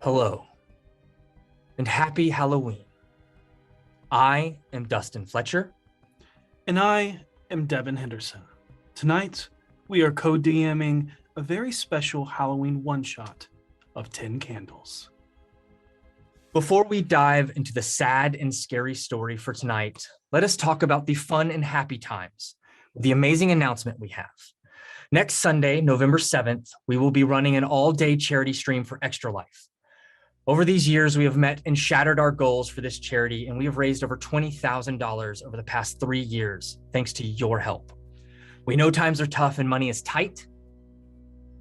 Hello, and happy Halloween. I am Dustin Fletcher. And I am Devin Henderson. Tonight, we are co-DMing a very special Halloween one-shot of 10 Candles. Before we dive into the sad and scary story for tonight, let us talk about the fun and happy times with the amazing announcement we have. Next Sunday, November 7th, we will be running an all-day charity stream for Extra Life. Over these years, we have met and shattered our goals for this charity, and we have raised over $20,000 over the past 3 years, thanks to your help. We know times are tough and money is tight,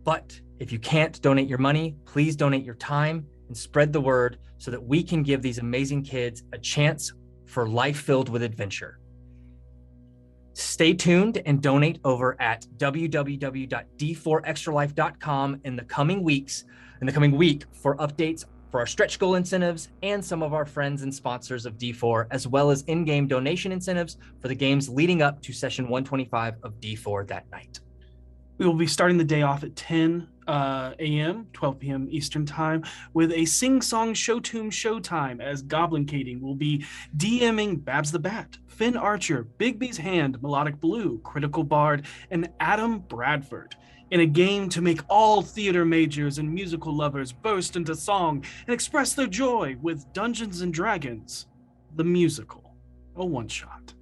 but if you can't donate your money, please donate your time and spread the word so that we can give these amazing kids a chance for life filled with adventure. Stay tuned and donate over at www.d4extralife.com in the coming week for updates for our stretch goal incentives and some of our friends and sponsors of D4, as well as in-game donation incentives for the games leading up to session 125 of D4 that night. We will be starting the day off at 10 a.m., 12 p.m. Eastern Time, with a sing-song show-tune showtime, as Goblin Kading will be DMing Babs the Bat, Finn Archer, Bigby's Hand, Melodic Blue, Critical Bard, and Adam Bradford, in a game to make all theater majors and musical lovers burst into song and express their joy with Dungeons & Dragons, the musical, a one-shot.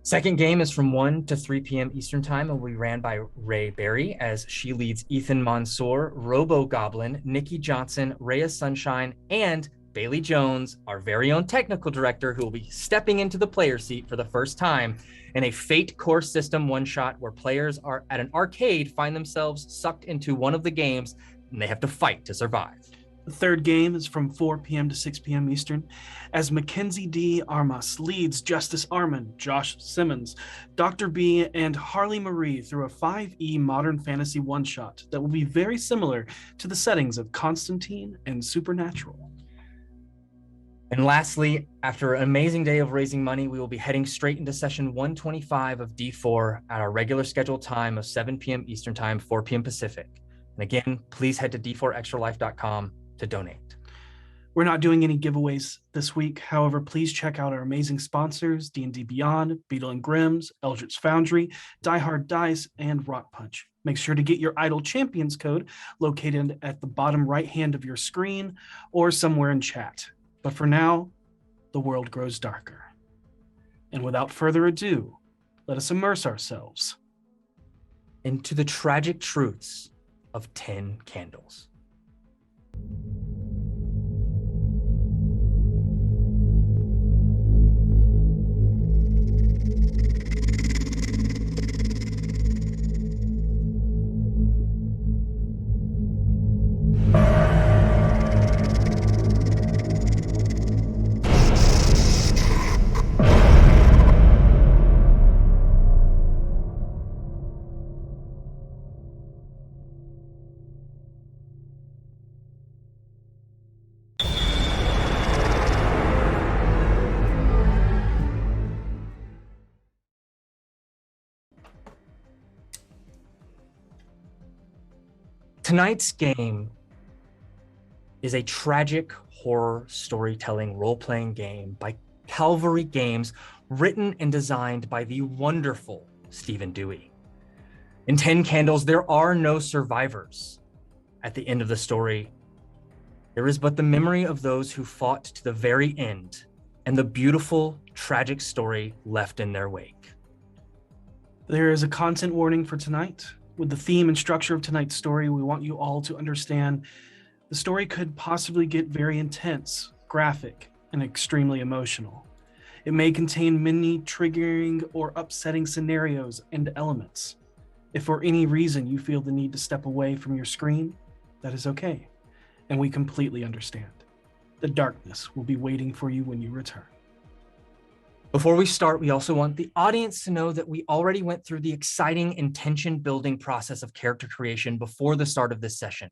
Second game is from 1 to 3 p.m. Eastern Time and will be ran by Ray Berry as she leads Ethan Mansour, Robo Goblin, Nikki Johnson, Rhea Sunshine, and Bailey Jones, our very own technical director, who will be stepping into the player seat for the first time in a Fate Core System one-shot where players are at an arcade find themselves sucked into one of the games and they have to fight to survive. The third game is from 4 p.m. to 6 p.m. Eastern, as Mackenzie D. Armas leads Justice Armand, Josh Simmons, Dr. B, and Harley Marie through a 5e modern fantasy one-shot that will be very similar to the settings of Constantine and Supernatural. And lastly, after an amazing day of raising money, we will be heading straight into session 125 of D4 at our regular scheduled time of 7 p.m. Eastern Time, 4 p.m. Pacific. And again, please head to d4extralife.com to donate. We're not doing any giveaways this week. However, please check out our amazing sponsors, D&D Beyond, Beetle and Grimm's, Eldritch Foundry, Die Hard Dice, and RockPunch. Make sure to get your Idle Champions code located at the bottom right hand of your screen or somewhere in chat. But for now, the world grows darker. And without further ado, let us immerse ourselves into the tragic truths of 10 Candles. Tonight's game is a tragic horror storytelling role-playing game by Calvary Games, written and designed by the wonderful Stephen Dewey. In 10 Candles, there are no survivors. At the end of the story, there is but the memory of those who fought to the very end and the beautiful, tragic story left in their wake. There is a content warning for tonight. With the theme and structure of tonight's story, we want you all to understand the story could possibly get very intense, graphic, and extremely emotional. It may contain many triggering or upsetting scenarios and elements. If for any reason you feel the need to step away from your screen, that is okay, and we completely understand. The darkness will be waiting for you when you return. Before we start, we also want the audience to know that we already went through the exciting intention building process of character creation before the start of this session.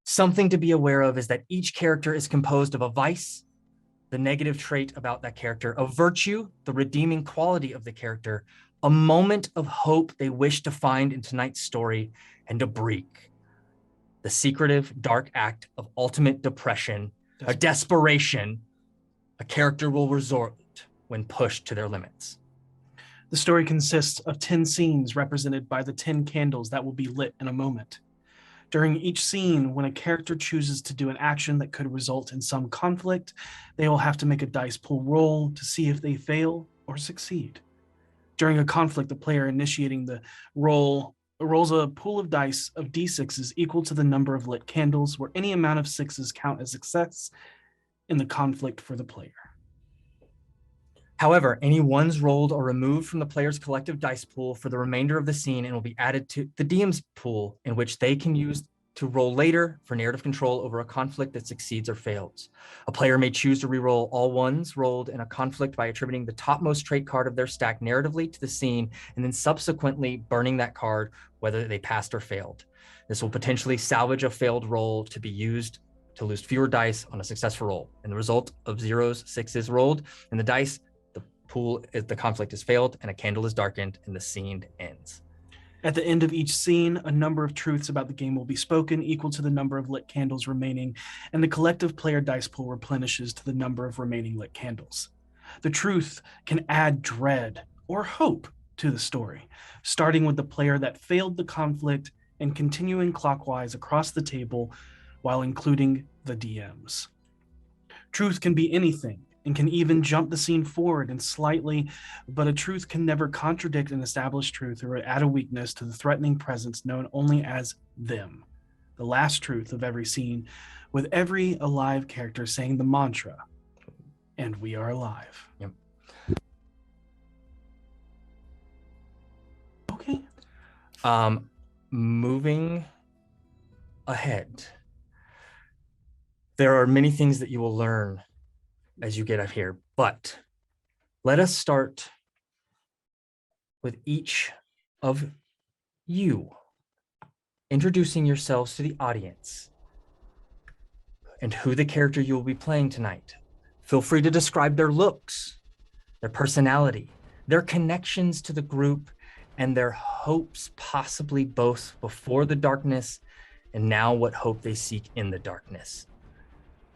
Something to be aware of is that each character is composed of a vice, the negative trait about that character, a virtue, the redeeming quality of the character, a moment of hope they wish to find in tonight's story, and a break, the secretive, dark act of ultimate depression, a desperation a character will resort when pushed to their limits. The story consists of 10 scenes represented by the 10 candles that will be lit in a moment. During each scene, when a character chooses to do an action that could result in some conflict, they will have to make a dice pool roll to see if they fail or succeed. During a conflict, the player initiating the roll rolls a pool of dice of d6s equal to the number of lit candles, where any amount of sixes count as success in the conflict for the player. However, any ones rolled are removed from the player's collective dice pool for the remainder of the scene and will be added to the DM's pool, in which they can use to roll later for narrative control over a conflict that succeeds or fails. A player may choose to reroll all ones rolled in a conflict by attributing the topmost trait card of their stack narratively to the scene and then subsequently burning that card whether they passed or failed. This will potentially salvage a failed roll to be used to lose fewer dice on a successful roll. And the result of zeros, sixes rolled in the dice, the pool is the conflict is failed and a candle is darkened and the scene ends. At the end of each scene, a number of truths about the game will be spoken, equal to the number of lit candles remaining, and the collective player dice pool replenishes to the number of remaining lit candles. The truth can add dread or hope to the story, starting with the player that failed the conflict and continuing clockwise across the table while including the DMs. Truth can be anything and can even jump the scene forward and slightly, but a truth can never contradict an established truth or add a weakness to the threatening presence known only as them, the last truth of every scene, with every alive character saying the mantra, "And we are alive." Yep. Okay. Moving ahead, there are many things that you will learn as you get up here, but let us start with each of you introducing yourselves to the audience and who the character you will be playing tonight. Feel free to describe their looks, their personality, their connections to the group, and their hopes, possibly both before the darkness and now what hope they seek in the darkness.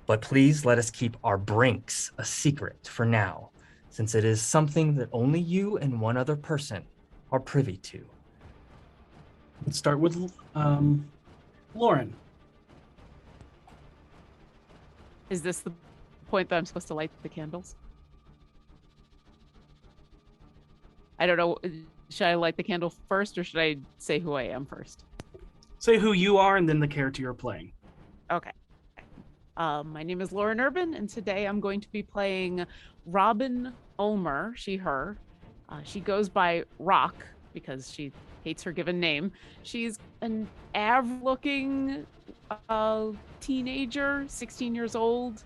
But please let us keep our brinks a secret for now, since it is something that only you and one other person are privy to. Let's start with Lauren. Is this the point that I'm supposed to light the candles? I don't know. Should I light the candle first or should I say who I am first? Say who you are and then the character you're playing. Okay. My name is Lauren Urban, and today I'm going to be playing Robin Ulmer, she, her. She goes by Rock because she hates her given name. She's an average-looking teenager, 16 years old,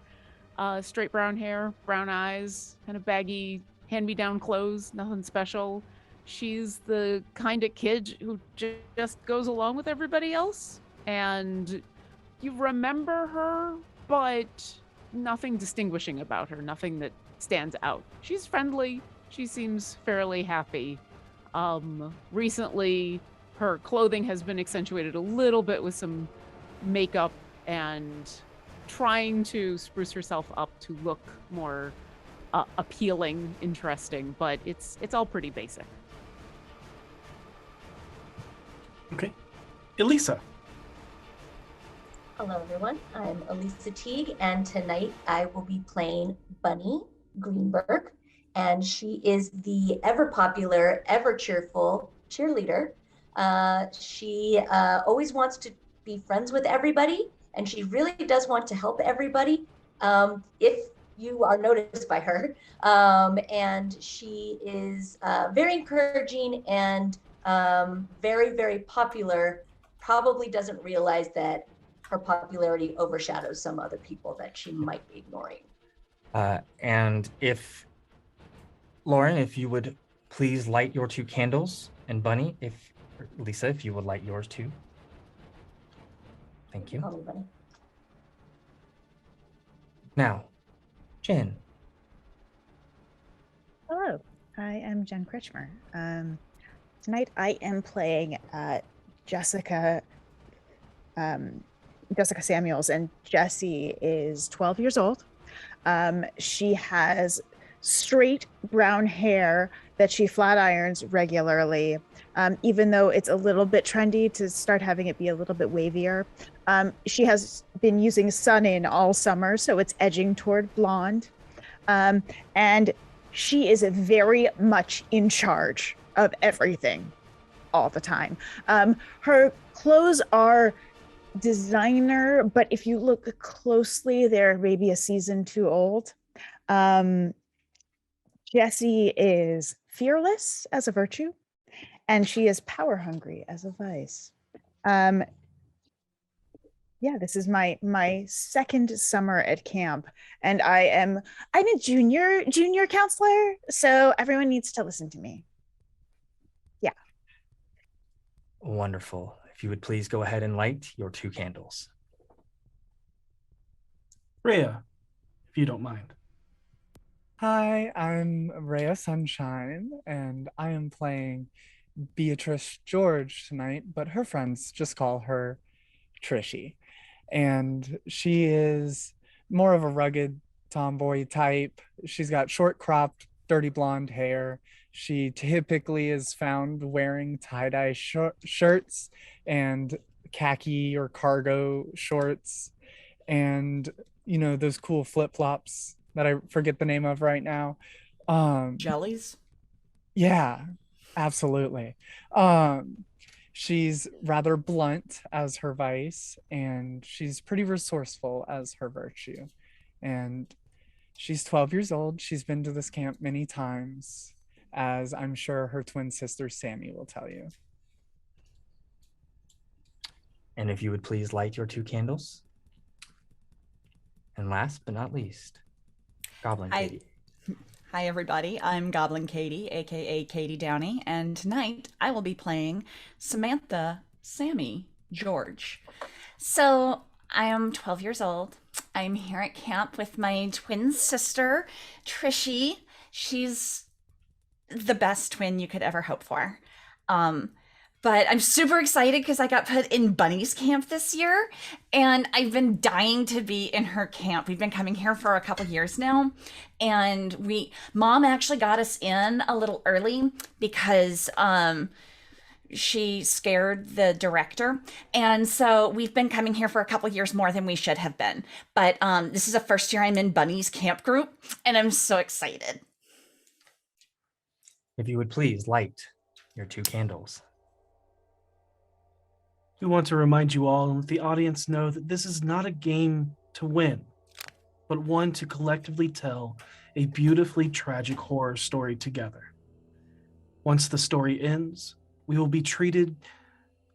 straight brown hair, brown eyes, kind of baggy, hand-me-down clothes, nothing special. She's the kind of kid who just goes along with everybody else, and you remember her, but nothing distinguishing about her, nothing that stands out. She's friendly. She seems fairly happy. Recently, her clothing has been accentuated a little bit with some makeup and trying to spruce herself up to look more appealing, interesting, but it's all pretty basic. Okay. Elisa. Hello, everyone. I'm Elisa Teague, and tonight I will be playing Bunny Greenberg, and she is the ever-popular, ever-cheerful cheerleader. She always wants to be friends with everybody, and she really does want to help everybody if you are noticed by her. And she is very encouraging and very, very popular. Probably doesn't realize that her popularity overshadows some other people that she might be ignoring. And if, Lauren, if you would please light your 2 candles, and Bunny, Lisa, if you would light yours too. Thank you. Call me Bunny. Now, Jen. Hello, I am Jen Kretschmer. Tonight I am playing Jessica Jessica Samuels, and Jessie is 12 years old. She has straight brown hair that she flat irons regularly, even though it's a little bit trendy to start having it be a little bit wavier. She has been using Sun-In all summer, so it's edging toward blonde. And she is very much in charge of everything all the time. Her clothes are designer, but if you look closely, they're maybe a season too old. Jessie is fearless as a virtue, and she is power hungry as a vice. Yeah, this is my second summer at camp, and I'm a junior counselor, so everyone needs to listen to me. Yeah. Wonderful. If you would please go ahead and light your 2 candles. Rhea, if you don't mind. Hi, I'm Rhea Sunshine, and I am playing Beatrice George tonight, but her friends just call her Trishy. And she is more of a rugged tomboy type. She's got short cropped, dirty blonde hair. She typically is found wearing tie-dye shirts and khaki or cargo shorts, and those cool flip-flops that I forget the name of right now. Jellies? Yeah, absolutely. She's rather blunt as her vice, and she's pretty resourceful as her virtue. And she's 12 years old. She's been to this camp many times, as I'm sure her twin sister Sammy will tell you. And if you would please light your 2 candles. And last but not least, Goblin Katie. Hi, everybody. I'm Goblin Katie, aka Katie Downey, and tonight I will be playing Samantha Sammy George. So I am 12 years old. I'm here at camp with my twin sister, Trishy. She's the best twin you could ever hope for. But I'm super excited because I got put in Bunny's camp this year, and I've been dying to be in her camp. We've been coming here for a couple years now, and Mom actually got us in a little early because she scared the director, and so we've been coming here for a couple years more than we should have been. But this is the first year I'm in Bunny's camp group, and I'm so excited. If you would please light your 2 candles. We want to remind you all and let the audience know that this is not a game to win, but one to collectively tell a beautifully tragic horror story together. Once the story ends, we will be treated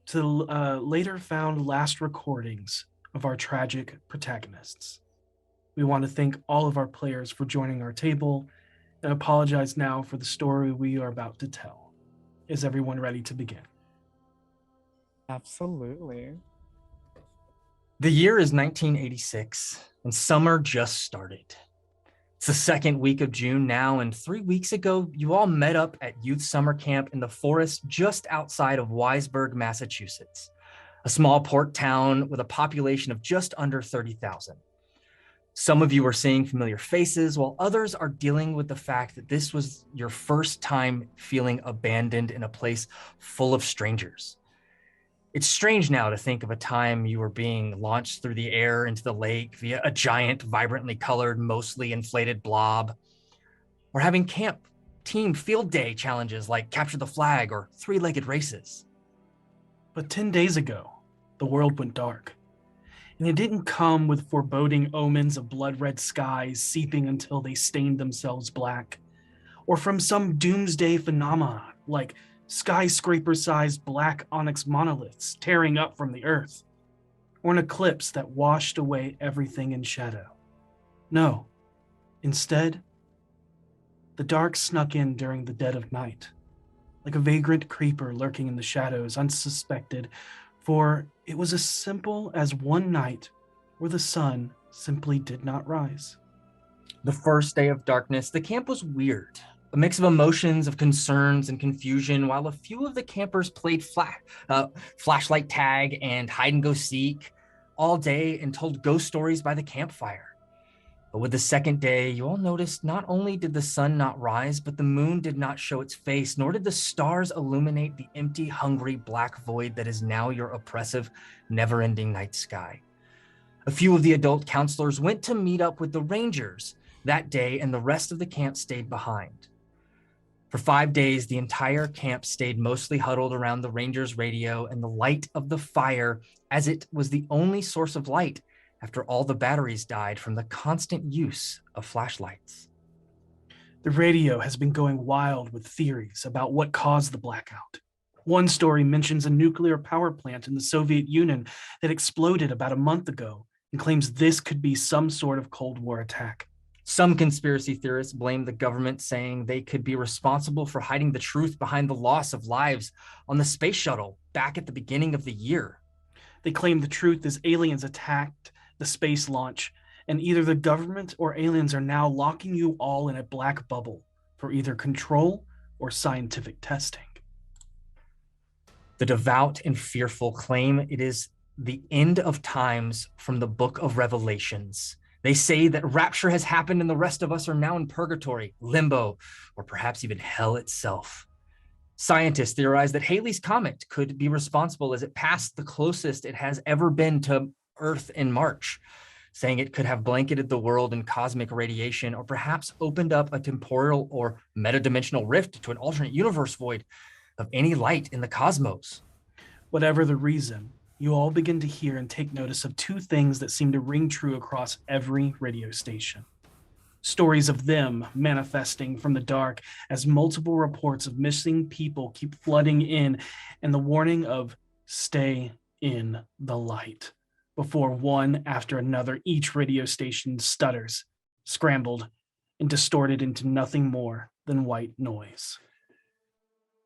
to later found last recordings of our tragic protagonists. We want to thank all of our players for joining our table and apologize now for the story we are about to tell. Is everyone ready to begin? Absolutely. The year is 1986, and summer just started. It's the 2nd week of June now, and 3 weeks ago, you all met up at youth summer camp in the forest just outside of Weisburg, Massachusetts, a small port town with a population of just under 30,000. Some of you are seeing familiar faces, while others are dealing with the fact that this was your first time feeling abandoned in a place full of strangers. It's strange now to think of a time you were being launched through the air into the lake via a giant, vibrantly colored, mostly inflated blob, or having camp team field day challenges like capture the flag or 3-legged races. But 10 days ago, the world went dark. And it didn't come with foreboding omens of blood-red skies seeping until they stained themselves black, or from some doomsday phenomenon like skyscraper-sized black onyx monoliths tearing up from the earth, or an eclipse that washed away everything in shadow. No, instead, the dark snuck in during the dead of night, like a vagrant creeper lurking in the shadows, unsuspected, for it was as simple as one night where the sun simply did not rise. The first day of darkness, the camp was weird. A mix of emotions, of concerns and confusion, while a few of the campers played flashlight tag and hide and go seek. all day and told ghost stories by the campfire. But with the second day, you all noticed not only did the sun not rise, but the moon did not show its face, nor did the stars illuminate the empty, hungry, black void that is now your oppressive, never-ending night sky. A few of the adult counselors went to meet up with the rangers that day, and the rest of the camp stayed behind. For 5 days, the entire camp stayed mostly huddled around the rangers' radio and the light of the fire, as it was the only source of light after all the batteries died from the constant use of flashlights. The radio has been going wild with theories about what caused the blackout. One story mentions a nuclear power plant in the Soviet Union that exploded about a month ago and claims this could be some sort of Cold War attack. Some conspiracy theorists blame the government, saying they could be responsible for hiding the truth behind the loss of lives on the space shuttle back at the beginning of the year. They claim the truth is aliens attacked the space launch, and either the government or aliens are now locking you all in a black bubble for either control or scientific testing. The devout and fearful claim it is the end of times from the book of Revelations. They say that rapture has happened and the rest of us are now in purgatory, limbo, or perhaps even hell itself. Scientists theorize that Halley's Comet could be responsible, as it passed the closest it has ever been to Earth in March, saying it could have blanketed the world in cosmic radiation, or perhaps opened up a temporal or metadimensional rift to an alternate universe void of any light in the cosmos. Whatever the reason, you all begin to hear and take notice of two things that seem to ring true across every radio station. Stories of them manifesting from the dark as multiple reports of missing people keep flooding in, and the warning of stay in the light before one after another each radio station stutters, scrambled, and distorted into nothing more than white noise.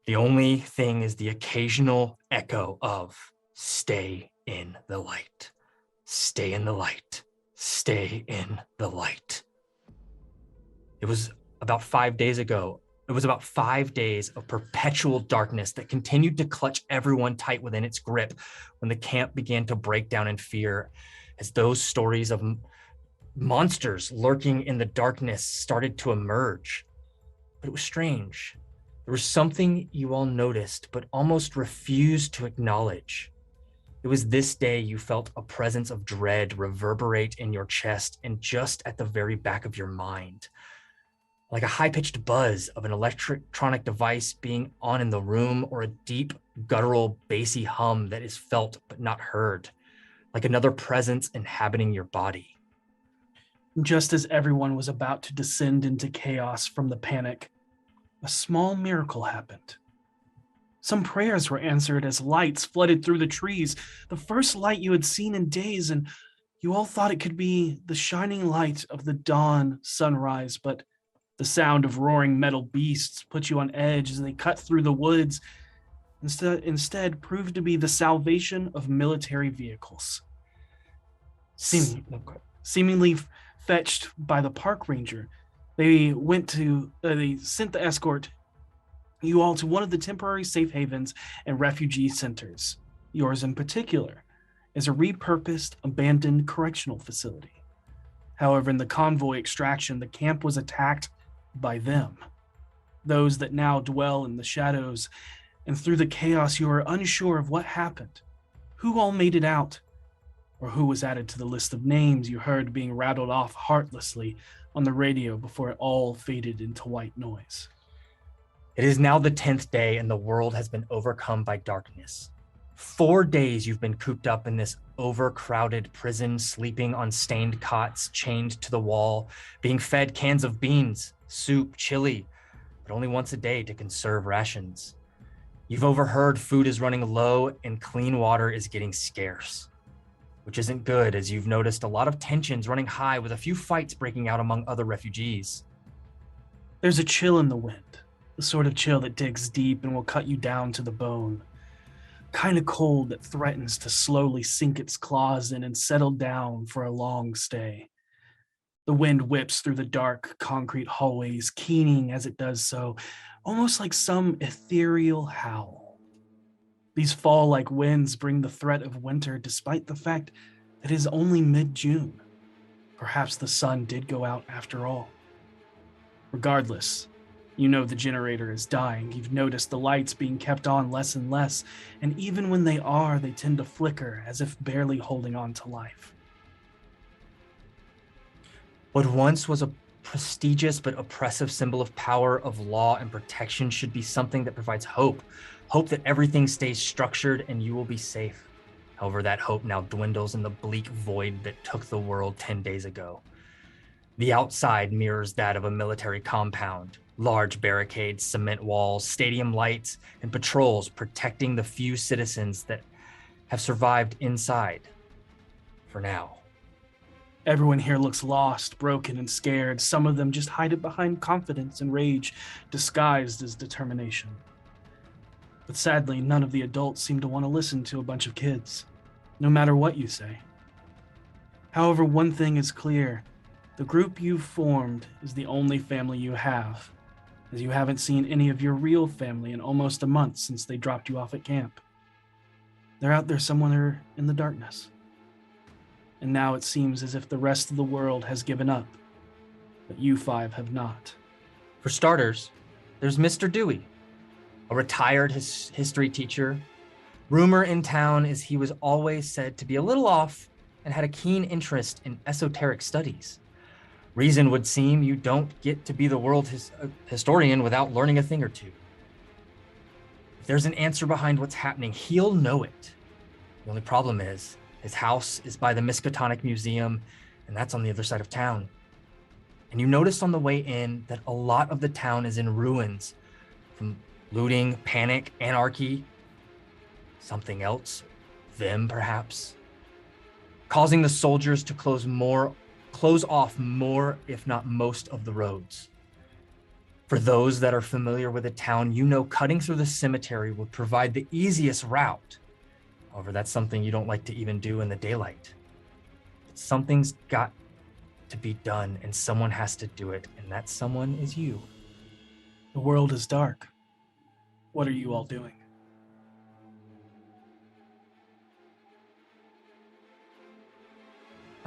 The only thing is the occasional echo of stay in the light, stay in the light, stay in the light. It was about 5 days ago. It was about 5 days of perpetual darkness that continued to clutch everyone tight within its grip when the camp began to break down in fear, as those stories of monsters lurking in the darkness started to emerge. But it was strange. There was something you all noticed, but almost refused to acknowledge. It was this day you felt a presence of dread reverberate in your chest and just at the very back of your mind. Like a high-pitched buzz of an electronic device being on in the room, or a deep, guttural, bassy hum that is felt but not heard, like another presence inhabiting your body. Just as everyone was about to descend into chaos from the panic, a small miracle happened. Some prayers were answered as lights flooded through the trees, the first light you had seen in days, and you all thought it could be the shining light of the dawn sunrise, but the sound of roaring metal beasts put you on edge as they cut through the woods. Instead proved to be the salvation of military vehicles. Seemingly fetched by the park ranger, they sent the escort you all to one of the temporary safe havens and refugee centers. Yours in particular is a repurposed, abandoned correctional facility. However, in the convoy extraction, the camp was attacked by them, those that now dwell in the shadows, and through the chaos you are unsure of what happened, who all made it out, or who was added to the list of names you heard being rattled off heartlessly on the radio before it all faded into white noise. It is now the 10th day and the world has been overcome by darkness. 4 days you've been cooped up in this overcrowded prison, sleeping on stained cots, chained to the wall, being fed cans of beans, soup, chili, but only once a day to conserve rations. You've overheard food is running low and clean water is getting scarce, which isn't good, as you've noticed a lot of tensions running high with a few fights breaking out among other refugees. There's a chill in the wind, the sort of chill that digs deep and will cut you down to the bone. Kind of cold that threatens to slowly sink its claws in and settle down for a long stay. The wind whips through the dark concrete hallways, keening as it does so, almost like some ethereal howl. These fall-like winds bring the threat of winter, despite the fact It is only mid-June. Perhaps the sun did go out after all. Regardless, you know the generator is dying. You've noticed the lights being kept on less and less, and even when they are, they tend to flicker as if barely holding on to life. What once was a prestigious but oppressive symbol of power, of law, and protection should be something that provides hope. Hope that everything stays structured and you will be safe. However, that hope now dwindles in the bleak void that took the world 10 days ago. The outside mirrors that of a military compound. Large barricades, cement walls, stadium lights, and patrols protecting the few citizens that have survived inside. For now. Everyone here looks lost, broken, and scared. Some of them just hide it behind confidence and rage, disguised as determination. But sadly, none of the adults seem to want to listen to a bunch of kids, no matter what you say. However, one thing is clear. The group you've formed is the only family you have, as you haven't seen any of your real family in almost a month since they dropped you off at camp. They're out there somewhere in the darkness. And now it seems as if the rest of the world has given up, but you five have not. For starters, there's Mr. Dewey, a retired history teacher. Rumor in town is he was always said to be a little off and had a keen interest in esoteric studies. Reason would seem you don't get to be the world historian without learning a thing or two. If there's an answer behind what's happening, he'll know it. The only problem is, his house is by the Miskatonic Museum, and that's on the other side of town. And you notice on the way in that a lot of the town is in ruins from looting, panic, anarchy, something else, them perhaps, causing the soldiers to close off more, if not most, of the roads. For those that are familiar with the town, you know cutting through the cemetery would provide the easiest route. However, that's something you don't like to even do in the daylight. But something's got to be done, and someone has to do it, and that someone is you. The world is dark. What are you all doing?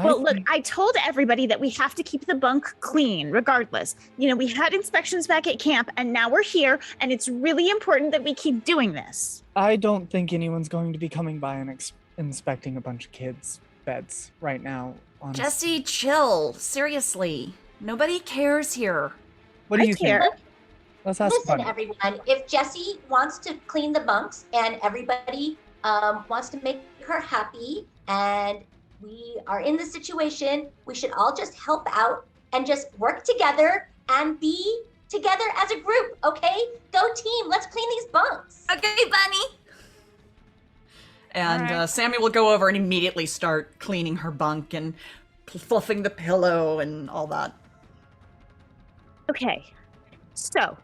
Well, look, I told everybody that we have to keep the bunk clean regardless. You know, we had inspections back at camp and now we're here and it's really important that we keep doing this. I don't think anyone's going to be coming by and inspecting a bunch of kids' beds right now. Honestly. Jesse, chill. Seriously. Nobody cares here. What do you care. think? Let's ask Listen, Bunny. everyone, if Jessie wants to clean the bunks and everybody wants to make her happy and we are in this situation, we should all just help out and just work together and be together as a group, okay? Go team, let's clean these bunks. Okay, Bunny. And All right. Sammy will go over and immediately start cleaning her bunk and fluffing the pillow and all that. Okay, so,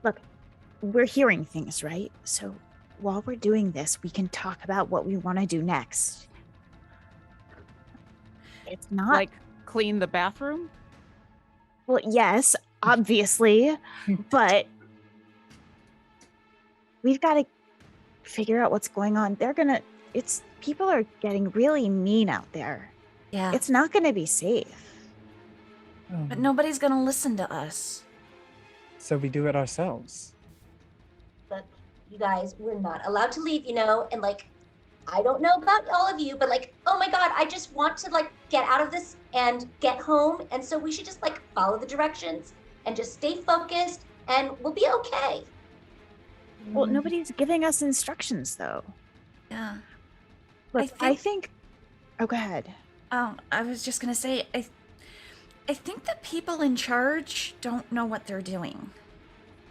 look, we're hearing things, right? So while we're doing this, we can talk about what we want to do next. It's not Like clean the bathroom? well, yes, obviously, but we've got to figure out what's going on. People are getting really mean out there. Yeah. It's not going to be safe. But nobody's gonna listen to us. So we do it ourselves. But you guys, we're not allowed to leave, you know, and like, I don't know about all of you, but like, oh my God, I just want to like get out of this and get home. And so we should just like follow the directions and just stay focused and we'll be okay. Well, nobody's giving us instructions, though. Yeah. Look, I think... Oh, go ahead. Oh, I was just gonna say, I think the people in charge don't know what they're doing.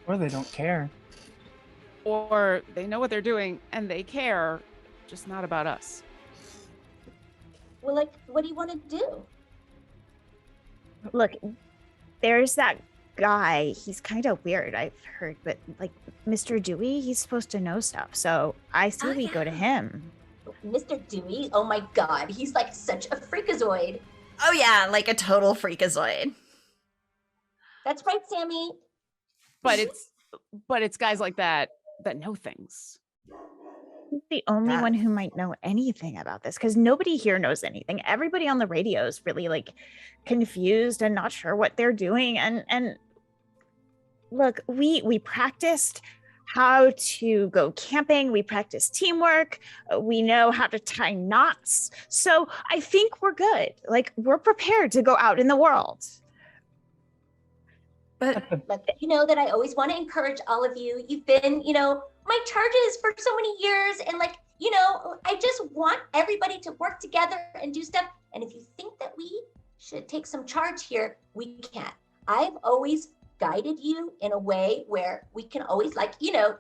Or they don't care. Or they know what they're doing and they care, just not about us. Well, like, what do you want to do? Look, there's that guy. He's kind of weird, I've heard, but like Mr. Dewey, he's supposed to know stuff. So I say we go to him. Mr. Dewey, oh my God, he's like such a freakazoid. Oh yeah, like a total freakazoid. That's right, Sammy. But it's guys like that that know things. He's the only one who might know anything about this because nobody here knows anything. Everybody on the radio is really like confused and not sure what they're doing. And look, we practiced how to go camping. We practiced teamwork. We know how to tie knots. So I think we're good. Like, we're prepared to go out in the world. But you know that I always want to encourage all of you. You've been, my charges for so many years. And I just want everybody to work together and do stuff. And if you think that we should take some charge here, we can't. I've always guided you in a way where we can always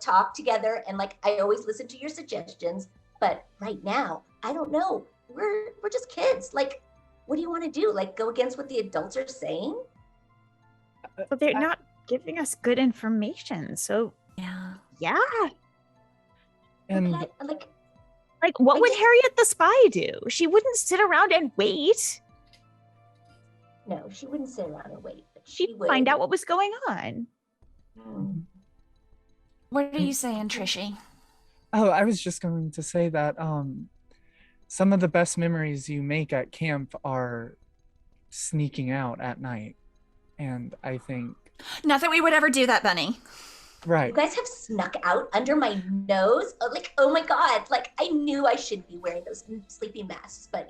talk together. And I always listen to your suggestions. But right now, I don't know. We're just kids. What do you want to do? Go against what the adults are saying? But they're not giving us good information. So yeah. And what would Harriet the spy do? She wouldn't sit around and wait. No, she wouldn't sit around and wait. She'd find out what was going on. What are you saying, Trishy? Oh, I was just going to say that some of the best memories you make at camp are sneaking out at night. And I think... Not that we would ever do that, Bunny. Right. You guys have snuck out under my nose. Oh my God. I knew I shouldn't be wearing those sleeping masks, but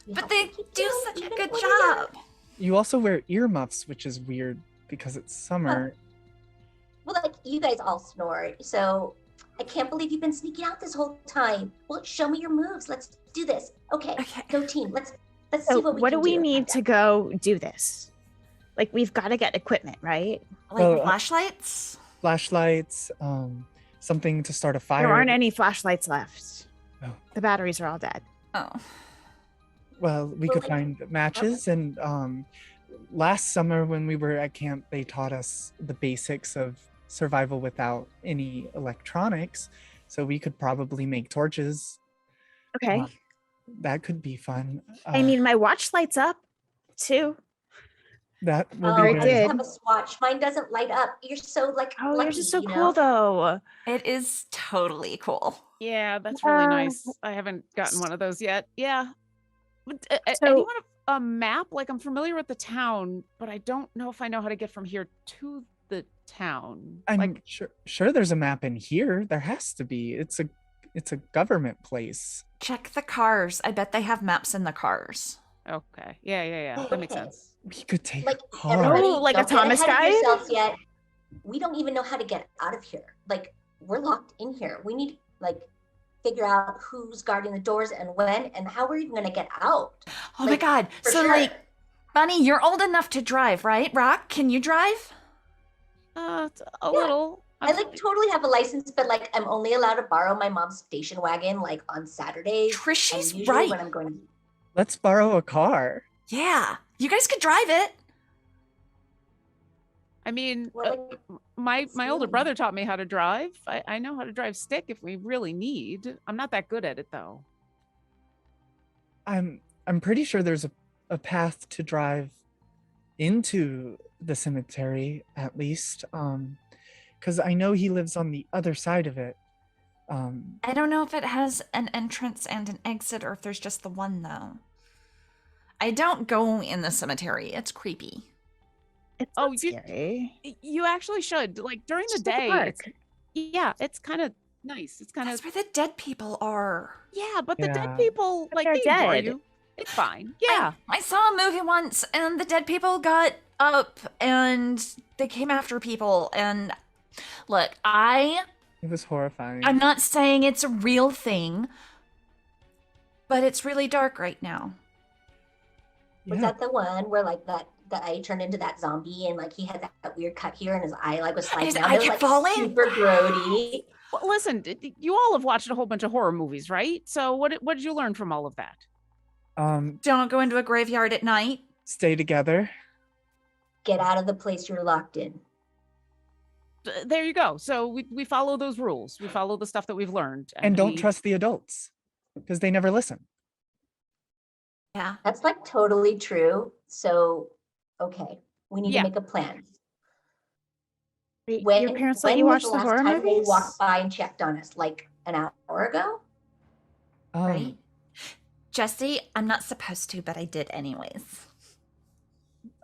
But they do such a good job. You also wear earmuffs, which is weird because it's summer. Well, you guys all snore, so I can't believe you've been sneaking out this whole time. Well, show me your moves. Let's do this. Okay. Go team. Let's see what we can do. What do we need to go do this? We've got to get equipment, right? Flashlights? Flashlights, something to start a fire. There aren't any flashlights left. Oh. The batteries are all dead. Oh. Well, we could find matches. And last summer when we were at camp, they taught us the basics of survival without any electronics. So we could probably make torches. Okay. That could be fun. I mean, my watch lights up too. That will I be just have a swatch. Mine doesn't light up. You're so lucky, yours is so cool though. It is totally cool. Yeah, that's really nice. I haven't gotten one of those yet. Yeah. Anyone have a map? I'm familiar with the town, but I don't know if I know how to get from here to the town. I'm sure there's a map in here. There has to be. It's a government place. Check the cars. I bet they have maps in the cars. Okay. Yeah. That makes sense. We could take a car. Everybody, a Thomas guide? Yet. We don't even know how to get out of here. We're locked in here. We need figure out who's guarding the doors and when and how we're even going to get out. Oh my God. So sure. Bunny, you're old enough to drive, right? Rock, can you drive? A little. I totally have a license, but I'm only allowed to borrow my mom's station wagon on Saturdays. Trishy's right. When I'm going to... Let's borrow a car. Yeah, you guys could drive it. I mean, my older brother taught me how to drive. I know how to drive stick if we really need. I'm not that good at it though. I'm pretty sure there's a path to drive into the cemetery at least. Because I know he lives on the other side of it. I don't know if it has an entrance and an exit or if there's just the one though. I don't go in the cemetery. It's creepy. It's scary. You actually should. During the day. It's kind of nice. It's kind of. That's where the dead people are. Yeah, but the dead people they're they ignore dead. you. It's fine. Yeah. I saw a movie once and the dead people got up and they came after people. And look, It was horrifying. I'm not saying it's a real thing, but it's really dark right now. Was that the one where that guy turned into that zombie and he had that weird cut here and his eye was sliding His down? eye It was, kept falling? super grody. Well, listen, you all have watched a whole bunch of horror movies, right? So what did you learn from all of that? Don't go into a graveyard at night. Stay together. Get out of the place you're locked in. There you go. So we follow those rules. We follow the stuff that we've learned. And don't trust the adults because they never listen. Yeah. That's totally true. So, okay, we need to make a plan. Your parents let you watch the horror They movies? walked by and checked on us. an hour ago. Right? Jesse, I'm not supposed to, but I did anyways.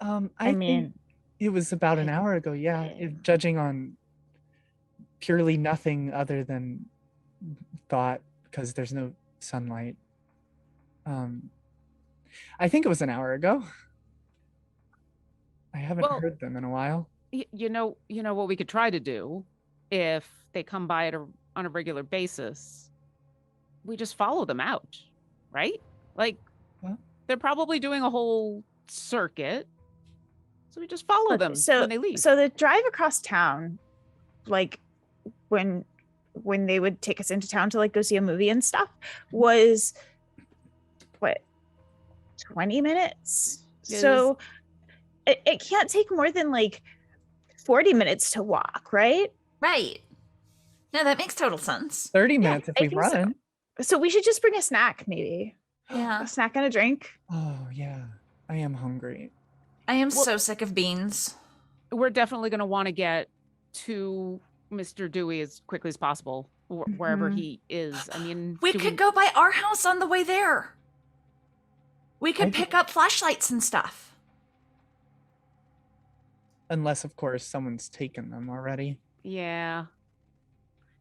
I think it was about an hour ago. Yeah, judging on purely nothing other than thought, because there's no sunlight. I think it was an hour ago. I haven't heard them in a while. You know what we could try to do if they come by on a regular basis. We just follow them out, right? Like, they're probably doing a whole circuit, so we just follow them when they leave. So the drive across town, like when they would take us into town to like go see a movie and stuff, was what, 20 minutes? So it can't take more than like 40 minutes to walk, right? Right. No, that makes total sense. 30 minutes if we run. So we should just bring a snack, maybe. Yeah. A snack and a drink. Oh, yeah. I am hungry. I am so sick of beans. We're definitely going to want to get to Mr. Dewey as quickly as possible, wherever he is. I mean, we could go by our house on the way there. We could pick up flashlights and stuff. Unless, of course, someone's taken them already. Yeah.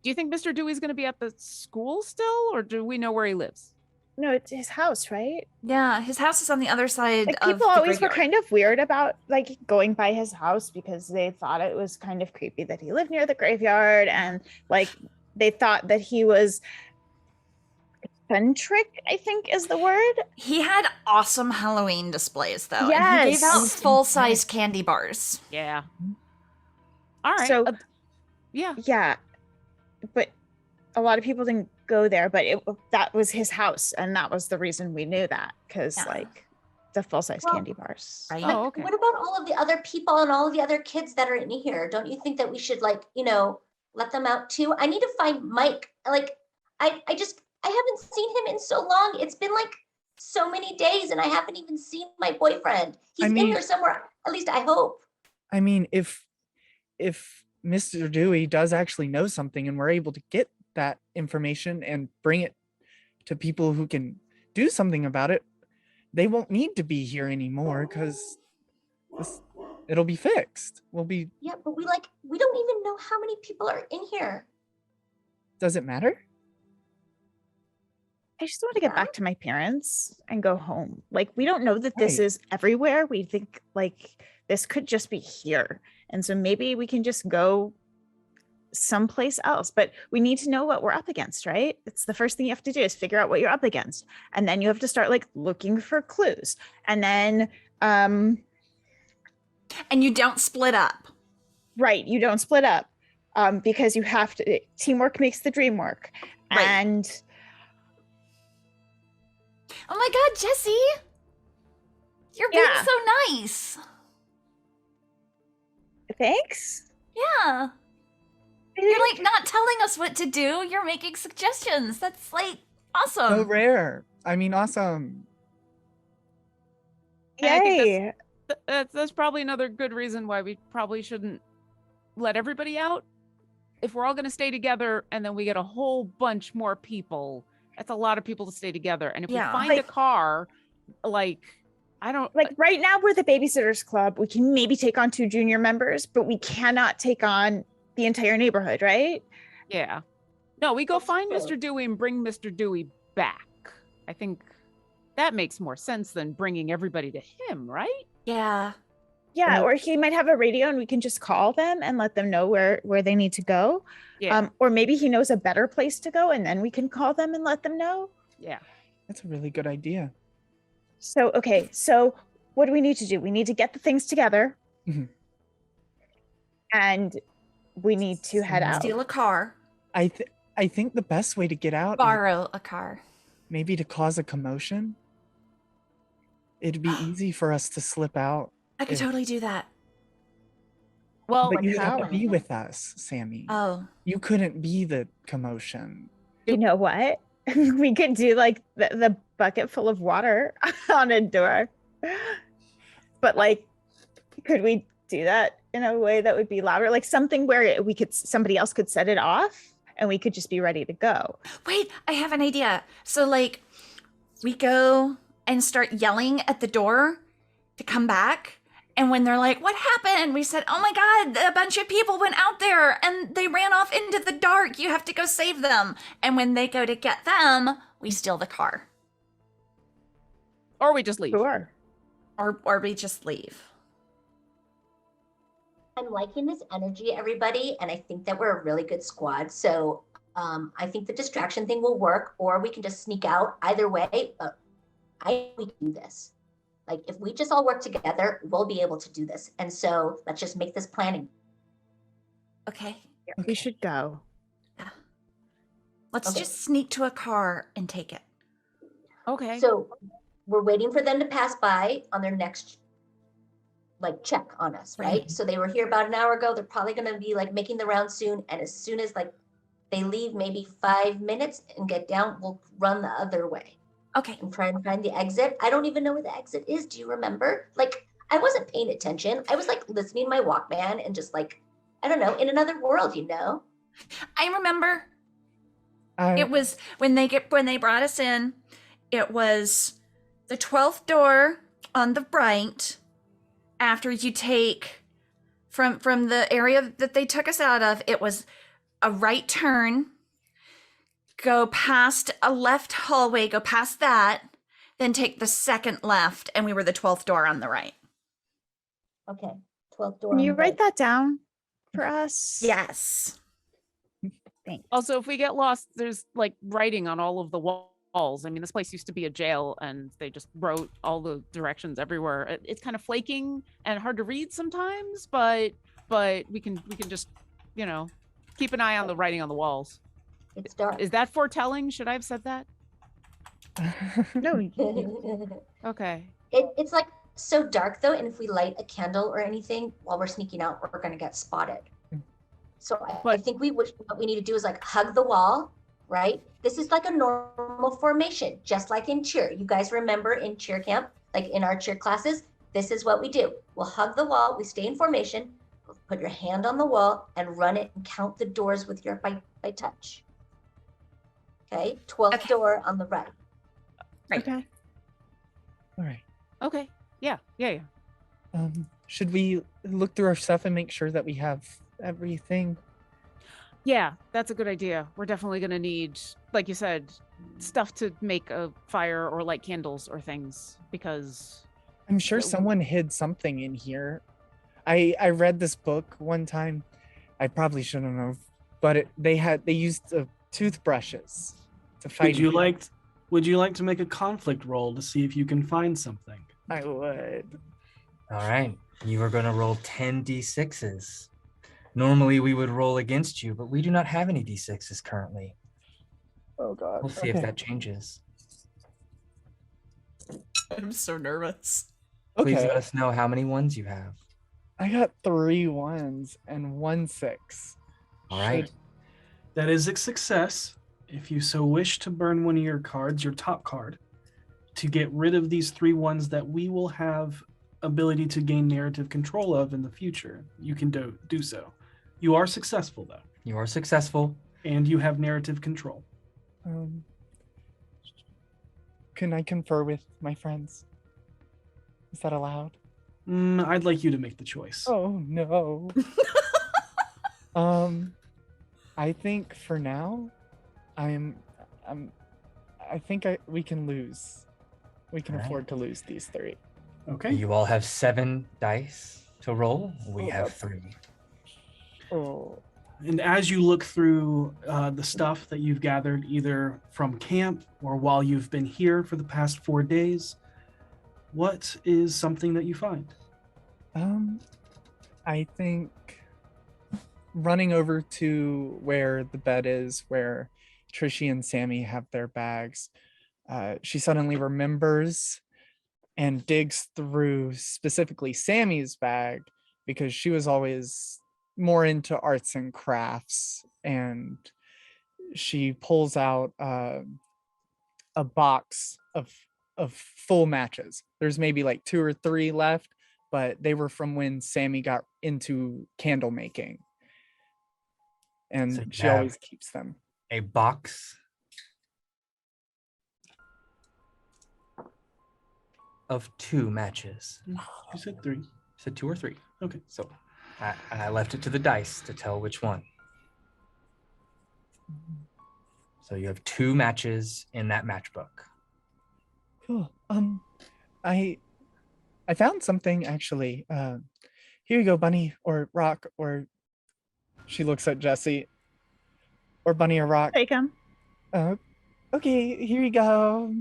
Do you think Mr. Dewey's going to be at the school still, or do we know where he lives? No, it's his house, right? Yeah, his house is on the other side like, of people the always graveyard. were kind of weird about like going by his house because they thought it was kind of creepy that he lived near the graveyard, and like they thought that he was eccentric, I think is the word. He had awesome Halloween displays though. Yes. And he gave out full-size candy bars. Yeah. All right. So yeah. But a lot of people didn't go there, but that was his house, and that was the reason we knew that, because like the full-size candy bars. Right. But Oh, okay. what about all of the other people and all of the other kids that are in here? Don't you think that we should like, let them out too? I need to find Mike. Like, I haven't seen him in so long. It's been like so many days and I haven't even seen my boyfriend. He's in here somewhere. At least I hope. I mean, if Mr. Dewey does actually know something and we're able to get that information and bring it to people who can do something about it, they won't need to be here anymore because it'll be fixed. Yeah, but we don't even know how many people are in here. Does it matter? I just want to get back to my parents and go home. Like, we don't know that this is everywhere. We think like this could just be here. And so maybe we can just go someplace else, but we need to know what we're up against, right? It's the first thing you have to do is figure out what you're up against. And then you have to start like looking for clues. And then, and you don't split up. Right. You don't split up because you have to, teamwork makes the dream work. Right. And oh my God, Jesse, you're being so nice. Thanks. Yeah. You're like not telling us what to do. You're making suggestions. That's like awesome. So rare. I mean, awesome. Yay. That's probably another good reason why we probably shouldn't let everybody out. If we're all going to stay together and then we get a whole bunch more people, that's a lot of people to stay together. And if we find a car, like, I don't... Like, right now we're the Babysitters Club. We can maybe take on 2 junior members, but we cannot take on the entire neighborhood, right? Yeah. No, we go find Mr. Dewey and bring Mr. Dewey back. I think that makes more sense than bringing everybody to him, right? Yeah. Yeah, or he might have a radio and we can just call them and let them know where they need to go. Yeah. Or maybe he knows a better place to go and then we can call them and let them know. Yeah. That's a really good idea. So, okay. So what do we need to do? We need to get the things together. Mm-hmm. And we need to head out. Steal a car. I think the best way to get out Borrow a car. Maybe to cause a commotion. It'd be easy for us to slip out. I could totally do that. Well, but you have to be with us, Sammy. Oh. You couldn't be the commotion. You know what? We could do like the bucket full of water on a door. But like, could we do that in a way that would be louder? Like something where somebody else could set it off and we could just be ready to go. Wait, I have an idea. So, like, we go and start yelling at the door to come back. And when they're like, what happened? We said, oh my God, a bunch of people went out there and they ran off into the dark. You have to go save them. And when they go to get them, we steal the car. Or we just leave. Sure. Or we just leave. I'm liking this energy, everybody, and I think that we're a really good squad. So I think the distraction thing will work, or we can just sneak out. Either way, but we can do this. Like, if we just all work together, we'll be able to do this. And so let's just make this planning. Okay. We should go. Let's Okay. just sneak to a car and take it. Okay. So we're waiting for them to pass by on their next like check on us, right? Right. So they were here about an hour ago. They're probably going to be like making the round soon. And as soon as like they leave maybe 5 minutes and get down, we'll run the other way Okay. and try and find the exit. I don't even know where the exit is. Do you remember? Like, I wasn't paying attention. I was like listening to my Walkman and just like, I don't know, in another world, you know? I remember. I, It was when they brought us in, it was the 12th door on the right after you take from the area that they took us out of. It was a right turn, go past a left hallway, go past that, then take the second left, and we were the 12th door on the right. Okay. 12th door. Can on you the write right. that down for us? Yes. Thanks. Also, if we get lost, there's like writing on all of the walls. I mean, this place used to be a jail, and they just wrote all the directions everywhere. It's kind of flaking and hard to read sometimes, but we can just, you know, keep an eye on the writing on the walls. It's dark. Is that foretelling? Should I have said that? No, Okay. It's like so dark though, and if we light a candle or anything while we're sneaking out, we're gonna get spotted. So I But- think what we need to do is like hug the wall, right? This is like a normal formation, just like in cheer. You guys remember in cheer camp, like in our cheer classes, this is what we do. We'll hug the wall, we stay in formation, put your hand on the wall and run it and count the doors with your by touch. Okay, 12th Okay. door on the right. Right. okay. all right. Okay. Yeah. Should we look through our stuff and make sure that we have everything? Yeah, that's a good idea. We're definitely going to need, like you said, stuff to make a fire or light candles or things, because I'm sure Yeah, we- someone hid something in here. I read this book one time. I probably shouldn't have, but they used toothbrushes to fight. Would you like to make a conflict roll to see if you can find something? I would. All right. You are going to roll 10 d6s. Normally we would roll against you, but we do not have any d6s currently. Oh God. We'll see if that changes. I'm so nervous. Please Okay. let us know how many ones you have. I got 3 1s and 1 6. All right. That is a success. If you so wish to burn one of your cards, your top card, to get rid of these 3 ones that we will have ability to gain narrative control of in the future, you can do so. You are successful though, You are successful. and you have narrative control. Can I confer with my friends? Is that allowed? I'd like you to make the choice. Oh no. I think for now, I think we can lose. We can All right. afford to lose these 3. Okay. You all have 7 dice to roll. We Oh, have that's- 3. Oh. And as you look through the stuff that you've gathered, either from camp or while you've been here for the past 4 days, what is something that you find? I think running over to where the bed is, where Trishy and Sammy have their bags, she suddenly remembers and digs through specifically Sammy's bag, because she was always more into arts and crafts, and she pulls out a box of full matches. There's maybe like 2 or 3 left, but they were from when Sammy got into candle making. and So you she always have- keeps them. A box of 2 matches. You said 3. So 2 or 3. Okay. So I left it to the dice to tell which one. So you have 2 matches in that matchbook. Cool. I found something actually. Here you go, Bunny or Rock, or she looks at Jesse. Or Bunny or Rock. Take him. Okay, here you go.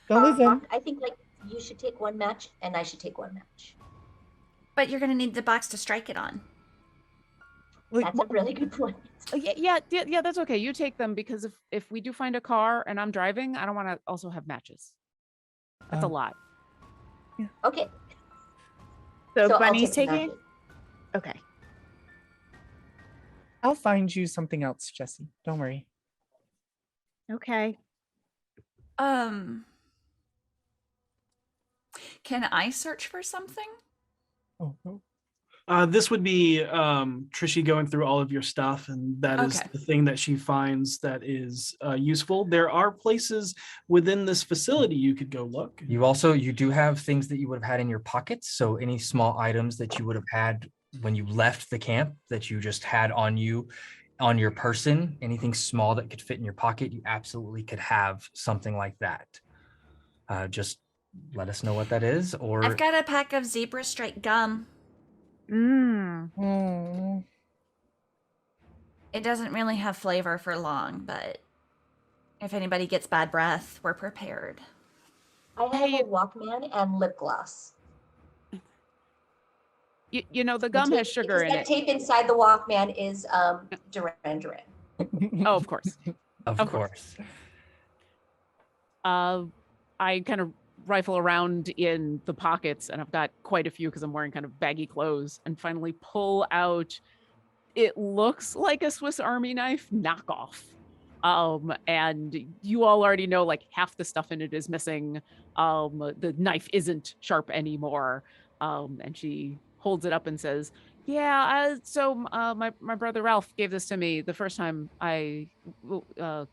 Don't lose him. I think like you should take 1 match and I should take 1 match. But you're gonna need the box to strike it on. Like, That's a really good point. Yeah, that's okay. You take them because if we do find a car and I'm driving, I don't want to also have matches. That's a lot. Okay. So I'll Bunny's take the taking? matches. Okay. I'll find you something else, Jesse. Don't worry. Okay. Can I search for something? Oh, no. This would be Trishy going through all of your stuff, and that is Okay. the thing that she finds that is useful. There are places within this facility you could go look. You do have things that you would have had in your pockets. So any small items that you would have had when you left the camp that you just had on you, on your person, anything small that could fit in your pocket, you absolutely could have something like that. Just let us know what that is, or I've got a pack of zebra stripe gum. Oh. It doesn't really have flavor for long, but if anybody gets bad breath, we're prepared. I have a Walkman and lip gloss. You know, the gum has sugar because in that it. tape inside the Walkman is Duran Duran. Oh, of course. of course. I kind of rifle around in the pockets, and I've got quite a few because I'm wearing kind of baggy clothes, and finally pull out, it looks like a Swiss Army knife knockoff. And you all already know like half the stuff in it is missing. The knife isn't sharp anymore. And she holds it up and says, yeah, my brother Ralph gave this to me the first time I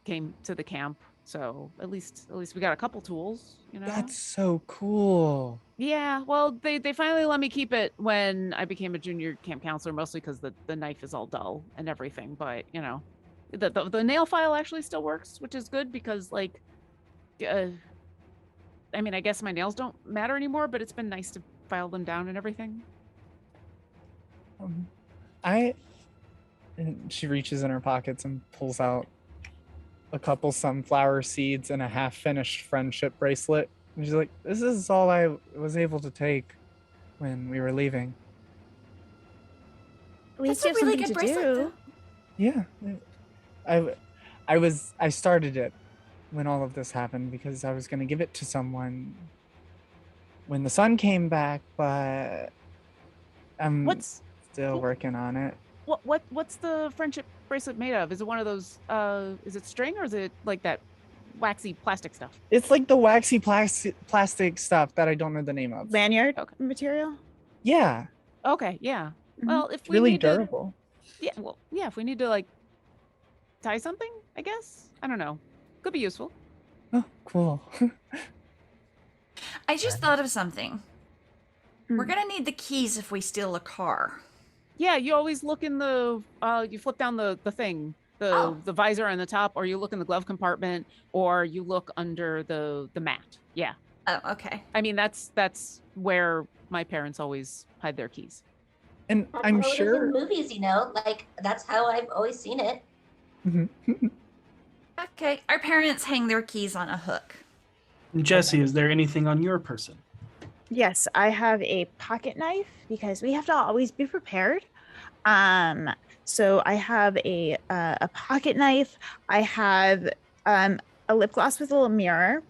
came to the camp. So at least we got a couple tools, you know. That's so cool. Yeah, well, they finally let me keep it when I became a junior camp counselor, mostly because the knife is all dull and everything. But you know, the nail file actually still works, which is good because like, I mean, I guess my nails don't matter anymore, but it's been nice to file them down and everything. And she reaches in her pockets and pulls out a couple sunflower seeds and a half-finished friendship bracelet. And she's like, this is all I was able to take when we were leaving. At least That's you a have really something good to bracelet, do. though. Yeah. I started it when all of this happened because I was going to give it to someone when the sun came back, but I'm still working on it. What's the friendship bracelet made of? Is it one of those is it string or is it like that waxy plastic stuff? It's like the waxy plastic stuff that I don't know the name of. Lanyard material? Yeah. Okay, yeah. Well, if It's we really need durable. if we need to like tie something, I guess. I don't know. Could be useful. Oh, cool. I just thought of something. We're gonna need the keys if we steal a car. Yeah, you always look in the you flip down the thing, the visor on the top, or you look in the glove compartment, or you look under the mat. Yeah. Oh, okay. I mean, that's where my parents always hide their keys. And That's I'm how it is sure in movies, you know, like that's how I've always seen it. Okay, our parents hang their keys on a hook. Jesse, is there anything on your person? Yes, I have a pocket knife because we have to always be prepared. So I have a pocket knife. I have a lip gloss with a little mirror.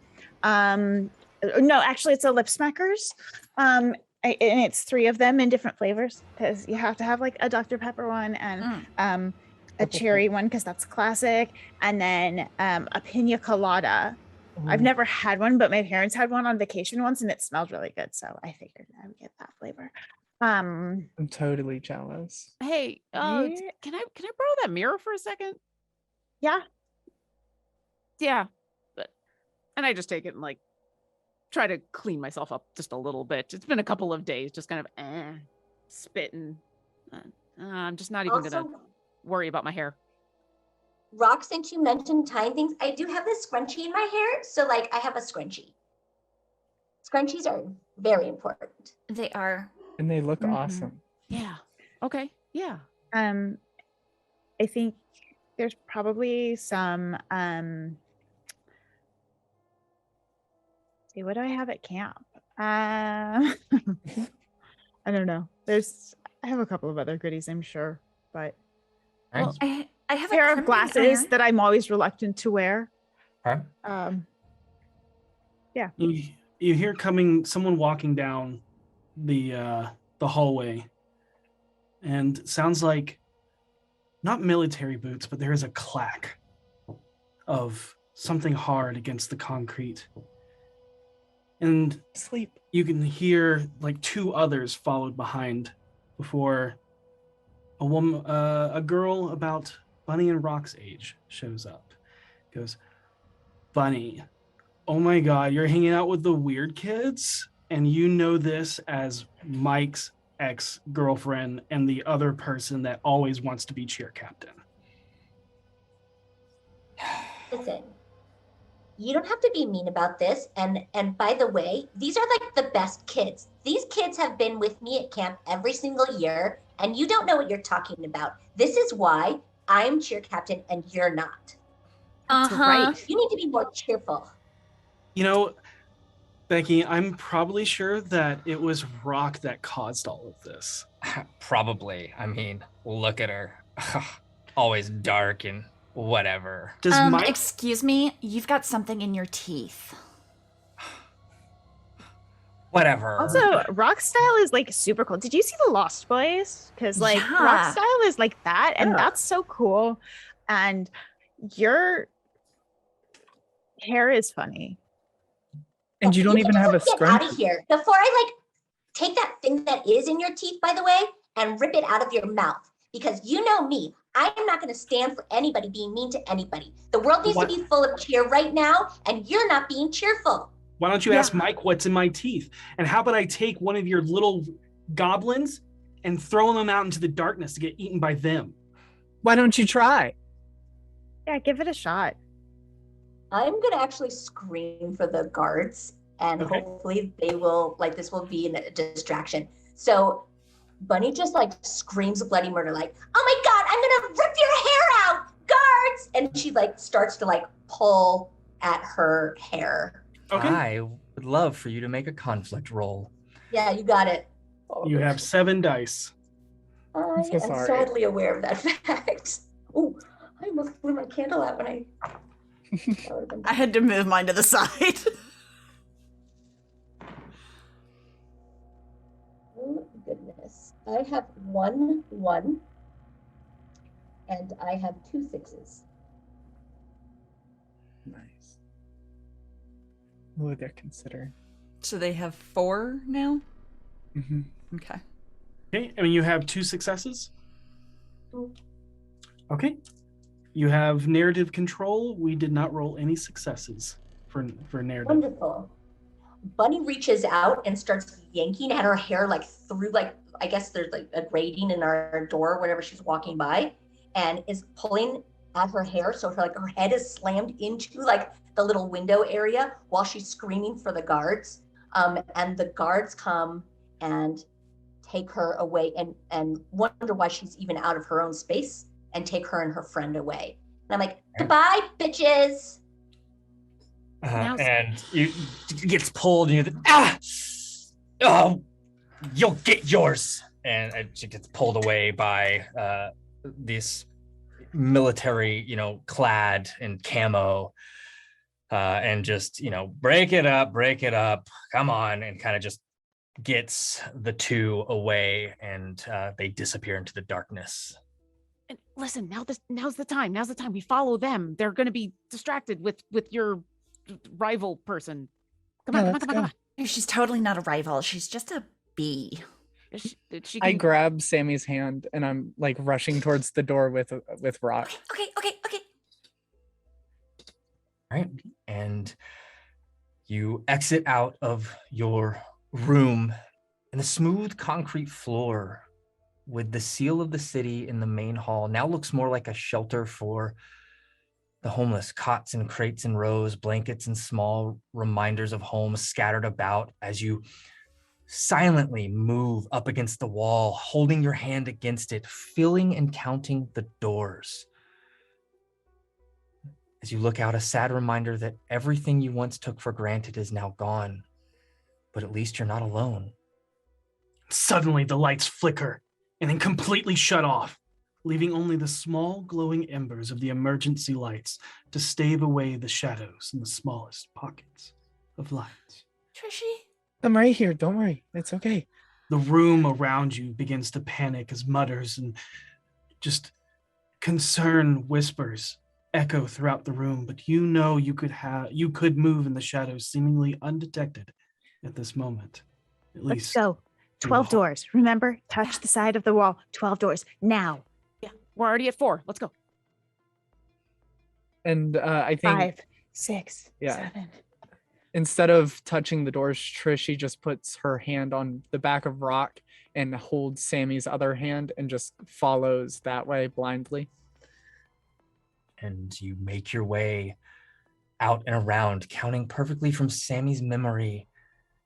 No, actually, it's a lip smackers. And it's 3 of them in different flavors because you have to have like a Dr. Pepper one and a cherry one because that's classic, and then a pina colada. I've never had one, but my parents had one on vacation once and it smelled really good. So I figured I would get that flavor. Um, I'm totally jealous. Hey, Yeah. can I borrow that mirror for a second? yeah. Yeah. And I just take it and like try to clean myself up just a little bit. It's been a couple of days, just kind of spitting. I'm just not even gonna Also, worry about my hair. Rock, since you mentioned tying things, I do have this scrunchie in my hair. So like I have a scrunchie. Scrunchies are very important. They are. And they look Mhm. awesome. Yeah. Okay. Yeah. I think there's probably some see, what do I have at camp? I don't know. I have a couple of other goodies, I'm sure, but Well, I have a pair of crimping glasses iron. that I'm always reluctant to wear. Okay. You hear someone walking down the hallway, and it sounds like not military boots, but there is a clack of something hard against the concrete. And Sleep. you can hear like two others followed behind before a girl about Bunny and Rock's age shows up. Goes, Bunny, oh my God, you're hanging out with the weird kids? And you know this as Mike's ex-girlfriend and the other person that always wants to be cheer captain. Listen, you don't have to be mean about this. And by the way, these are like the best kids. These kids have been with me at camp every single year, and you don't know what you're talking about. This is why I'm cheer captain and you're not. That's Uh-huh. right. You need to be more cheerful. You know, Becky, I'm probably sure that it was Rock that caused all of this. Probably. I mean, look at her. Always dark and whatever. Does Mike? Excuse me, you've got something in your teeth. Whatever. Also, rock style is like super cool. Did you see the Lost Boys? Because like Yeah. rock style is like that, and Yeah. that's so cool. And your hair is funny. And you don't can even just, have a like, get out of scrunchie. here before I like take that thing that is in your teeth, by the way, and rip it out of your mouth. Because you know me, I am not going to stand for anybody being mean to anybody. The world needs What? to be full of cheer right now, and you're not being cheerful. Why don't you Yeah. ask Mike what's in my teeth? And how about I take one of your little goblins and throw them out into the darkness to get eaten by them? Why don't you try? Yeah, give it a shot. I'm going to actually scream for the guards, and Okay. hopefully they will, like, this will be a distraction. So Bunny just like screams bloody murder, like, oh my God, I'm going to rip your hair out, guards. And she like starts to like pull at her hair. Okay. I would love for you to make a conflict roll. Yeah, you got it. You have 7 dice. I so am sorry. sadly aware of that fact. Oh, I almost blew my candle out when I. That would've been I had to move mine to the side. Oh goodness. I have 1 1 and I have 2 6s. Nice. What would they consider? So they have 4 now? Mm-hmm. Okay. Okay. I mean, you have 2 successes. Mm. Okay. You have narrative control. We did not roll any successes for narrative. Wonderful. Bunny reaches out and starts yanking at her hair, like through, like, I guess there's like a grating in our door whenever she's walking by, and is pulling at her hair. So her head is slammed into like the little window area while she's screaming for the guards. And the guards come and take her away and wonder why she's even out of her own space and take her and her friend away. And I'm like, goodbye, bitches. And you gets pulled, and you're oh, you'll get yours. And she gets pulled away by this military, clad in camo, and just, break it up, come on, and kind of just gets the two away, and they disappear into the darkness. And listen, now's the time. Now's the time. We follow them. They're going to be distracted with your rival person. Come on. Let's go. She's totally not a rival. She's just a bee. She I can, grab Sammy's hand and I'm like rushing towards the door with Rock. Okay. Right. And you exit out of your room, and the smooth concrete floor with the seal of the city in the main hall now looks more like a shelter for the homeless. Cots and crates in rows, blankets and small reminders of homes scattered about as you silently move up against the wall, holding your hand against it, feeling and counting the doors. As you look out, a sad reminder that everything you once took for granted is now gone, but at least you're not alone. Suddenly, the lights flicker and then completely shut off, leaving only the small glowing embers of the emergency lights to stave away the shadows in the smallest pockets of light. Trishy. I'm right here. Don't worry. It's okay. The room around you begins to panic as mutters and just concern whispers echo throughout the room, but you know you could move in the shadows seemingly undetected at this moment. At Let's least go. 12 doors. Remember, touch the side of the wall. 12 doors. Now. yeah, we're already at 4. Let's go. And I think 5, 6, Yeah. 7. instead of touching the doors, Trishy just puts her hand on the back of Rock and holds Sammy's other hand and just follows that way blindly. And you make your way out and around, counting perfectly from Sammy's memory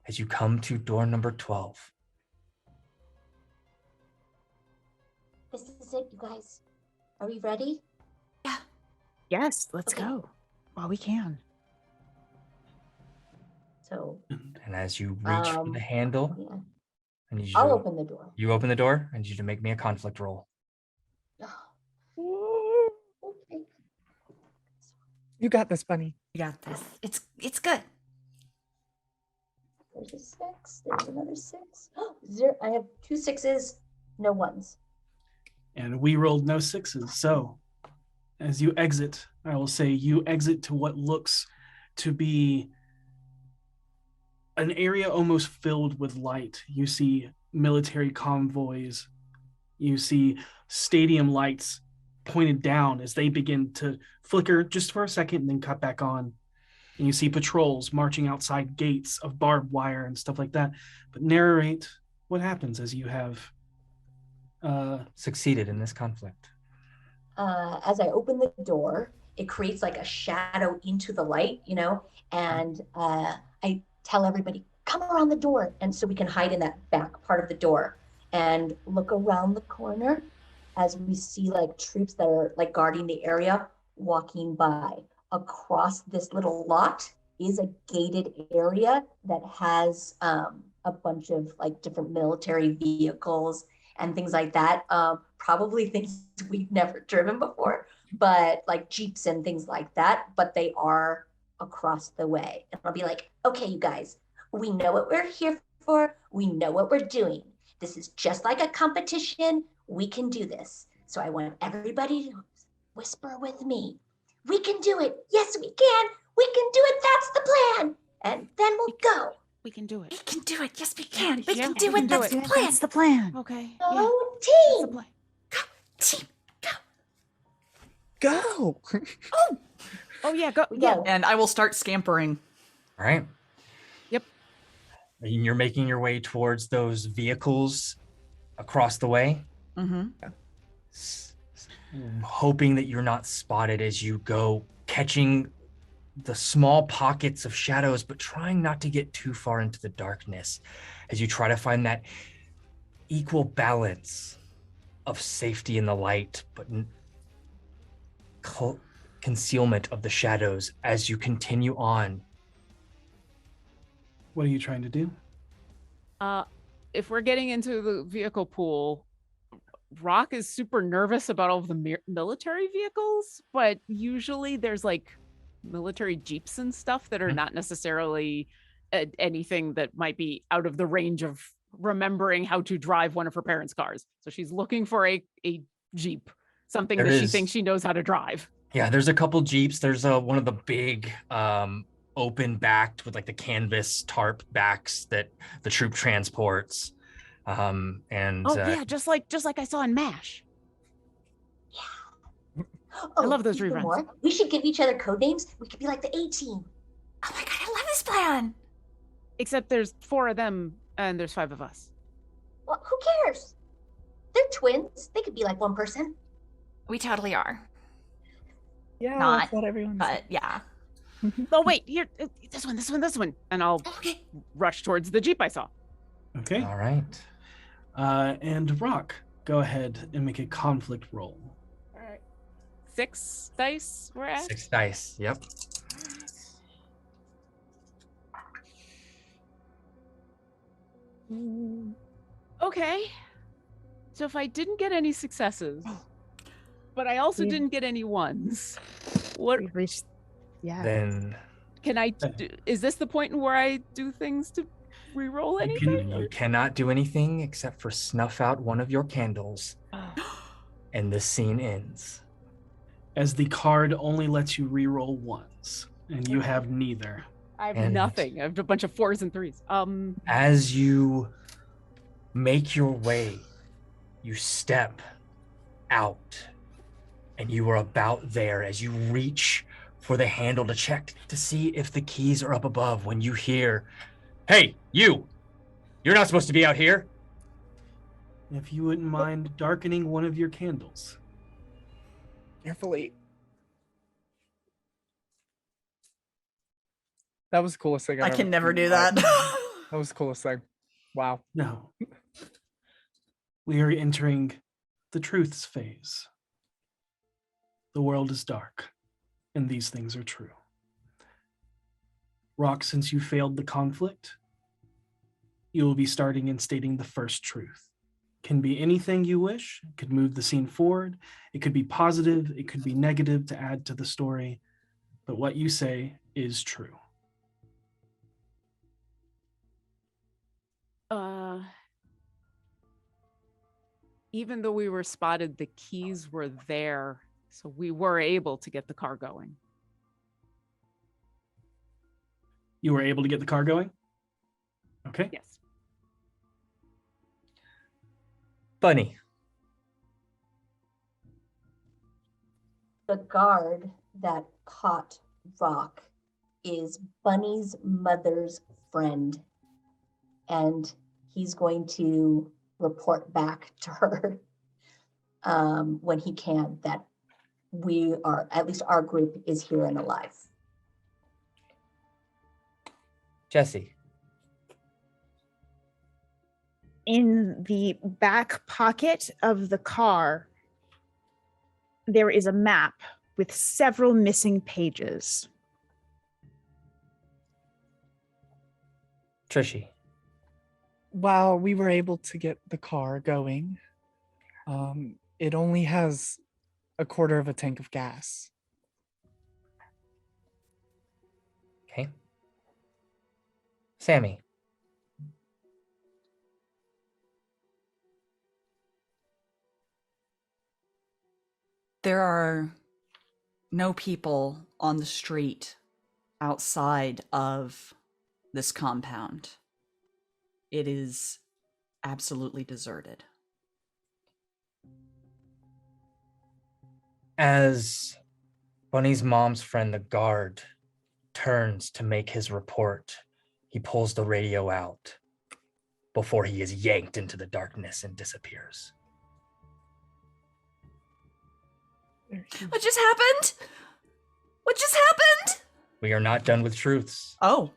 as you come to door number 12. This is it, you guys. Are we ready? Yes, let's Okay. go while we can. So, And as you reach for the handle, yeah, I need you I'll to, open the door. you open the door, I need you to make me a conflict roll. Okay. You got this, Bunny. You got this. It's good. There's a 6. There's another 6. Zero. I have 2 6s, no 1s. and we rolled no 6s. So as you exit, I will say you exit to what looks to be an area almost filled with light. You see military convoys. You see stadium lights pointed down as they begin to flicker just for a second and then cut back on. And you see patrols marching outside gates of barbed wire and stuff like that. But narrate what happens as you have Succeeded in this conflict. As I open the door, it creates like a shadow into the light, and I tell everybody, come around the door. And so we can hide in that back part of the door and look around the corner as we see like troops that are like guarding the area walking by. Across this little lot is a gated area that has a bunch of like different military vehicles and things like that. Probably things we've never driven before, but like Jeeps and things like that, but they are across the way. And I'll be like, okay, you guys, we know what we're here for. We know what we're doing. This is just like a competition. We can do this. So I want everybody to whisper with me. We can do it. Yes, we can. We can do it. That's the plan. And then we'll go. We can do We it. can do it. Yes, we can. We Yeah, can do we can it. do That's it. the plan. That's the plan. Okay. Go Yeah. That's the team. plan. Team, go. Go. Oh yeah, go. We Yeah. go. And I will start scampering. All right. Yep. And you're making your way towards those vehicles across the way, Mm-hmm. hoping that you're not spotted as you go, catching the small pockets of shadows, but trying not to get too far into the darkness as you try to find that equal balance of safety in the light, but concealment of the shadows as you continue on. what are you trying to do? If we're getting into the vehicle pool, Rock is super nervous about all of the military vehicles, but usually there's like military jeeps and stuff that are not necessarily anything that might be out of the range of remembering how to drive one of her parents' cars. So she's looking for a jeep, something There that she is. thinks she knows how to drive. Yeah, there's a couple Jeeps. There's one of the big open backed with like the canvas tarp backs that the troop transports. And Oh yeah, just like I saw in MASH. Oh, love those even reruns. more. We should give each other code names. We could be like the A-Team. Oh my god, I love this plan. Except there's 4 of them and there's 5 of us. Well, who cares? They're twins. They could be like one person. We totally are. Yeah, Not, that's what everyone but said. yeah. Oh wait, here, this one, and I'll Okay. rush towards the Jeep I saw. Okay. all right. And Rock, go ahead and make a conflict roll. All right. 6 dice we're at. 6 dice. Yep. Okay. So if I didn't get any successes, but I also Yeah. didn't get any ones, what We've reached, yeah. Then can I do? Is this the point where I do things to re-roll You can- anything? you cannot do anything except for snuff out one of your candles, and the scene ends. As the card only lets you re-roll once, and you have neither. I have And- nothing. I have a bunch of 4s and 3s. As you make your way, you step out, and you are about there as you reach for the handle to check to see if the keys are up above when you hear, "Hey, you're not supposed to be out here." If you wouldn't mind darkening one of your candles. Carefully. That was the coolest thing I I've can ever never seen. do that. That was the coolest thing. Wow. No. We are entering the truths phase. The world is dark, and these things are true. Rock, since you failed the conflict, you will be starting and stating the first truth. Can be anything you wish. It could move the scene forward. It could be positive. It could be negative to add to the story. But what you say is true. Even though we were spotted, the keys were there, so we were able to get the car going. You were able to get the car going? Okay. Yes. Bunny, The guard that caught Rock is Bunny's mother's friend. And he's going to report back to her when he can that we are, at least our group is here and alive. Jesse, In the back pocket of the car, there is a map with several missing pages. Trishy, While we were able to get the car going, it only has a quarter of a tank of gas. okay. Sammy, There are no people on the street outside of this compound. It is absolutely deserted. as Bunny's mom's friend, the guard, turns to make his report, he pulls the radio out before he is yanked into the darkness and disappears. What just happened? What just happened? We are not done with truths. Oh,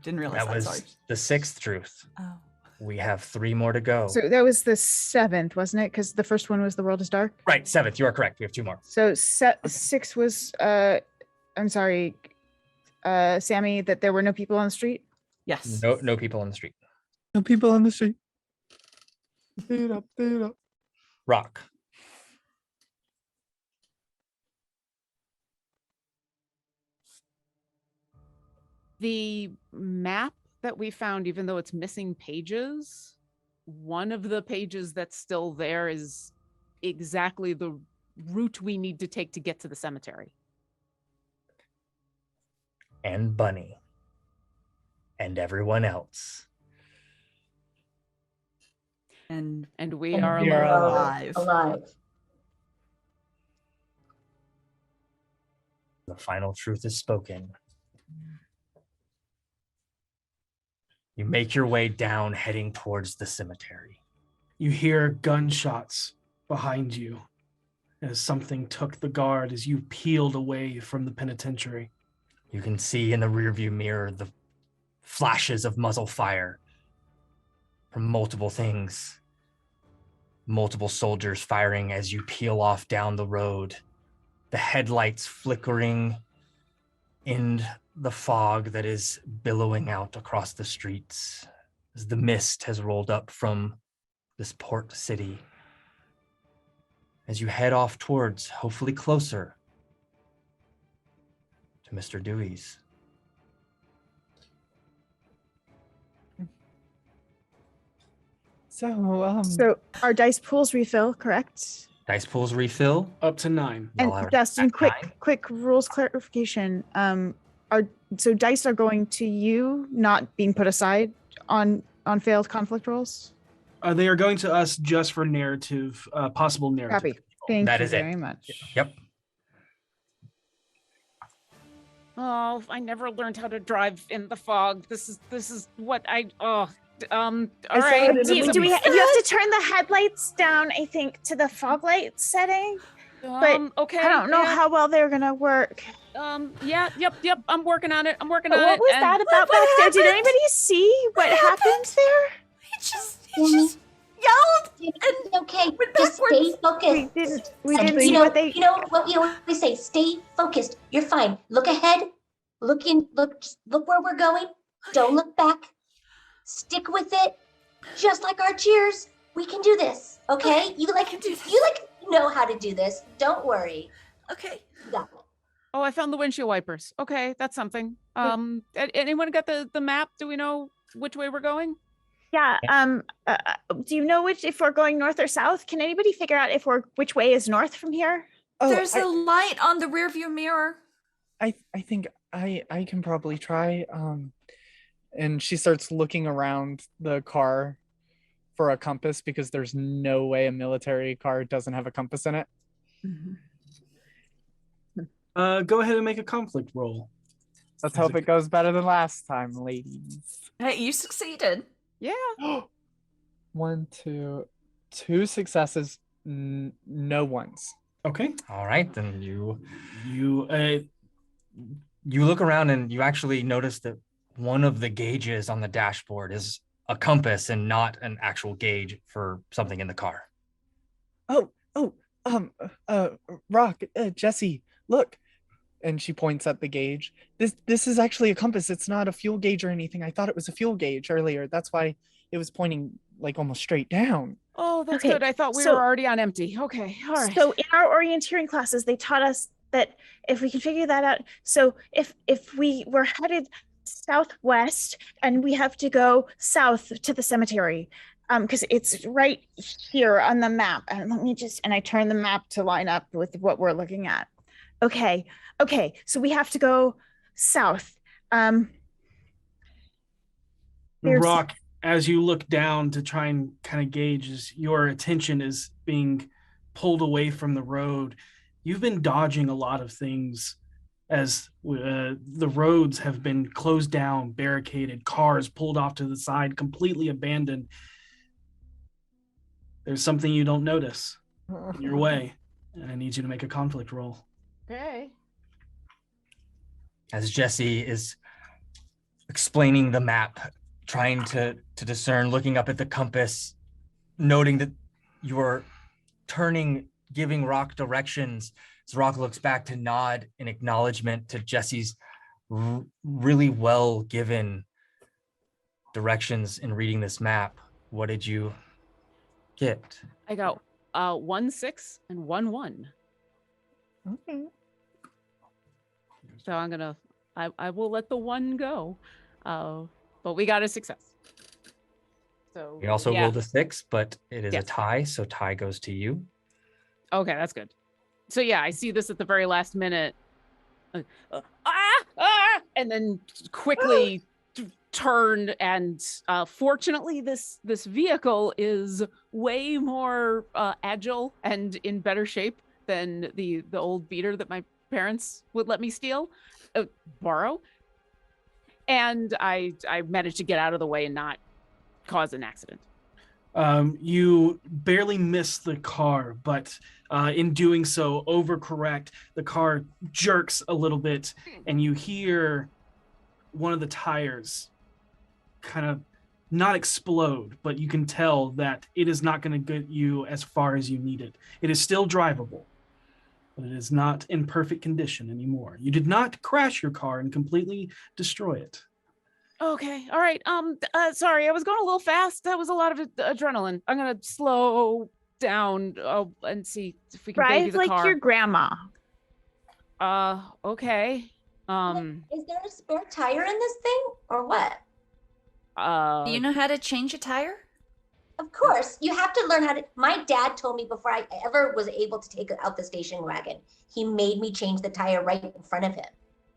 didn't realize That that. was Sorry. the 6th truth. Oh. We have 3 more to go. So that was the 7th, wasn't it? Because the first one was The World is Dark. Right, 7th. You are correct. We have 2 more. So 6 was, I'm sorry, Sammy, that there were no people on the street. Yes. No people on the street. No people on the street. Do it up, do it up. Rock. The map that we found, even though it's missing pages, one of the pages that's still there is exactly the route we need to take to get to the cemetery. And Bunny. And everyone else. And we And are we are alive. alive. The final truth is spoken. You make your way down, heading towards the cemetery. You hear gunshots behind you as something took the guard as you peeled away from the penitentiary. You can see in the rearview mirror the flashes of muzzle fire from multiple things. Multiple soldiers firing as you peel off down the road. The headlights flickering in the fog that is billowing out across the streets as the mist has rolled up from this port city. As you head off towards, hopefully closer, to Mr. Dewey's. So our dice pools refill, correct? Dice pools refill. Up to 9. And Y'all are Justin, at 9. quick rules clarification. So dice are going to you, not being put aside on failed conflict rolls? They are going to us just for narrative, possible narrative. Copy. Thank That you is it. very much. Yep. Oh, I never learned how to drive in the fog. This is what I all right. Do you have to turn the headlights down, I think, to the fog light setting? But okay. I don't know yeah, how well they're gonna work. Yep. I'm working on it. What was that about back there? Did anybody see what happened there? He just yelled and It's okay. went Just stay backwards. focused. We didn't You see know, what they. you know what we always say, stay focused. You're fine. Look ahead. Look where we're going. Don't look back. Stick with it. Just like our cheers. We can do this. Okay? You know how to do this. Don't worry. Okay. You got it. Oh, I found the windshield wipers. Okay, that's something. Anyone got the map? Do we know which way we're going? Yeah. Do you know if we're going north or south? Can anybody figure out which way is north from here? There's a light on the rearview mirror. I think I can probably try. And she starts looking around the car for a compass because there's no way a military car doesn't have a compass in it. Go ahead and make a conflict roll. Let's hope it goes better than last time, ladies. Hey, you succeeded. Yeah. 1, 2, 2 successes, no ones. Okay. All right, then you You look around and you actually notice that one of the gauges on the dashboard is a compass and not an actual gauge for something in the car. Rock, Jesse, look. And she points at the gauge. This is actually a compass. It's not a fuel gauge or anything. I thought it was a fuel gauge earlier. That's why it was pointing like almost straight down. Oh, that's Okay, good. I thought we so- were already on empty. Okay, all right. So in our orienteering classes, they taught us that if we can figure that out, so if we were headed southwest and we have to go south to the cemetery, because it's right here on the map. And I turn the map to line up with what we're looking at. Okay, so we have to go south. There's- Rock, as you look down to try and kind of gauge as your attention is being pulled away from the road, you've been dodging a lot of things as the roads have been closed down, barricaded, cars pulled off to the side, completely abandoned. There's something you don't notice in your way, and I need you to make a conflict roll. Okay. As Jesse is explaining the map, trying to discern, looking up at the compass, noting that you're turning, giving Rock directions. As Rock looks back to nod in acknowledgement to Jesse's really well given directions in reading this map. What did you get? I got 1 6 and 1 1. Okay. So I will let the 1 go. But we got a success. So We also rolled a 6, but it is Yeah. a tie, so tie goes to you. Okay, that's good. So yeah, I see this at the very last minute. And then quickly turn, and fortunately this vehicle is way more agile and in better shape than the old beater that my parents would let me borrow. And I managed to get out of the way and not cause an accident. You barely miss the car, but in doing so, overcorrect. The car jerks a little bit, and you hear one of the tires kind of not explode, but you can tell that it is not going to get you as far as you need it. It is still drivable, but it is not in perfect condition anymore. You did not crash your car and completely destroy it. Okay, all right. Sorry, I was going a little fast. That was a lot of adrenaline. I'm gonna slow down and see if we can baby Drive the like car. your grandma. Okay. Is there a spare tire in this thing, or what? Do you know how to change a tire? Of course, you have to learn how to. My dad told me before I ever was able to take out the station wagon, he made me change the tire right in front of him.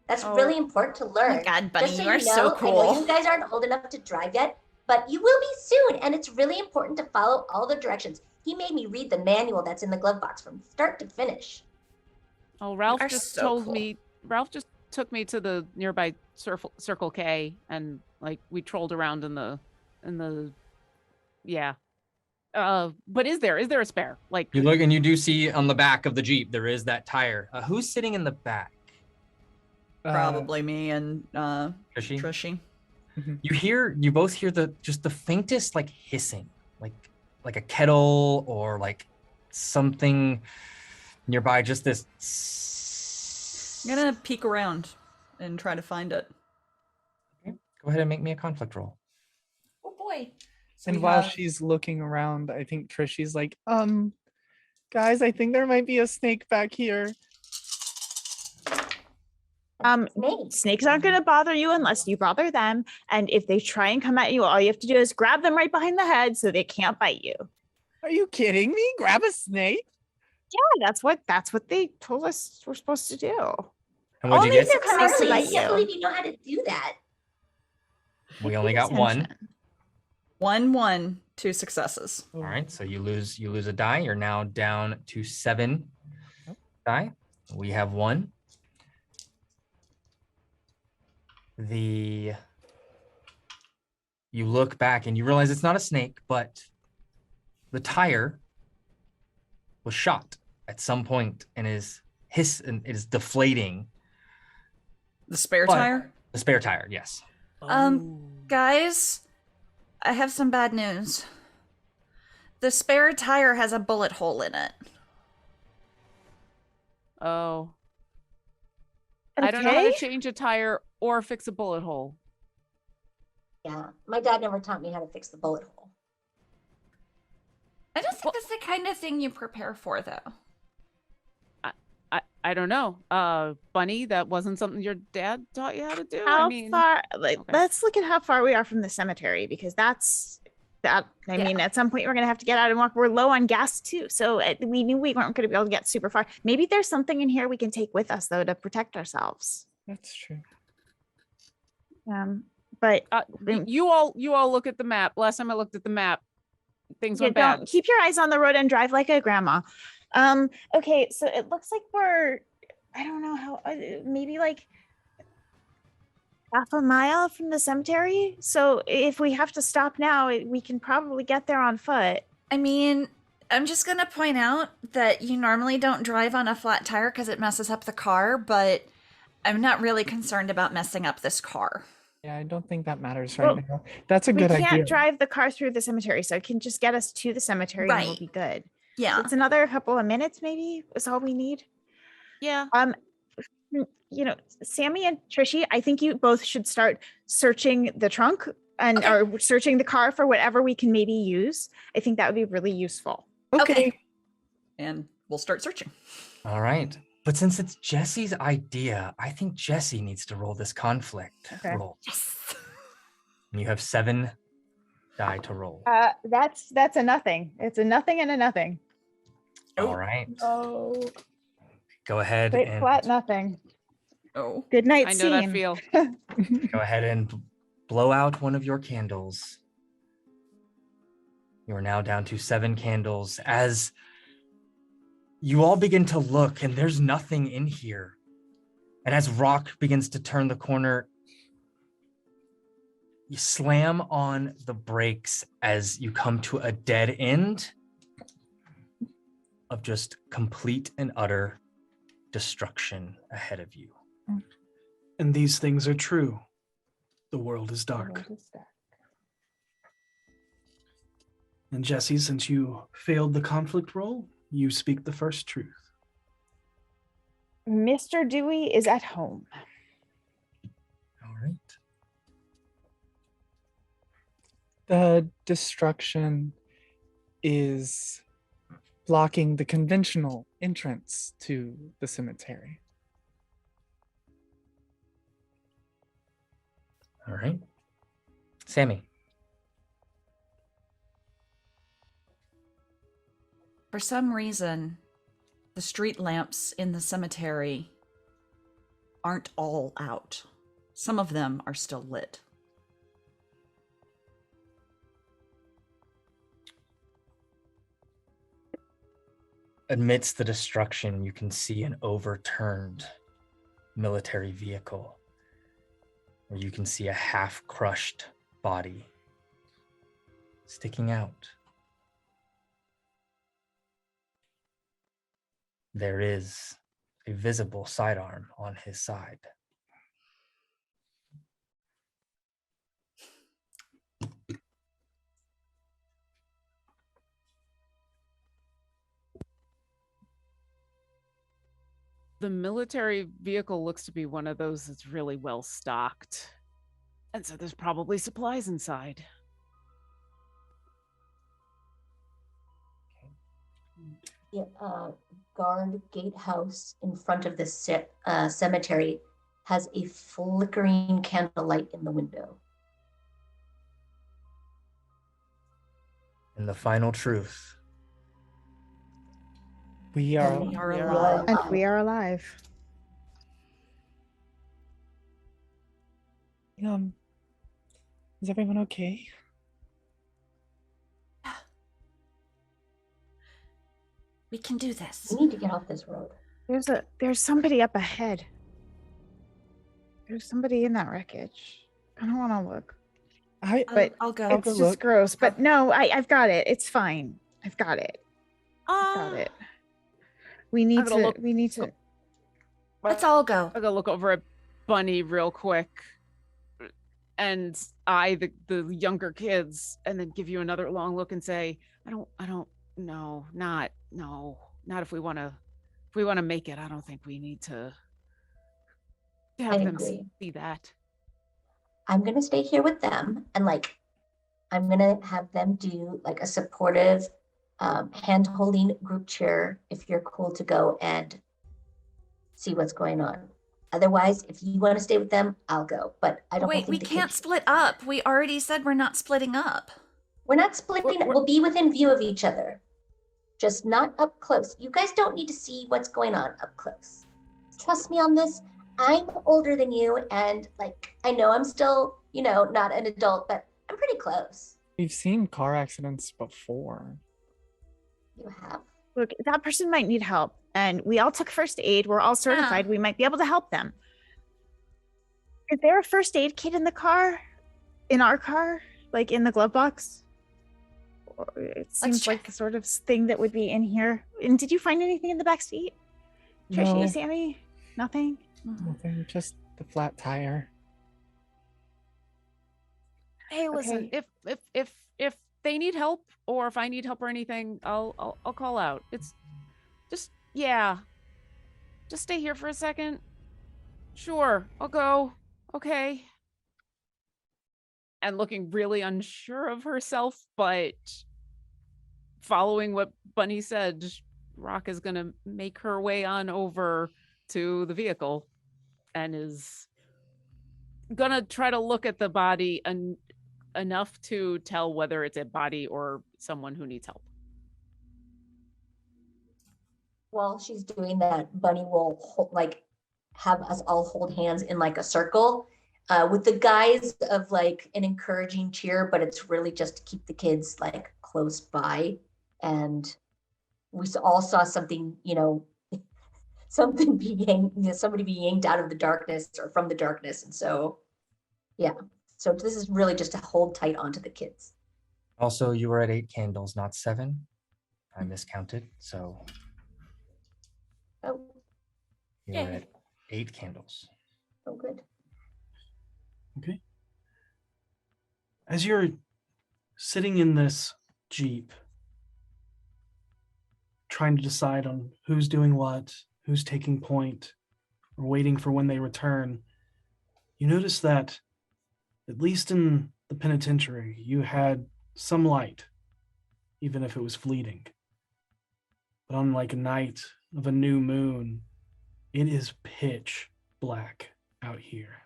That's really important to learn. Oh my God, Bunny, Just so you are you know, so I know cool. you guys aren't old enough to drive yet, but you will be soon, and it's really important to follow all the directions. He made me read the manual that's in the glove box from start to finish. Oh, Ralph are just so told cool. me. Ralph just took me to the nearby Circle K, and like we trolled around in the. Yeah. But is there a spare? Like You look and you do see on the back of the Jeep, there is that tire. Who's sitting in the back? Probably me and Trishy? Trishy. You both hear the faintest like hissing, like a kettle or like something nearby, just this. I'm gonna peek around and try to find it. Okay. Go ahead and make me a conflict roll. Oh boy. So And we while have- she's looking around, I think Trishy's like, guys, I think there might be a snake back here. Snakes aren't going to bother you unless you bother them. And if they try and come at you, all you have to do is grab them right behind the head so they can't bite you. Are you kidding me? Grab a snake? Yeah, that's what they told us we're supposed to do. And what'd you Only get? if they're coming to Harley, I bite can't you. believe you know how to do that. We only got one. 1, 2 successes. All right, so you lose a die. You're now down to 7 die. We have 1. You look back and you realize it's not a snake, but the tire was shot at some point and is deflating. The spare But- tire? The spare tire, yes. Guys, I have some bad news. The spare tire has a bullet hole in it. Oh. I don't know how to Okay. change a tire or fix a bullet hole. Yeah, my dad never taught me how to fix the bullet hole. I don't think that's the kind of thing you prepare for, though. I don't know. Bunny, that wasn't something your dad taught you how to do? How I mean, far? okay. Let's look at how far we are from the cemetery, because I mean, at some point we're gonna have to get out and walk. We're low on gas too, so we knew we weren't gonna be able to get super far. Maybe there's something in here we can take with us though to protect ourselves. That's true. But you all look at the map. Last time I looked at the map, things went bad. don't keep your eyes on the road and drive like a grandma. Okay, so it looks like I don't know how, maybe like half a mile from the cemetery. So if we have to stop now, we can probably get there on foot. I mean, I'm just going to point out that you normally don't drive on a flat tire because it messes up the car, but I'm not really concerned about messing up this car. Yeah, I don't think that matters right now. That's a We good can't idea. drive the car through the cemetery, so it can just get us to the cemetery and we'll Right. be good. Yeah. It's another couple of minutes, maybe, is all we need. Yeah. Sammy and Trishy, I think you both should start searching the trunk and or searching the car for whatever we can maybe use. I think that would be really useful. Okay. And we'll start searching. All right. But since it's Jesse's idea, I think Jesse needs to roll this conflict roll. Yes. And you have 7 die to roll. That's a nothing. It's a nothing and a nothing. All right. Oh, Go ahead straight and flat nothing. Oh. Good night, I know that scene. feel. go ahead and blow out one of your candles. You are now down to 7 candles as you all begin to look, and there's nothing in here. And as Rock begins to turn the corner, you slam on the brakes as you come to a dead end of just complete and utter destruction ahead of you. And these things are true. The world is dark. And Jesse, since you failed the conflict roll, you speak the first truth. Mr. Dewey is at home. All right. The destruction is blocking the conventional entrance to the cemetery. All right. Sammy. For some reason, the street lamps in the cemetery aren't all out. Some of them are still lit. Amidst the destruction, you can see an overturned military vehicle where you can see a half-crushed body sticking out. There is a visible sidearm on his side. The military vehicle looks to be one of those that's really well stocked. And so there's probably supplies inside. The guard gatehouse in front of the cemetery has a flickering candlelight in the window. And the final truth. We are We are alive. And we are alive. Is everyone okay? We can do this. We need to get off this road. There's somebody up ahead. There's somebody in that wreckage. I don't want to look. I'll go. I'll It's go just look. gross. But no, I've got it. It's fine. I've got it. I've got it. We need gonna to. look- We need to. Let's all go. I'll go look over at Bunny real quick and the younger kids, and then give you another long look and say, not if we want to make it. I don't think we need to have I them agree. see that. I'm gonna stay here with them and I'm gonna have them do a supportive hand-holding group cheer if you're cool to go and see what's going on. Otherwise, if you want to stay with them, I'll go. But I don't Wait, think we the can't kids- split up. We already said we're not splitting up. We're not splitting. We're- We'll be within view of each other, just not up close. You guys don't need to see what's going on up close. Trust me on this. I'm older than you, and I know I'm still, not an adult, but I'm pretty close. We've seen car accidents before. You have. Look, that person might need help, and we all took first aid. We're all certified. We might be able to help them. Is there a first aid kit in the car? In our car? In the glove box? It seems like check. the sort of thing that would be in here. And did you find anything in the back seat? Trishy, No, Sammy? Nothing? nothing, just the flat tire. Hey, listen, Okay. if they need help, or if I need help or anything, I'll call out. It's just stay here for a second. Sure, I'll go. Okay. And looking really unsure of herself, but following what Bunny said, Rock is gonna make her way on over to the vehicle and is gonna try to look at the body enough to tell whether it's a body or someone who needs help. While she's doing that, Bunny will have us all hold hands in a circle, with the guise of like an encouraging cheer, but it's really just to keep the kids like close by. And we all saw something, something being, somebody being yanked out of the darkness or from the darkness. And so, yeah. So this is really just to hold tight onto the kids. Also, you were at 8 candles, not 7. I miscounted, so Oh, you were Yay. at 8 candles. oh, good. Okay. As you're sitting in this Jeep, trying to decide on who's doing what, who's taking point, or waiting for when they return, you notice that, at least in the penitentiary, you had some light, even if it was fleeting. But on like a night of a new moon, it is pitch black out here.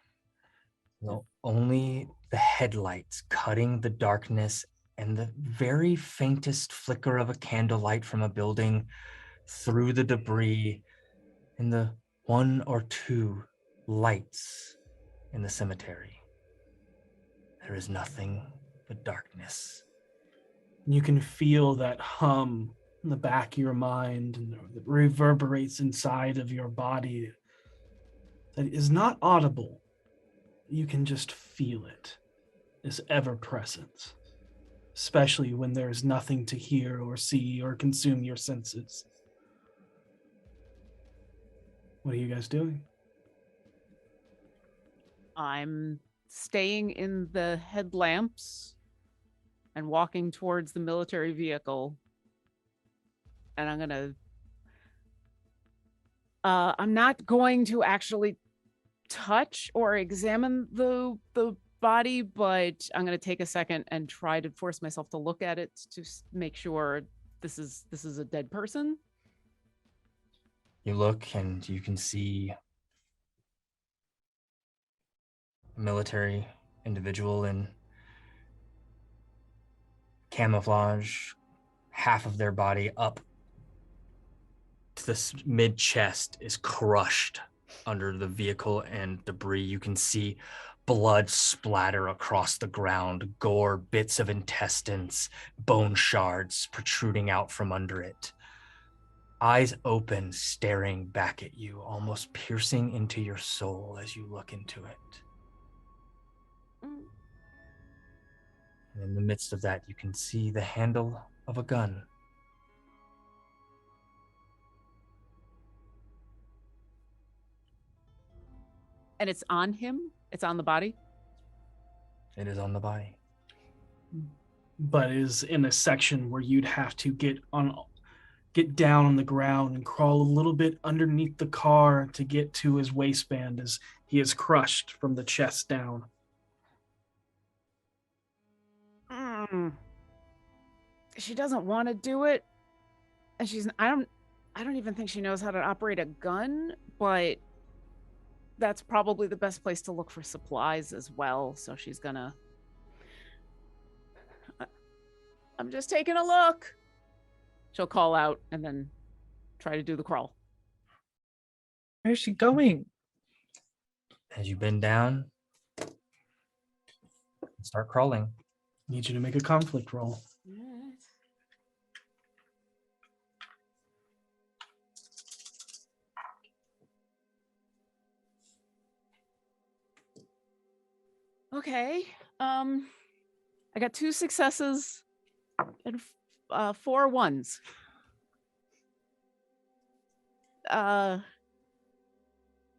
No, only the headlights cutting the darkness and the very faintest flicker of a candlelight from a building through the debris and the 1 or 2 lights in the cemetery. There is nothing but darkness. You can feel that hum in the back of your mind and that reverberates inside of your body that is not audible. You can just feel it, this ever-presence, especially when there's nothing to hear or see or consume your senses. What are you guys doing? I'm staying in the headlamps and walking towards the military vehicle. And I'm not going to actually touch or examine the body, but I'm going to take a second and try to force myself to look at it to make sure this is a dead person. You look and you can see a military individual in camouflage, half of their body up to the mid-chest is crushed under the vehicle and debris. You can see blood splatter across the ground, gore, bits of intestines, bone shards protruding out from under it. Eyes open, staring back at you, almost piercing into your soul as you look into it. And in the midst of that, you can see the handle of a gun. And it's on him? It's on the body? It is on the body. But is in a section where you'd have to get down on the ground and crawl a little bit underneath the car to get to his waistband as he is crushed from the chest down. She doesn't want to do it. And I don't even think she knows how to operate a gun, but that's probably the best place to look for supplies as well. So she's gonna, I'm just taking a look. She'll call out and then try to do the crawl. Where's she going? As you bend down, and start crawling. Need you to make a conflict roll. Okay. I got 2 successes and 4 ones.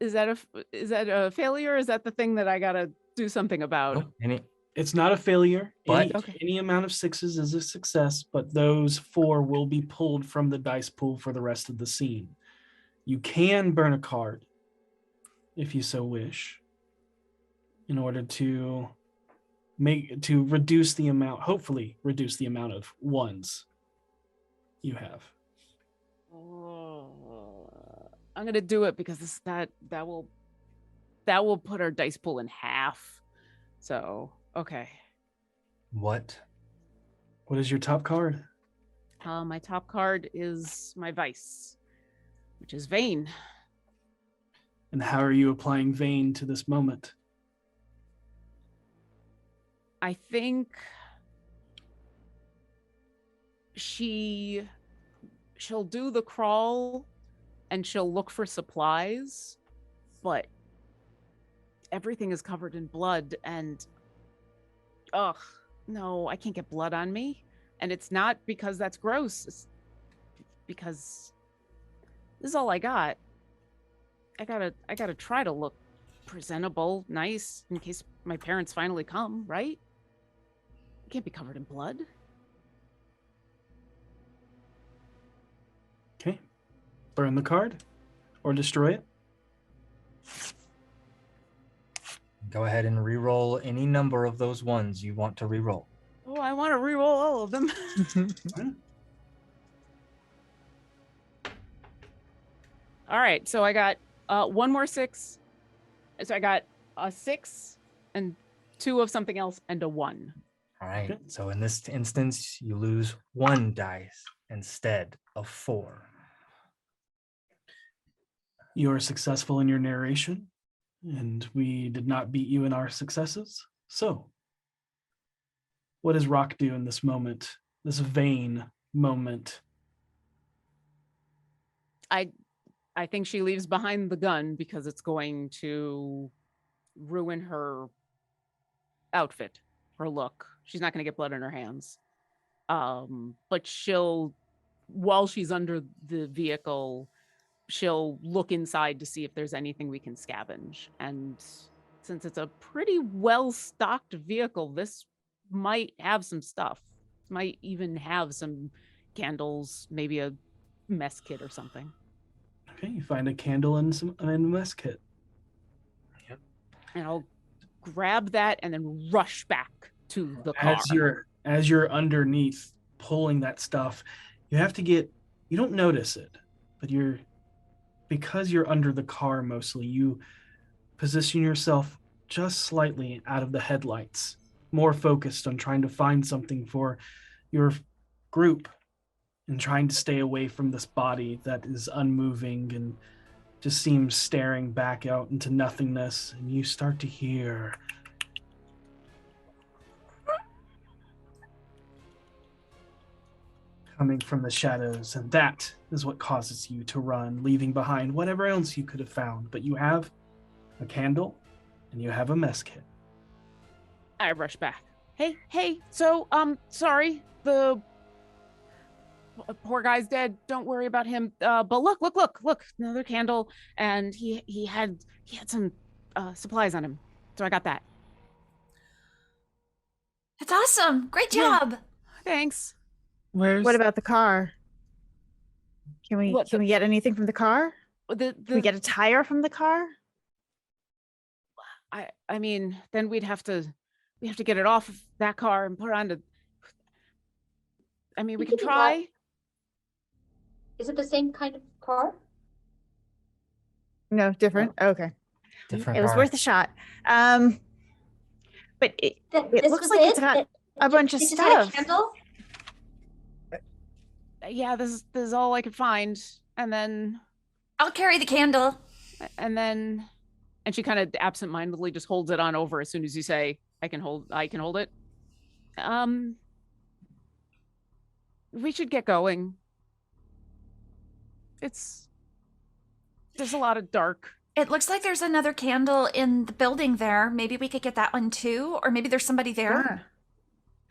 Is that a failure? Or is that the thing that I gotta do something about? Nope. It's not a failure. But- Any amount of 6s is a success, but those 4 will be pulled from the dice pool for the rest of the scene. You can burn a card if you so wish, in order to reduce the amount, hopefully reduce the amount of 1s you have. I'm gonna do it because that will put our dice pool in half. So okay. What? What is your top card? My top card is my vice, which is vain. And how are you applying vain to this moment? I think she'll do the crawl and she'll look for supplies, but everything is covered in blood and ugh, no, I can't get blood on me. And it's not because that's gross. It's because this is all I got. I gotta try to look presentable, nice, in case my parents finally come, right? I can't be covered in blood. Okay. Burn the card or destroy it. Go ahead and re-roll any number of those ones you want to re-roll. Oh, I want to re-roll all of them. All right, so I got one more 6. So I got a 6 and 2 of something else and a 1. All right. So in this instance, you lose 1 dice instead of 4. You are successful in your narration, and we did not beat you in our successes. So, what does Rock do in this moment, this vain moment? I think she leaves behind the gun because it's going to ruin her outfit, her look. She's not going to get blood on her hands. But while she's under the vehicle, she'll look inside to see if there's anything we can scavenge. And since it's a pretty well-stocked vehicle, this might have some stuff. It might even have some candles, maybe a mess kit or something. Okay, you find a candle and a mess kit. Yep. And I'll grab that and then rush back to the car. As you're underneath pulling that stuff, you don't notice it, but because you're under the car mostly, you position yourself just slightly out of the headlights, more focused on trying to find something for your group and trying to stay away from this body that is unmoving and just seems staring back out into nothingness. And you start to hear coming from the shadows, and that is what causes you to run, leaving behind whatever else you could have found. But you have a candle and you have a mess kit. I rush back. Hey, so, sorry, the poor guy's dead. Don't worry about him. But look, another candle, and he had some supplies on him. So I got that. That's awesome. Great job. Yeah. Thanks. What about the car? Can we get anything from the car? Can we get a tire from the car? I mean, then we have to get it off of that car and put it on we can try. Is it the same kind of car? No, different. No. Okay. Different It was car. worth a shot. But it looks like it's got a bunch of They just had a stuff. candle? Yeah, this is all I could find. And then I'll carry the candle. and she kind of absentmindedly just holds it on over as soon as you say I can hold it. We should get going. There's a lot of dark. It looks like there's another candle in the building there. Maybe we could get that one too, or maybe there's somebody there.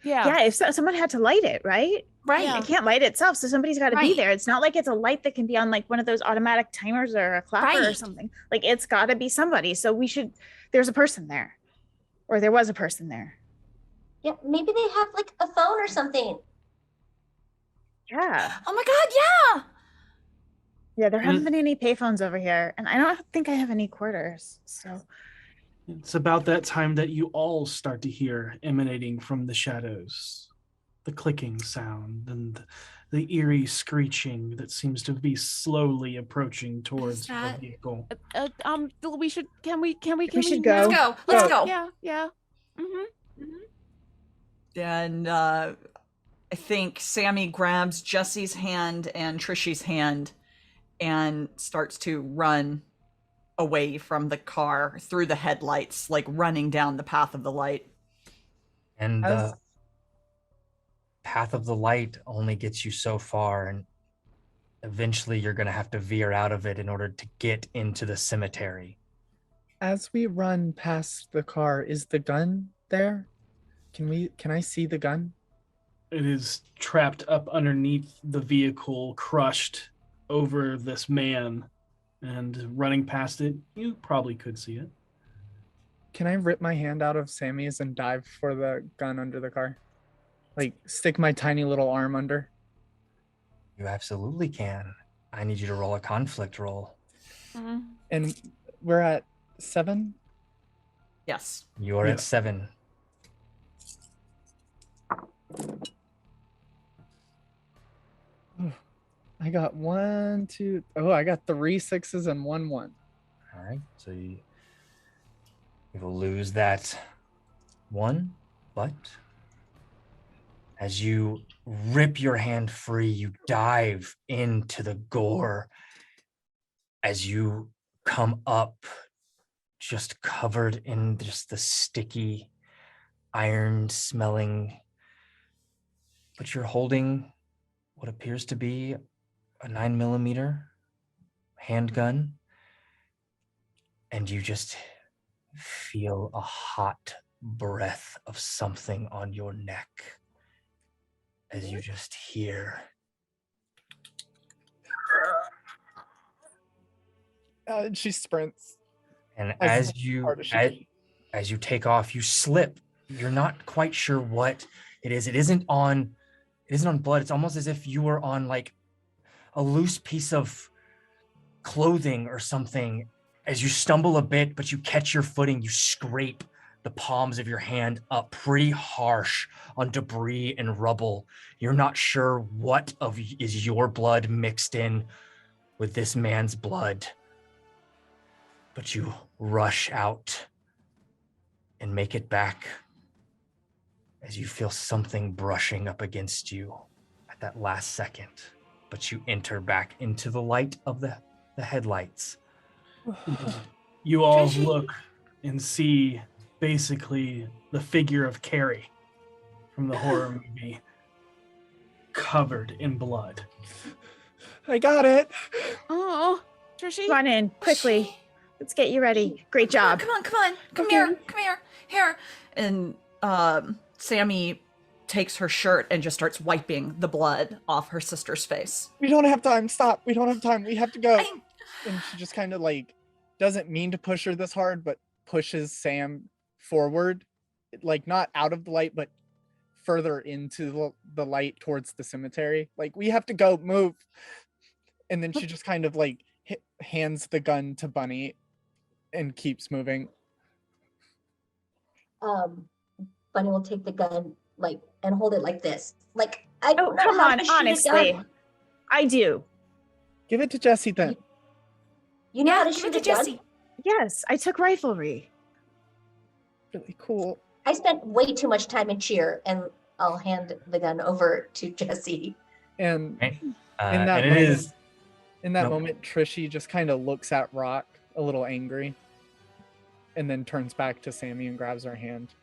Yeah. If someone had to light it, right? Right. Yeah. It can't light itself, so somebody's got to be Right. there. It's not like it's a light that can be on like one of those automatic timers or a clapper or Right. something. Like it's got to be somebody. So there's a person there, or there was a person there. Yeah, maybe they have like a phone or something. Yeah. Oh my God, yeah. Yeah, there haven't been any payphones over here, and I don't think I have any quarters. So It's about that time that you all start to hear emanating from the shadows, the clicking sound and the eerie screeching that seems to be slowly approaching towards the that- vehicle. We should. Can we should go. Let's go. Let's go. Yeah. Mm-hmm. And I think Sammy grabs Jesse's hand and Trishy's hand and starts to run away from the car through the headlights, like running down the path of the light. And As- the path of the light only gets you so far, and eventually you're going to have to veer out of it in order to get into the cemetery. As we run past the car, is the gun there? Can I see the gun? It is trapped up underneath the vehicle, crushed over this man, and running past it, you probably could see it. Can I rip my hand out of Sammy's and dive for the gun under the car? Like stick my tiny little arm under? You absolutely can. I need you to roll a conflict roll. Mhm. And we're at 7? Yes. You are Yeah. at 7. I got 1, 2. Oh, I got 3 6s and 1 1. All right. So you will lose that 1, but as you rip your hand free, you dive into the gore as you come up just covered in just the sticky, iron-smelling, but you're holding what appears to be a 9mm handgun, and you just feel a hot breath of something on your neck as you just hear. She sprints. And As as you hard as she can. as you take off, you slip. You're not quite sure what it is. It isn't on blood. It's almost as if you were on like a loose piece of clothing or something. As you stumble a bit, but you catch your footing, you scrape the palms of your hand up pretty harsh on debris and rubble. You're not sure what is your blood mixed in with this man's blood, but you rush out and make it back as you feel something brushing up against you at that last second. But you enter back into the light of the headlights. You all Tracy. look and see basically the figure of Carrie from the horror movie covered in blood. I got it. Oh, Trishy. Come on in, quickly. Let's get you ready. Great job. Come on. Come Okay. here. And Sammy takes her shirt and just starts wiping the blood off her sister's face. We don't have time. Stop. We don't have time. We have to go. I- And she just kind of like doesn't mean to push her this hard, but pushes Sam forward, like not out of the light, but further into the light towards the cemetery. Like, we have to go, move. And then she just kind of like hands the gun to Bunny and keeps moving. Bunny will take the gun and hold it like this. Like, I don't Oh, know come how on, to shoot a honestly. gun. I do. Give it to Jesse then. You know how to give shoot it a to gun? Jesse. Yes, I took riflery. Really cool. I spent way too much time in cheer, and I'll hand the gun over to Jesse. And Right? in that And it moment, is Nope. moment, Trishy just kind of looks at Rock a little angry, and then turns back to Sammy and grabs her hand.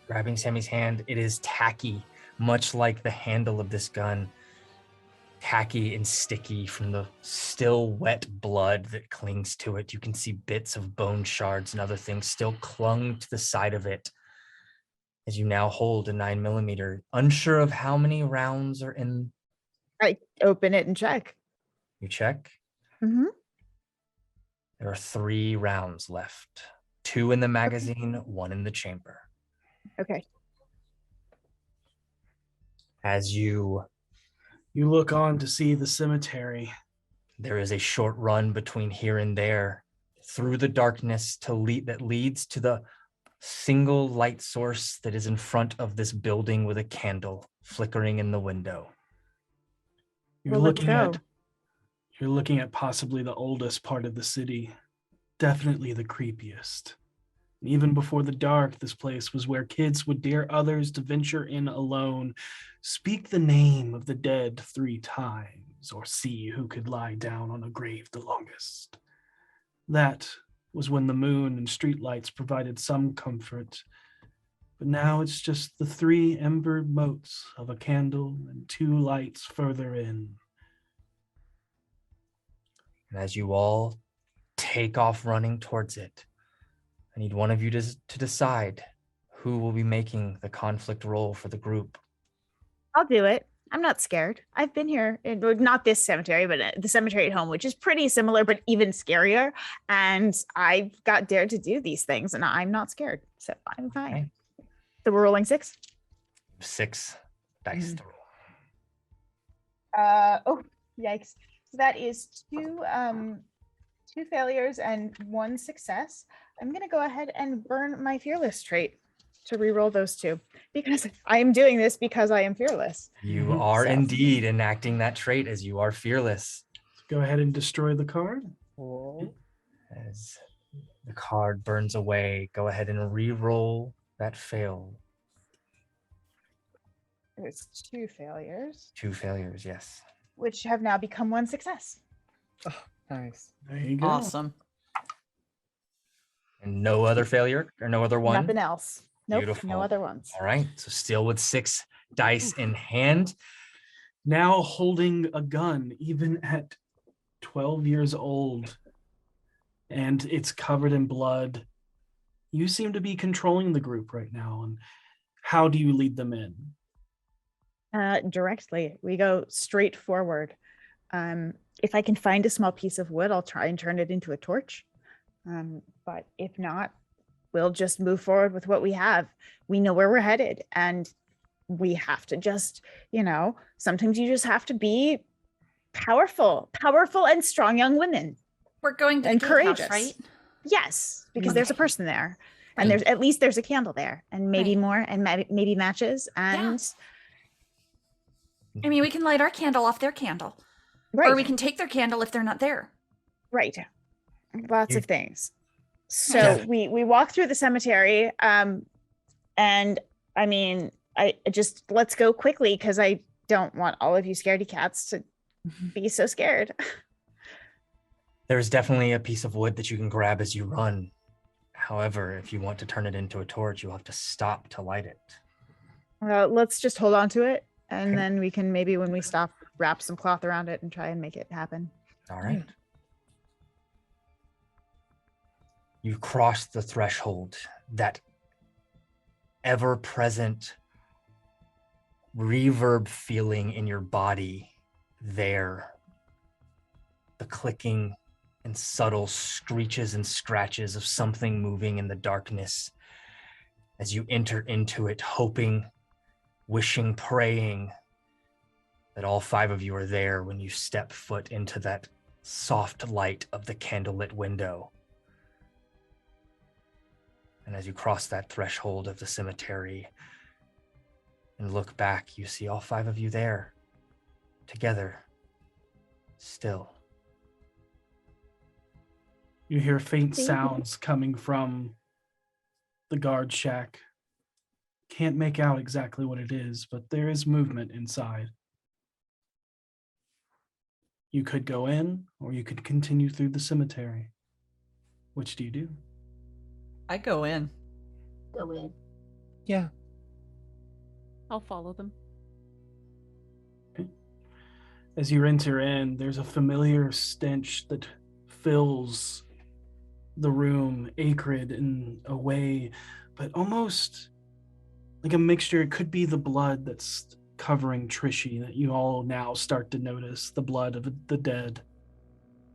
grabbing Sammy's hand. It is tacky, much like the handle of this gun. Tacky and sticky from the still wet blood that clings to it. You can see bits of bone shards and other things still clung to the side of it as you now hold a 9mm, unsure of how many rounds are in. I open it and check. You check. Mm-hmm. There are 3 rounds left. 2 in the magazine, 1 in the chamber. Okay. As you You look on to see the cemetery. there is a short run between here and there through the darkness that leads to the single light source that is in front of this building with a candle flickering in the window. You're Well, let's looking go. you're looking at possibly the oldest part of the city. Definitely the creepiest. And even before the dark, this place was where kids would dare others to venture in alone, speak the name of the dead 3 times, or see who could lie down on a grave the longest. That was when the moon and streetlights provided some comfort. But now it's just the 3 ember motes of a candle and 2 lights further in. And as you all take off running towards it, I need one of you to decide who will be making the conflict roll for the group. I'll do it. I'm not scared. I've been here, not this cemetery, but the cemetery at home, which is pretty similar, but even scarier. And I got dared to do these things, and I'm not scared. So I'm fine. Okay. So we're rolling 6. 6 dice to roll. Oh, yikes. So that is 2 failures and 1 success. I'm going to go ahead and burn my fearless trait to re-roll those 2, because I am doing this because I am fearless. You are So- indeed enacting that trait as you are fearless. Go ahead and destroy the card. As the card burns away, go ahead and re-roll that fail. There's 2 failures, 2 failures, yes. which have now become 1 success. Nice. There you go. Awesome. And no other failure or no other one? Nothing else. Nope, Beautiful. no other ones. All right, so still with 6 dice in hand. Now holding a gun, even at 12 years old, and it's covered in blood. You seem to be controlling the group right now. And how do you lead them in? Directly. We go straight forward. If I can find a small piece of wood, I'll try and turn it into a torch. But if not, we'll just move forward with what we have. We know where we're headed, and we have to just, sometimes you just have to be powerful and strong young women. We're going to And the gatehouse, courageous. right? Yes, because there's a Okay. person there, and there's a candle there, and maybe Right. more, and maybe matches, and I mean, we can light our candle off their candle. right, Or we can take their candle if they're not there. right, lots You- of things. So Yeah. we walk through the cemetery, and I mean, I just let's go quickly because I don't want all of you scaredy cats to be so scared. There's definitely a piece of wood that you can grab as you run. However, if you want to turn it into a torch, you'll have to stop to light it. Let's just hold on to it, and Okay. then we can maybe when we stop, wrap some cloth around it and try and make it happen. All right. You cross the threshold, that ever-present reverb feeling in your body there. The clicking and subtle screeches and scratches of something moving in the darkness as you enter into it, hoping, wishing, praying that all 5 of you are there when you step foot into that soft light of the candlelit window. And as you cross that threshold of the cemetery and look back, you see all 5 of you there, together, still. You hear faint Thank you. sounds coming from the guard shack. Can't make out exactly what it is, but there is movement inside. You could go in, or you could continue through the cemetery. Which do you do? I go in. Go in. Yeah. I'll follow them. As you enter in, there's a familiar stench that fills the room, acrid in a way, but almost like a mixture. It could be the blood that's covering Trishy that you all now start to notice, the blood of the dead.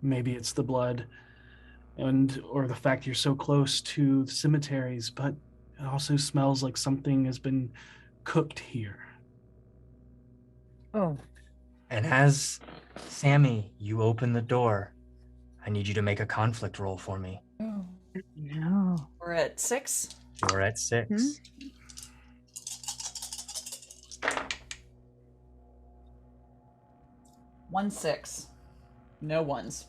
Maybe it's the blood or the fact you're so close to the cemeteries, but it also smells like something has been cooked here. Oh, And as Sammy, you open the door, I need you to make a conflict roll for me. no. No. We're at 6. You're at 6. Hmm? 1 6. No ones.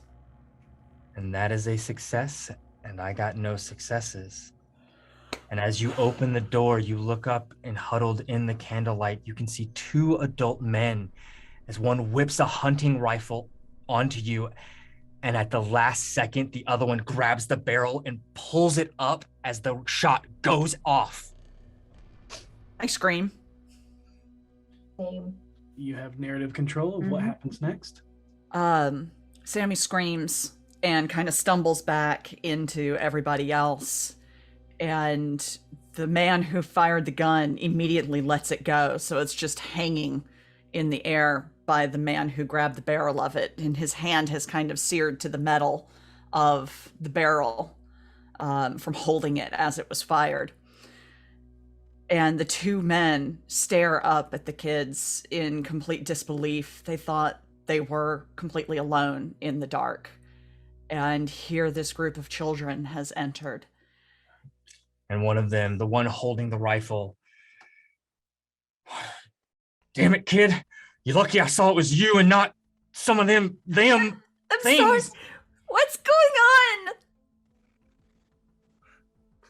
And that is a success, and I got no successes. And as you open the door, you look up, and huddled in the candlelight, you can see 2 adult men as one whips a hunting rifle onto you. And at the last second, the other one grabs the barrel and pulls it up as the shot goes off. I scream. Same. You have narrative control of what happens next. Sammy screams and kind of stumbles back into everybody else. And the man who fired the gun immediately lets it go. So it's just hanging in the air by the man who grabbed the barrel of it. And his hand has kind of seared to the metal of the barrel from holding it as it was fired. And the two men stare up at the kids in complete disbelief. They thought they were completely alone in the dark. And here this group of children has entered. And one of them, the one holding the rifle. Damn it, kid. You're lucky I saw it was you and not some of them I'm things. sorry. What's going on?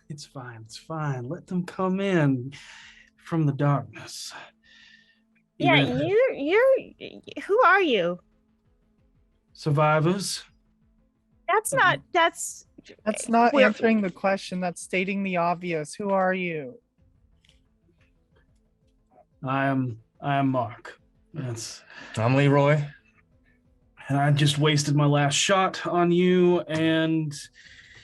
It's fine. It's fine. Let them come in from the darkness. Yeah, Even you're who are you? survivors. That's not we're- answering the question. That's stating the obvious. Who are you? I am Mark. Yes. I'm Leroy. And I just wasted my last shot on you, and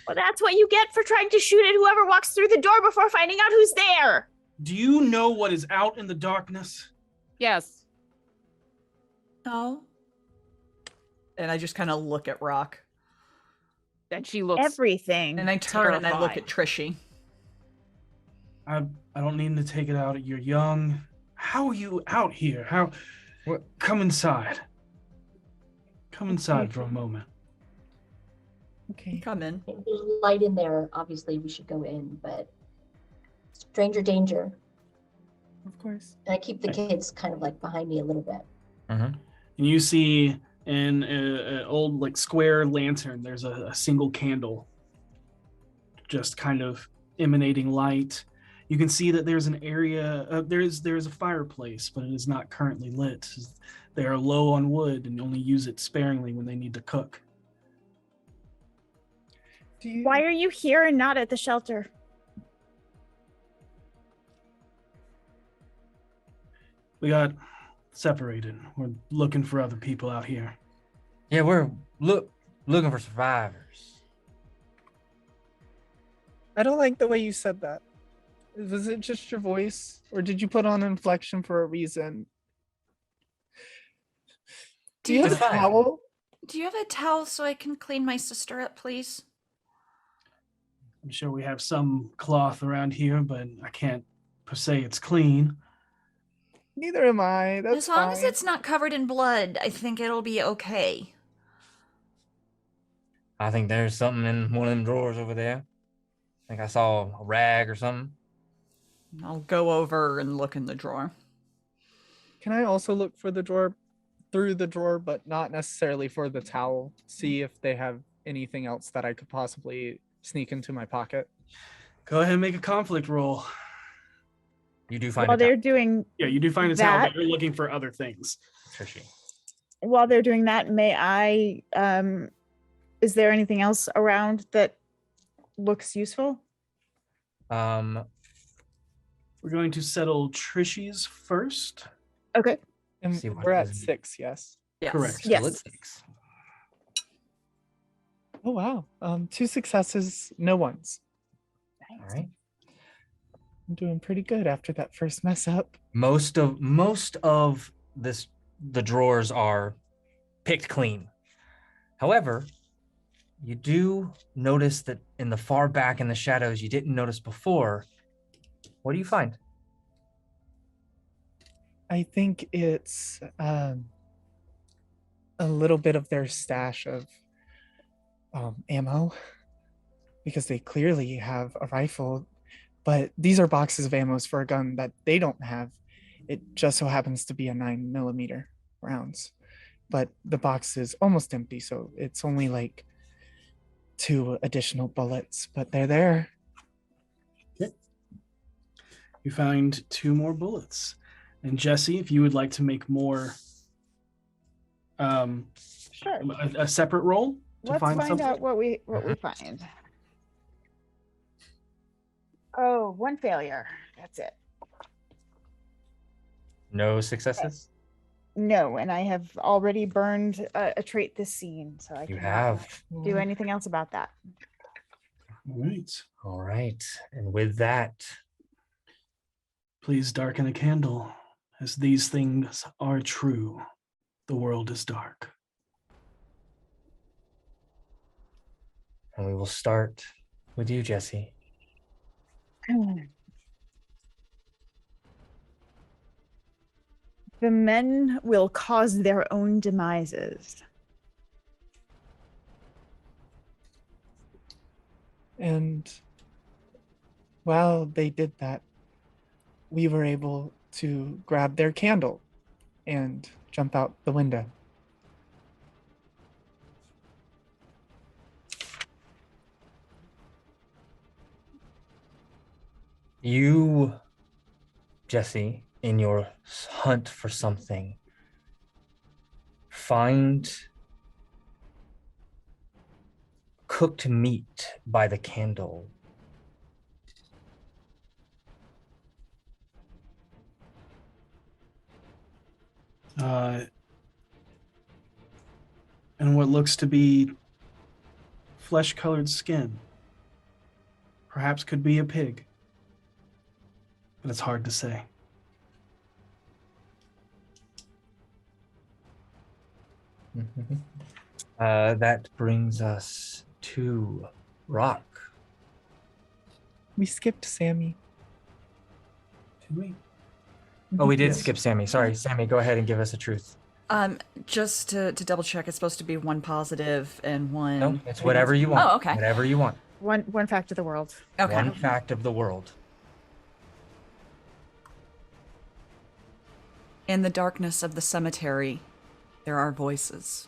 Well, that's what you get for trying to shoot at whoever walks through the door before finding out who's there. do you know what is out in the darkness? Yes. No. And I just kind of look at Rock. And she looks Everything. And I turn and I look at terrified. Trishy. I don't need to take it out. You're young. How are you out here? Come inside. Come inside for a moment. Okay. Come in. If there's light in there, obviously we should go in, but stranger danger. Of course. And I keep the kids kind of like behind me a little bit. And you see in an old like square lantern, there's a single candle just kind of emanating light. You can see that there's an area, there's a fireplace, but it is not currently lit. They are low on wood and only use it sparingly when they need to cook. Why are you here and not at the shelter? We got separated. We're looking for other people out here. Yeah, we're looking for survivors. I don't like the way you said that. Was it just your voice, or did you put on inflection for a reason? Do you have a It's fine. towel? Do you have a towel so I can clean my sister up, please? I'm sure we have some cloth around here, but I can't per se it's clean. Neither am I. That's As long as fine. it's not covered in blood, I think it'll be okay. I think there's something in one of them drawers over there. I think I saw a rag or something. I'll go over and look in the drawer. Can I also look for the drawer, through the drawer, but not necessarily for the towel? See if they have anything else that I could possibly sneak into my pocket. Go ahead and make a conflict roll. You do find While a they're doing Yeah, you do find a towel, That- but you're looking for other things. Trishy. while they're doing that, may I is there anything else around that looks useful? We're going to settle Trishy's first. Okay. And See what we're at is- 6, yes. Yes. Correct. Still Yes. at 6. Oh wow. 2 successes, no ones. All right. I'm doing pretty good after that first mess up. Most of the drawers are picked clean. However, you do notice that in the far back in the shadows you didn't notice before. What do you find? I think it's a little bit of their stash of ammo, because they clearly have a rifle, but these are boxes of ammos for a gun that they don't have. It just so happens to be a 9mm rounds, but the box is almost empty, so it's only like 2 additional bullets, but they're there. You find 2 more bullets. And Jesse, if you would like to make more Sure. a separate roll to Let's find find something. out what we find. Oh, 1 failure. That's it. No successes? No, and I have already burned a trait this scene, so I You cannot have. do anything else about that. All right. All right. And with that, Please darken a candle, as these things are true. The world is dark. and we will start with you, Jesse. The men will cause their own demises. And while they did that, we were able to grab their candle and jump out the window. You, Jesse, in your hunt for something, find cooked meat by the candle. And what looks to be flesh-colored skin. Perhaps could be a pig, but it's hard to say. That brings us to Rock. We skipped Sammy. Did we? Oh, we did Yes. skip Sammy. Sorry, Sammy, go ahead and give us a truth. Just to double check, it's supposed to be one positive and one. No, it's whatever you want. Oh, okay. Whatever you want. One fact of the world. Okay. One fact of the world. In the darkness of the cemetery, there are voices.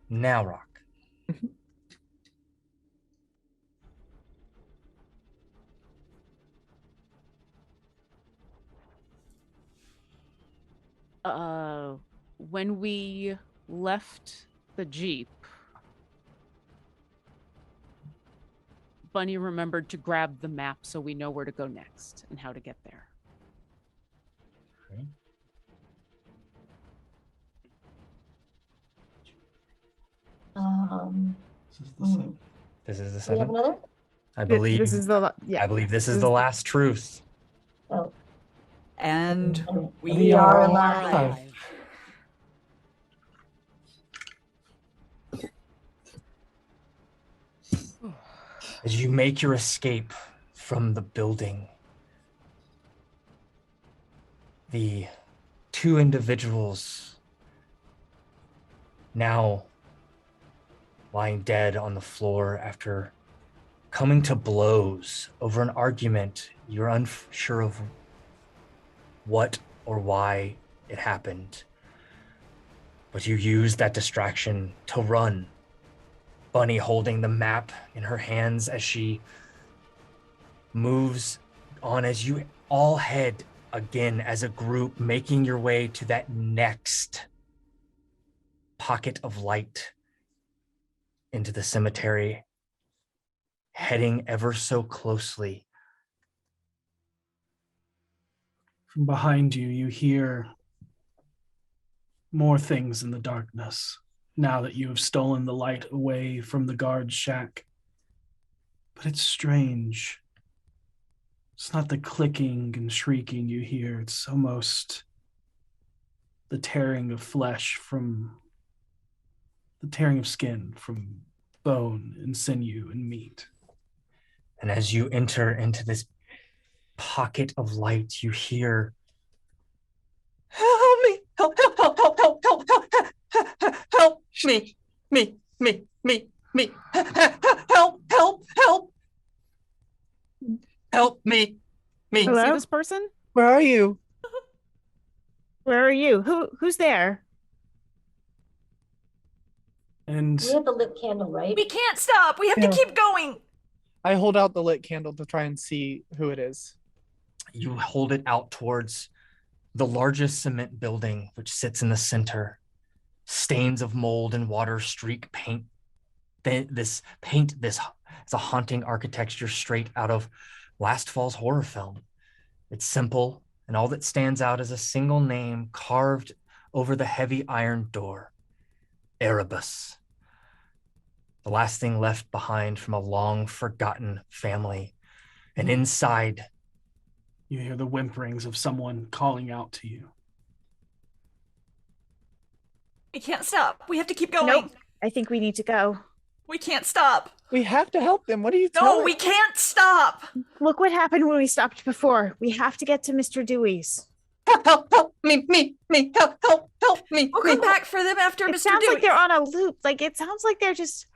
Now, Rock. When we left the Jeep, Bunny remembered to grab the map so we know where to go next and how to get there. Okay. This is the This is the seven. Do we have seventh. another? I believe. This is the yeah. I believe this This is is the the- last truth. Oh, And we we are are alive. alive. As you make your escape from the building, the two individuals now lying dead on the floor after coming to blows over an argument you're unsure of what or why it happened. But you use that distraction to run. Bunny holding the map in her hands as she moves on, as you all head again as a group, making your way to that next pocket of light into the cemetery, heading ever so closely. From behind you, you hear more things in the darkness now that you have stolen the light away from the guard's shack. But it's strange. It's not the clicking and shrieking you hear. It's almost the tearing of flesh from the tearing of skin from bone and sinew and meat. And as you enter into this pocket of light, you hear, "Help me! Help, help, help, help, help, help, help, help me, me, help, help, help, help me, me." Hello? See this person? Where are you? Where are you? Who's there? And We have the lit candle, right? We can't stop. We have Yeah. to keep going. I hold out the lit candle to try and see who it is. You hold it out towards the largest cement building, which sits in the center. Stains of mold and water streak paint this It's a haunting architecture straight out of last fall's horror film. It's simple, and all that stands out is a single name carved over the heavy iron door, Erebus. The last thing left behind from a long forgotten family. And inside, You hear the whimperings of someone calling out to you. We can't stop. We have to keep going. Nope. I think we need to go. We can't stop. We have to help them. What are you No, telling? we can't stop. Look what happened when we stopped before. We have to get to Mr. Dewey's. help me, help me. We'll come back for them after It Mr. sounds Dewey. like they're on a loop. Like, it sounds like they're just...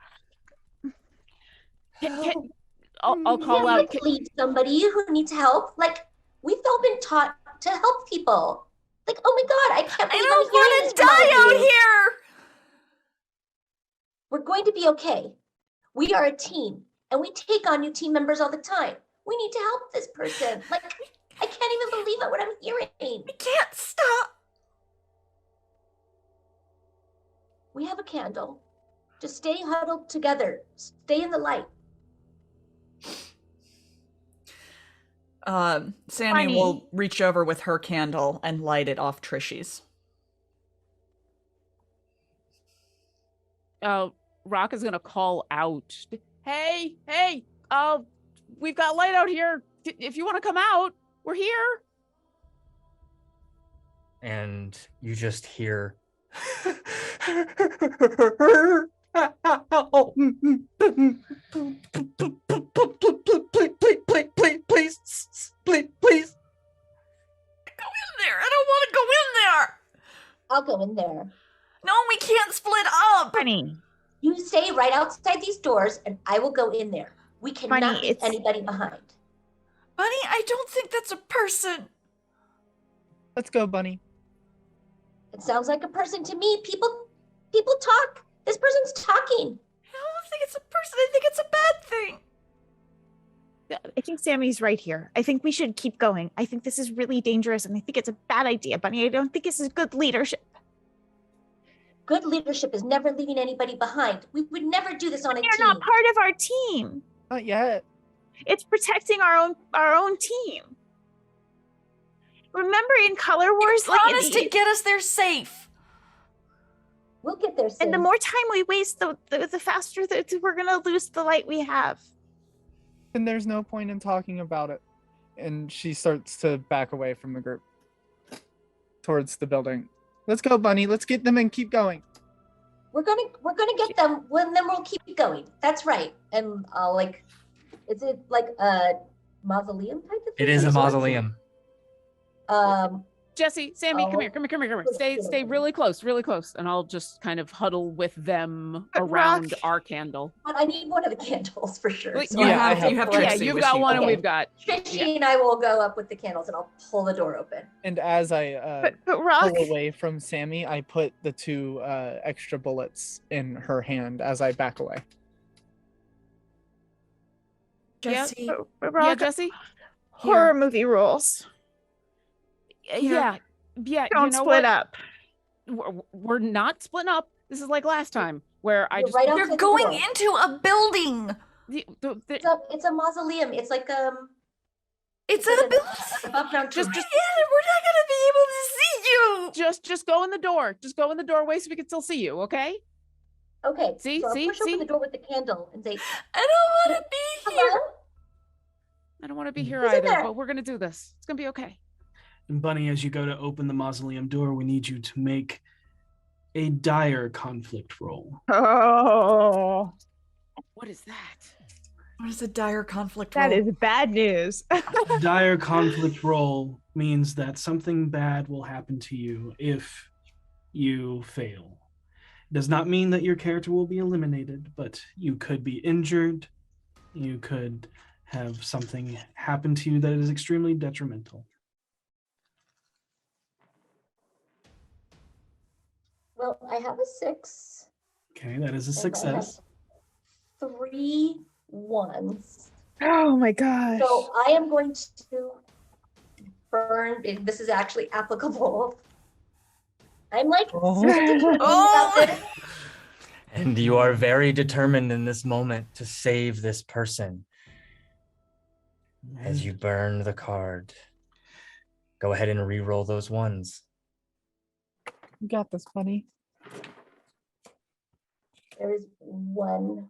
I'll call Can out. we lead somebody who needs help? Like, we've all been taught to help people. Like, oh my God, I can't I believe don't I'm hearing want this to from all die of out you. here. We're going to be okay. We are a team, and we take on new team members all the time. We need to help this person. Like, I can't even believe it what I'm hearing. We can't stop. We have a candle. Just stay huddled together. Stay in the light. Sammy Funny. will reach over with her candle and light it off Trishy's. Rock is gonna call out. Hey, we've got light out here. If you want to come out, we're here. And you just hear please. Go in there. I don't want to go in there. I'll go in there. No, we can't split up. Funny. You stay right outside these doors, and I will go in there. We cannot Funny, leave it's- anybody behind. Bunny, I don't think that's a person. Let's go, Bunny. It sounds like a person to me. People talk. This person's talking. I don't think it's a person. I think it's a bad thing. I think Sammy's right here. I think we should keep going. I think this is really dangerous, and I think it's a bad idea, Bunny. I don't think this is good leadership. Good leadership is never leaving anybody behind. We would never do this on a You're team. not part of our team. Not yet. It's protecting our own team. Remember in Color Wars, Promise to get us there safe. We'll get there soon. and the more time we waste, the faster that we're gonna lose the light we have. And there's no point in talking about it. And she starts to back away from the group towards the building. Let's go, Bunny. Let's get them and keep going. we're gonna get them, and then we'll keep going. That's right. And I'll is it like a mausoleum type of thing? It is a of sorts? mausoleum. Jesse, Sammy, come Oh. here. Let's Stay do it. really close, and I'll just kind of huddle with them But around Rock- our candle. But I need one of the candles for sure. Wait, So you I have to you have pull- Yeah, Trixie you've with got you. one, and Okay. we've got. Trishy and I will go up with the candles, and I'll pull the door open. And as I But Rock, pull away from Sammy, I put the 2 extra bullets in her hand as I back away. Jesse, but Yeah, Rock, Jesse. horror movie rules. Yeah. Don't You know split what? up. We're not splitting up. This is like last time where I You're just right you're outside the going door. into a building. It's a mausoleum. It's like It's a a building. above ground Just- tomb. We're not gonna be able to see you. just go in the door. Just go in the doorway so we can still see you. Okay. Okay. See, so I'll see, push see? open the door with the candle and say, I don't want to be here. "Hello." I don't want to be here Who's in either, there? but we're gonna do this. It's gonna be okay. And Bunny, as you go to open the mausoleum door, we need you to make a dire conflict roll. Oh, What is that? What is a dire conflict that roll? is bad news. Dire conflict roll means that something bad will happen to you if you fail. It does not mean that your character will be eliminated, but you could be injured. You could have something happen to you that is extremely detrimental. Well, I have a 6. Okay, that is a and I success. have 3 1s. Oh my gosh. So I am going to burn. This is actually applicable. I'm like Oh. thinking Oh. about this. And you are very determined in this moment to save this person as you burn the card. Go ahead and re-roll those ones. You got this, buddy. There is one.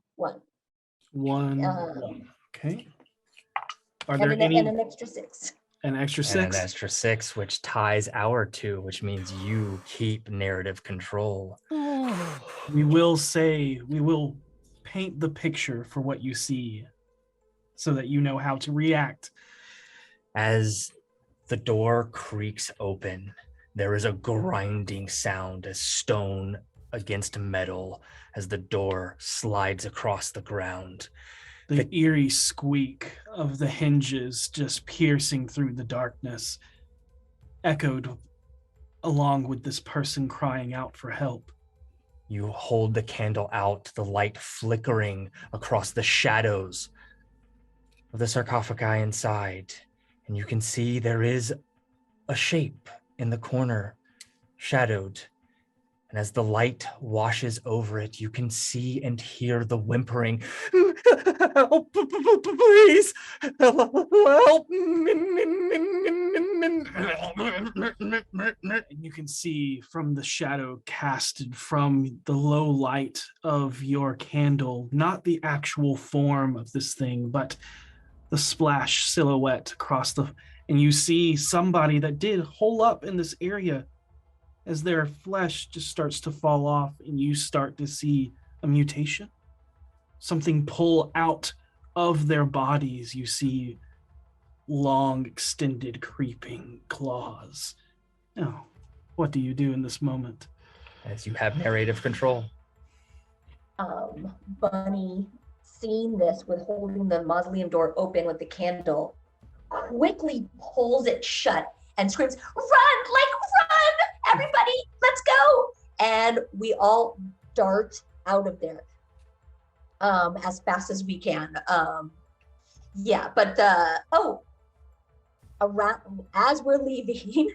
One. Okay. Are And there any and an extra 6. an extra And 6? an extra 6, which ties our 2, which means you keep narrative control. We will paint the picture for what you see so that you know how to react. As the door creaks open, there is a grinding sound as stone against metal as the door slides across the ground. The eerie squeak of the hinges just piercing through the darkness, echoed along with this person crying out for help. You hold the candle out, the light flickering across the shadows of the sarcophagi inside. And you can see there is a shape in the corner, shadowed. And as the light washes over it, you can see and hear the whimpering, "Help, please, help." And you can see from the shadow casted from the low light of your candle, not the actual form of this thing, but the splash silhouette across and you see somebody that did hole up in this area as their flesh just starts to fall off, and you start to see a mutation. Something pull out of their bodies. You see long, extended, creeping claws. Now, what do you do in this moment? As you have narrative control. Bunny, seeing this with holding the mausoleum door open with the candle, quickly pulls it shut and screams, "Run! Run! Everybody, let's go!" And we all dart out of there as fast as we can. Around as we're leaving,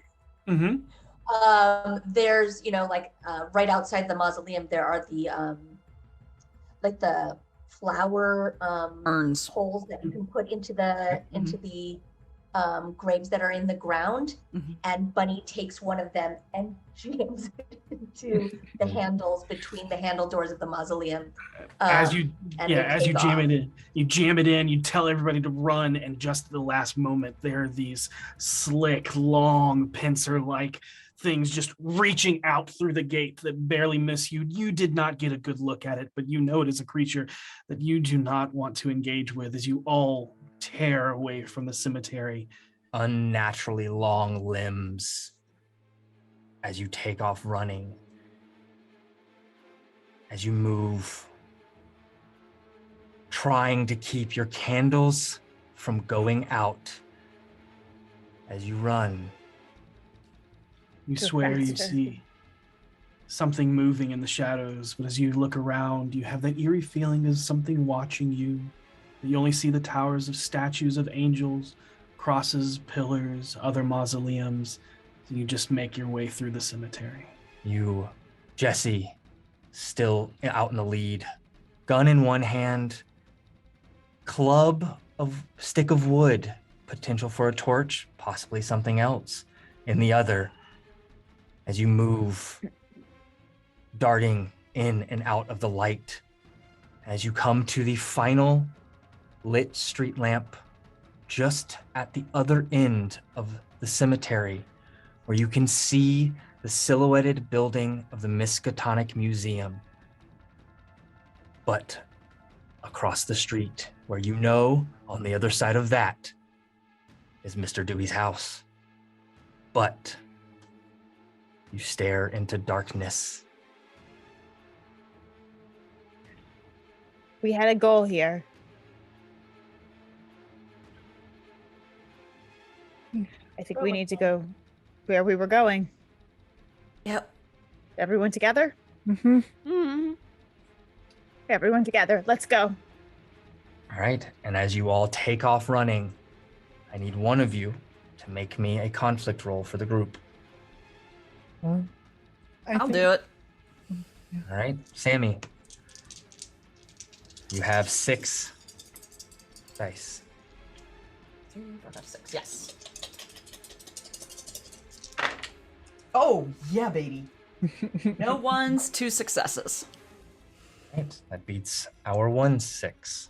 there's right outside the mausoleum there are the flower Urns. holes that you can put into the graves that are in the ground, and Bunny takes one of them and jams it into the handles between the handle doors of the mausoleum. As you jam it in, you tell everybody to run, and just at the last moment, there are these slick, long, pincer-like things just reaching out through the gate that barely miss you. You did not get a good look at it, but you know it is a creature that you do not want to engage with as you all tear away from the cemetery. Unnaturally long limbs as you take off running, as you move, trying to keep your candles from going out. As you run, you swear you see something moving in the shadows, but as you look around, you have that eerie feeling of something watching you. You only see the towers of statues of angels, crosses, pillars, other mausoleums. And you just make your way through the cemetery. You, Jesse, still out in the lead, gun in one hand, stick of wood, potential for a torch, possibly something else in the other. As you move, darting in and out of the light, as you come to the final lit street lamp just at the other end of the cemetery, where you can see the silhouetted building of the Miskatonic Museum. But across the street, where you know on the other side of that is Mr. Dewey's house. But you stare into darkness. We had a goal here. I think we need to go where we were going. Yep. Everyone together? Mm-hmm. Everyone together. Let's go. All right, and as you all take off running, I need one of you to make me a conflict roll for the group. I'll do it. All right, Sammy. You have 6 dice. 3, 4, 5, 6. Yes. Oh, yeah, baby. No ones, 2 successes. Right, that beats our 1-6.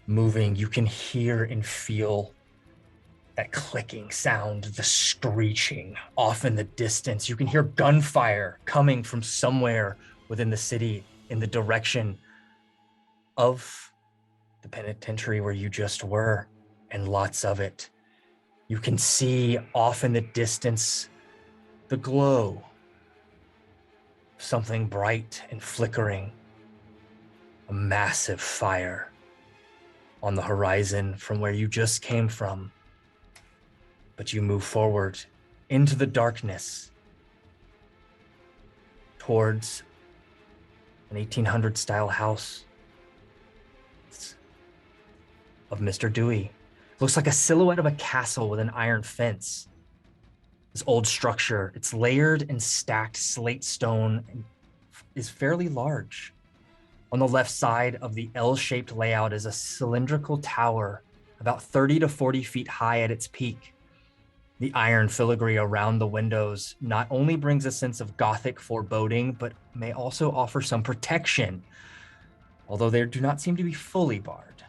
Moving, you can hear and feel that clicking sound, the screeching off in the distance. You can hear gunfire coming from somewhere within the city in the direction of the penitentiary where you just were, and lots of it. You can see off in the distance the glow of something bright and flickering, a massive fire on the horizon from where you just came from. But you move forward into the darkness towards an 1800 style house of Mr. Dewey. Looks like a silhouette of a castle with an iron fence. This old structure, it's layered and stacked slate stone, and is fairly large. On the left side of the L-shaped layout is a cylindrical tower about 30 to 40 feet high at its peak. The iron filigree around the windows not only brings a sense of Gothic foreboding, but may also offer some protection, although they do not seem to be fully barred.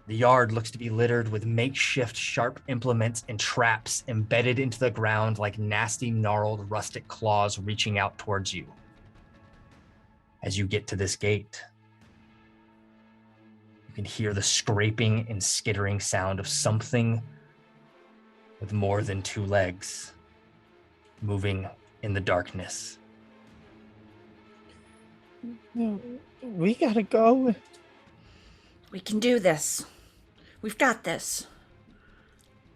The yard looks to be littered with makeshift sharp implements and traps embedded into the ground like nasty, gnarled, rustic claws reaching out towards you. As you get to this gate, you can hear the scraping and skittering sound of something with more than 2 legs moving in the darkness. No, we gotta go. We can do this. We've got this.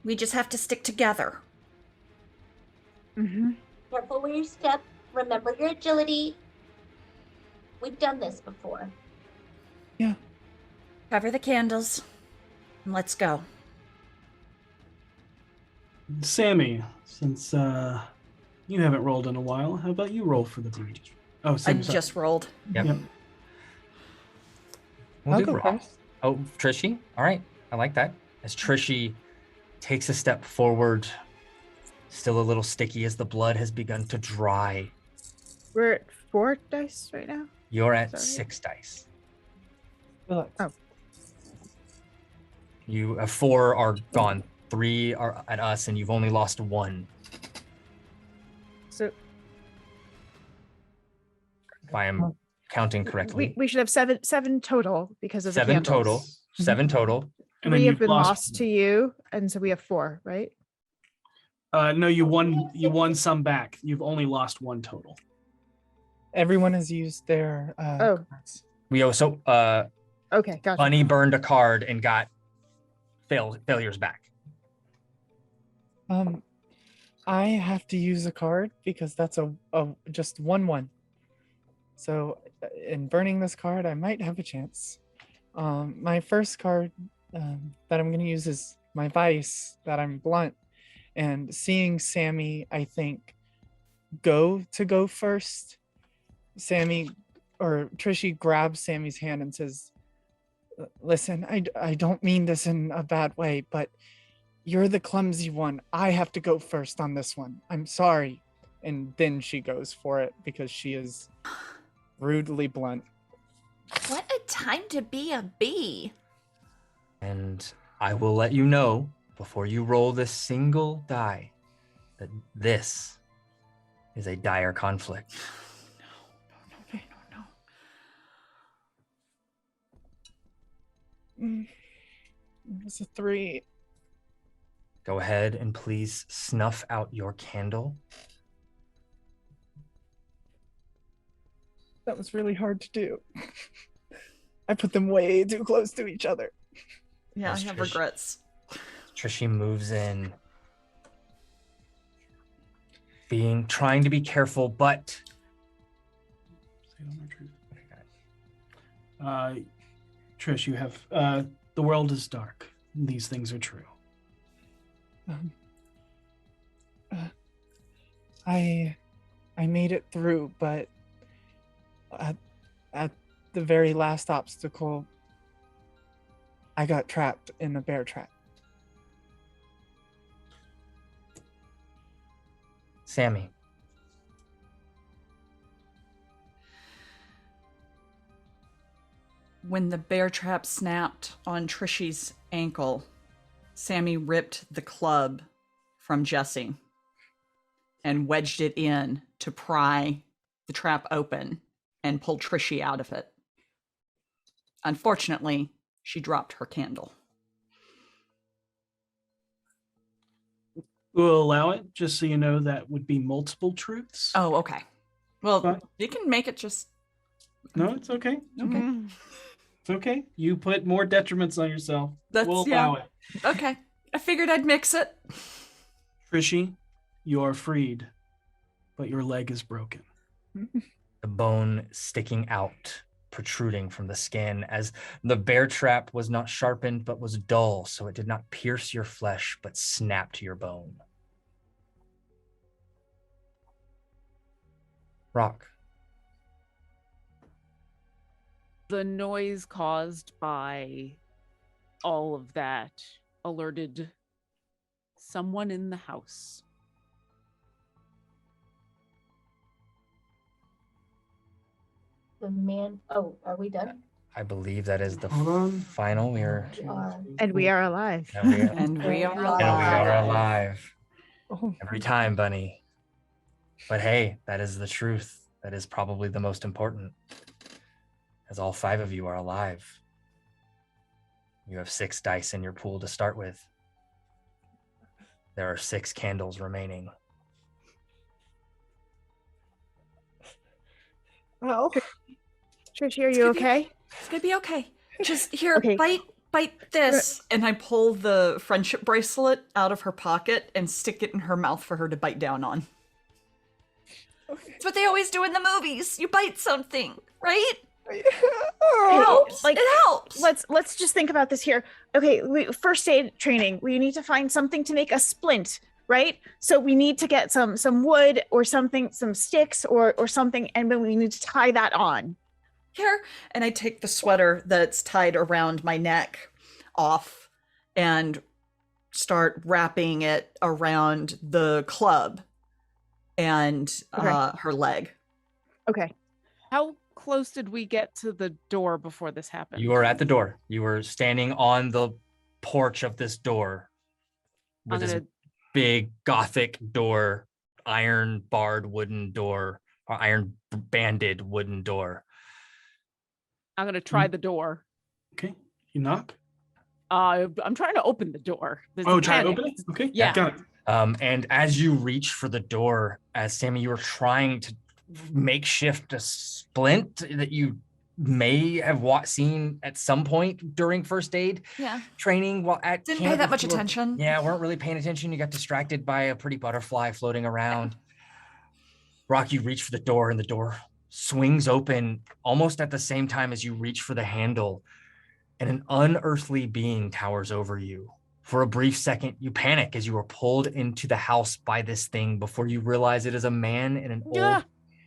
We just have to stick together. Mm-hmm. Careful where you step. Remember your agility. We've done this before. Yeah. Cover the candles, and let's go. Sammy, since you haven't rolled in a while, how about you roll for the breach? Oh, I Sammy, sorry. just rolled. Yep. Yep. We'll I'll do go Rock. first. Oh, Trishy? All right, I like that. As Trishy takes a step forward, still a little sticky as the blood has begun to dry. We're at 4 dice right now. You're at Sorry. 6 dice. Relax. Oh. You have 4 are gone. 3 are at us, and you've only lost 1. So If I am counting correctly. we should have seven total because of the 7 candles. total. 7 total. And then 3 you have been lost to you, and so we have 4, right? No, you won some back. You've only lost 1 total. Everyone has used their Oh. cards. We also Okay, gotcha. Bunny burned a card and got failures back. I have to use a card because that's a just 1/1. So in burning this card, I might have a chance. My first card that I'm going to use is my vice, that I'm blunt. And seeing Sammy, I think, go first, Sammy or Trishy grabs Sammy's hand and says, listen, I don't mean this in a bad way, but you're the clumsy one. I have to go first on this one. I'm sorry. And then she goes for it because she is rudely blunt. What a time to be a bee. And I will let you know before you roll this single die that this is a dire conflict. It's a 3. Go ahead and please snuff out your candle. That was really hard to do. I put them way too close to each other. Yeah, I Yes, have Trish. regrets. Trishy moves in, trying to be careful, but Trish, you have the world is dark. These things are true. I made it through, but at the very last obstacle, I got trapped in a bear trap. Sammy. When the bear trap snapped on Trishy's ankle, Sammy ripped the club from Jesse and wedged it in to pry the trap open and pull Trishy out of it. Unfortunately, she dropped her candle. We'll allow it, just so you know that would be multiple truths. Oh, okay. Well, Fine. you can make it just... No, it's okay. Okay. Mhm. It's okay. You put more detriments on yourself. That's- We'll yeah. allow it. Okay. I figured I'd mix it. Trishy, you are freed, but your leg is broken. The bone sticking out, protruding from the skin, as the bear trap was not sharpened but was dull, so it did not pierce your flesh but snapped your bone. Rock. The noise caused by all of that alerted someone in the house. The man. Oh, are we done? I believe that is the Hold on. final. We are, We are. And we are alive. and we are, And we are And we alive. alive Oh, every time, Bunny. But hey, that is the truth. That is probably the most important, as all 5 of you are alive. You have 6 dice in your pool to start with. There are 6 candles remaining. well, Trishy, are you okay? It's gonna be okay. Just here, Okay. bite this. And I pull the friendship bracelet out of her pocket and stick it in her mouth for her to bite down on. okay. It's what they always do in the movies. You bite something, right? It Oh, helps. like, it helps. Let's just think about this here. Okay, first aid training. We need to find something to make a splint, right? So we need to get some wood or something, some sticks or something, and then we need to tie that on. Here. And I take the sweater that's tied around my neck off and start wrapping it around the club and Okay. her leg. Okay. How close did we get to the door before this happened? You are at the door. You were standing on the porch of this door with I'm this gonna- big Gothic door, iron barred wooden door, or iron banded wooden door. I'm gonna try the door. Okay. You knock. I'm trying to open the door. There's Oh, a try to panic. open it? Okay. Yeah. Got it. And as you reach for the door, as Sammy, you were trying to makeshift a splint that you may have seen at some point during first aid Yeah. training while at Didn't camp. pay that if much you were- attention. Yeah, weren't really paying attention. You got distracted by a pretty butterfly floating around. Rock, you reach for the door and the door swings open almost at the same time as you reach for the handle, and an unearthly being towers over you. For a brief second, you panic as you are pulled into the house by this thing before you realize it is a man in an Yeah. old,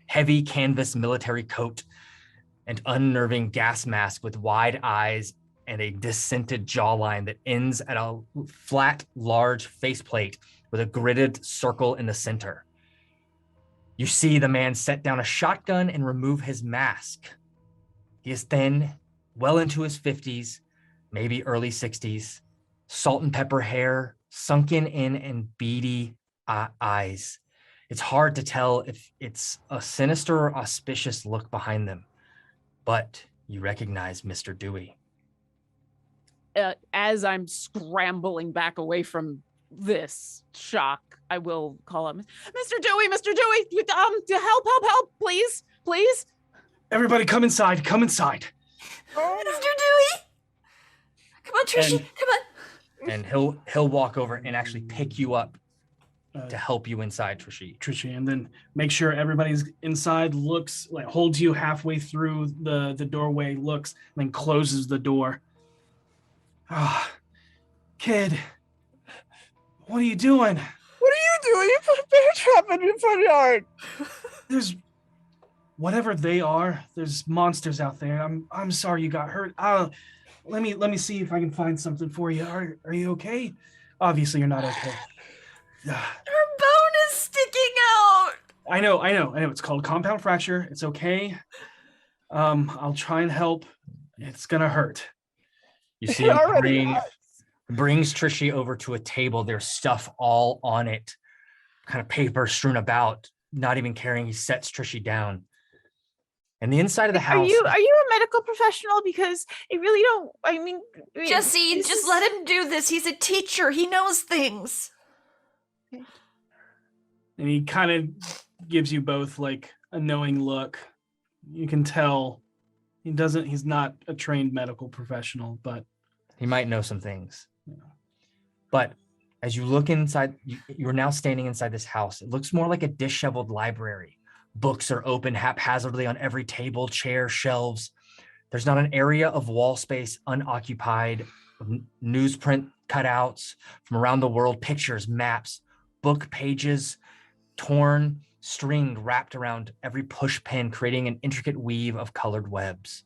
heavy canvas military coat and unnerving gas mask with wide eyes and a dissented jawline that ends at a flat, large faceplate with a gridded circle in the center. You see the man set down a shotgun and remove his mask. He is thin, well into his 50s, maybe early 60s, salt and pepper hair, sunken in and beady eyes. It's hard to tell if it's a sinister or auspicious look behind them, but you recognize Mr. Dewey. As I'm scrambling back away from this shock, I will call him, Mr. Dewey, help, please. Everybody come inside. Come inside. Mr. Dewey! Come on, Trishy, And- come on. And he'll walk over and actually pick you up Uh, to help you inside, Trishi. Trisha, and then make sure everybody's inside, looks like holds you halfway through the doorway, looks, and then closes the door. Ah, kid, what are you doing? what are you doing? You put a bear trap in your front yard. There's whatever they are, there's monsters out there. I'm sorry you got hurt. Let me see if I can find something for you. Are you okay? Obviously you're not okay. Her bone is sticking out. I know. It's called compound fracture. It's okay. I'll try and help. It's gonna hurt. You see him brings Trishy over to a table. There's stuff all on it, kind of paper strewn about, not even caring. He sets Trishy down. And the inside of the house. Are you a medical professional? Because I really don't. Jesse, just let him do this. He's a teacher. He knows things. And he kind of gives you both like a knowing look. You can tell he's not a trained medical professional, but he might know some things. Yeah. But as you look inside, you're now standing inside this house. It looks more like a disheveled library. Books are open haphazardly on every table, chair, shelves. There's not an area of wall space unoccupied. Newsprint cutouts from around the world, pictures, maps, book pages, torn, stringed, wrapped around every push pin, creating an intricate weave of colored webs.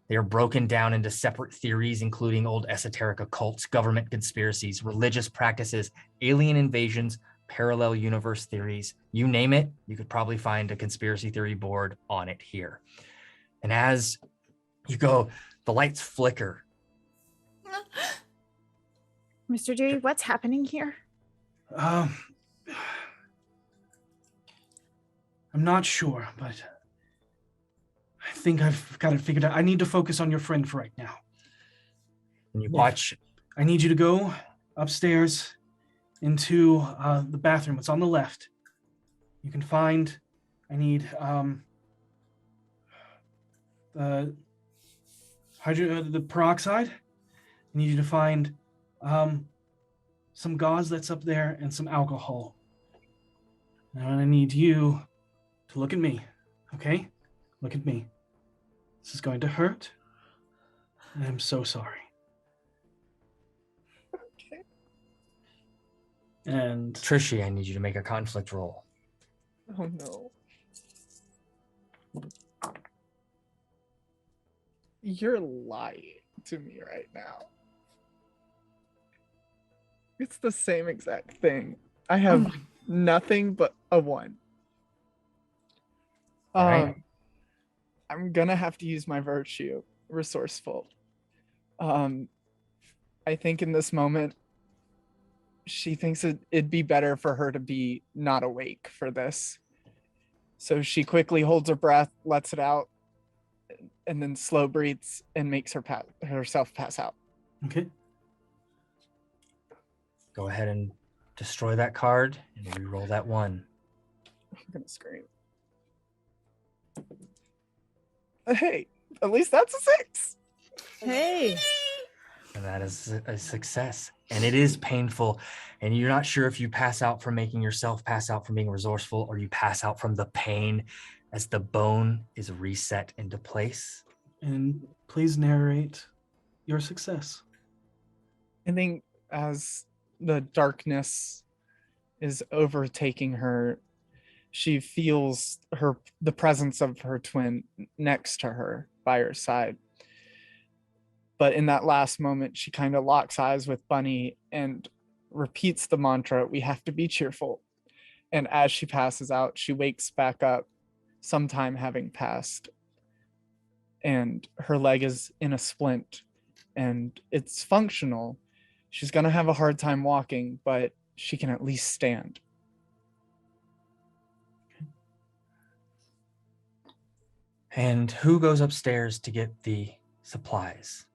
They are broken down into separate theories, including old esoteric occults, government conspiracies, religious practices, alien invasions, parallel universe theories. You name it, you could probably find a conspiracy theory board on it here. And as you go, the lights flicker. Mr. Dewey, what's happening here? I'm not sure, but I think I've got it figured out. I need to focus on your friend for right now. And you watch. I need you to go upstairs into the bathroom. It's on the left. You can find, I need the peroxide. I need you to find some gauze that's up there and some alcohol. And I need you to look at me, okay? Look at me. This is going to hurt. And I'm so sorry. Okay. And Trishy, I need you to make a conflict roll. Oh no. You're lying to me right now. It's the same exact thing. I have nothing but a 1. Right. I'm gonna have to use my virtue, resourceful. I think in this moment, she thinks it'd be better for her to be not awake for this. So she quickly holds her breath, lets it out, and then slow breathes and makes herself pass out. okay. Go ahead and destroy that card and re-roll that 1. I'm gonna scream. Hey, at least that's a 6. Hey. And that is a success. And it is painful. And you're not sure if you pass out from making yourself pass out from being resourceful, or you pass out from the pain as the bone is reset into place. And please narrate your success. I think as the darkness is overtaking her, she feels the presence of her twin next to her by her side. But in that last moment, she kind of locks eyes with Bunny and repeats the mantra, "We have to be cheerful." And as she passes out, she wakes back up, sometime having passed. And her leg is in a splint and it's functional. She's going to have a hard time walking, but she can at least stand. And who goes upstairs to get the supplies?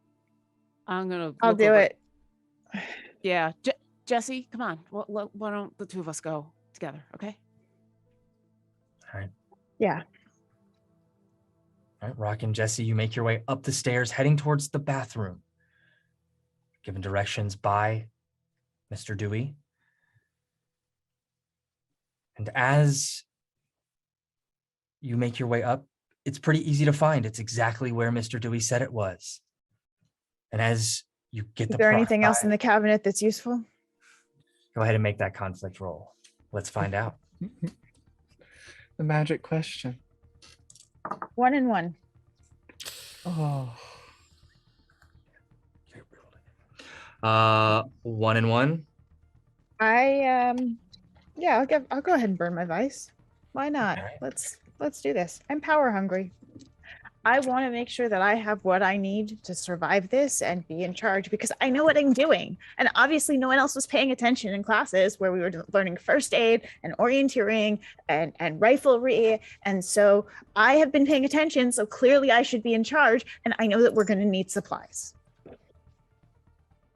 I'll do it. Yeah. Jesse, come on. Why don't the two of us go together, okay? All right. Yeah. All right, Rock and Jesse, you make your way up the stairs, heading towards the bathroom. Given directions by Mr. Dewey. And as you make your way up, it's pretty easy to find. It's exactly where Mr. Dewey said it was. And as you get Is there anything else in the cabinet that's useful? Go ahead and make that conflict roll. Let's find out. The magic question. 1 and 1. Oh, 1 and 1. Yeah, I'll go ahead and burn my vice. Why not? Okay. Let's do this. I'm power hungry. I want to make sure that I have what I need to survive this and be in charge because I know what I'm doing. And obviously no one else was paying attention in classes where we were learning first aid and orienteering and riflery. And so I have been paying attention. So clearly I should be in charge. And I know that we're going to need supplies.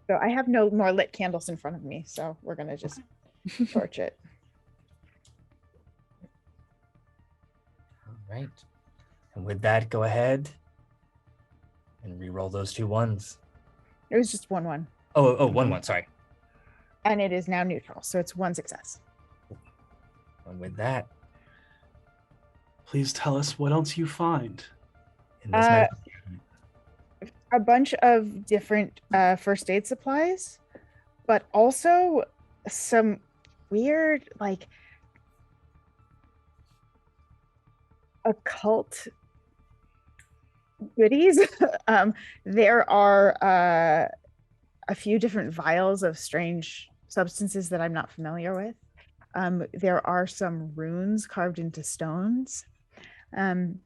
So I have no more lit candles in front of me. So we're going to just torch it. All right. And with that, go ahead and re-roll those 2 1s. It was just 1-1. Oh, 1-1, sorry. And it is now neutral. So it's 1 success. And with that, Please tell us what else you find. in this medicine, A bunch of different first aid supplies, but also some weird, like, occult goodies. There are a few different vials of strange substances that I'm not familiar with. There are some runes carved into stones. And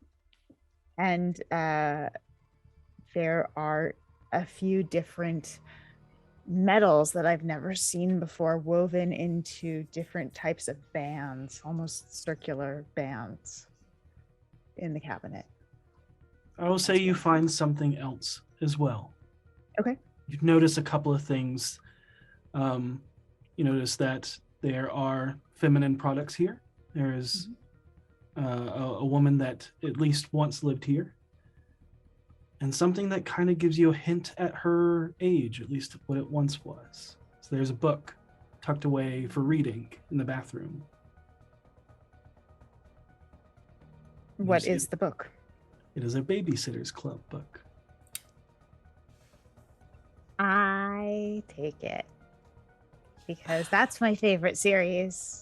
there are a few different metals that I've never seen before woven into different types of bands, almost circular bands in the cabinet. I will say you find something else as well. Okay. You notice a couple of things. You notice that there are feminine products here. There is a woman that at least once lived here. And something that kind of gives you a hint at her age, at least what it once was. So there's a book tucked away for reading in the bathroom. What is the book? It is a Babysitter's Club book. I take it because that's my favorite series.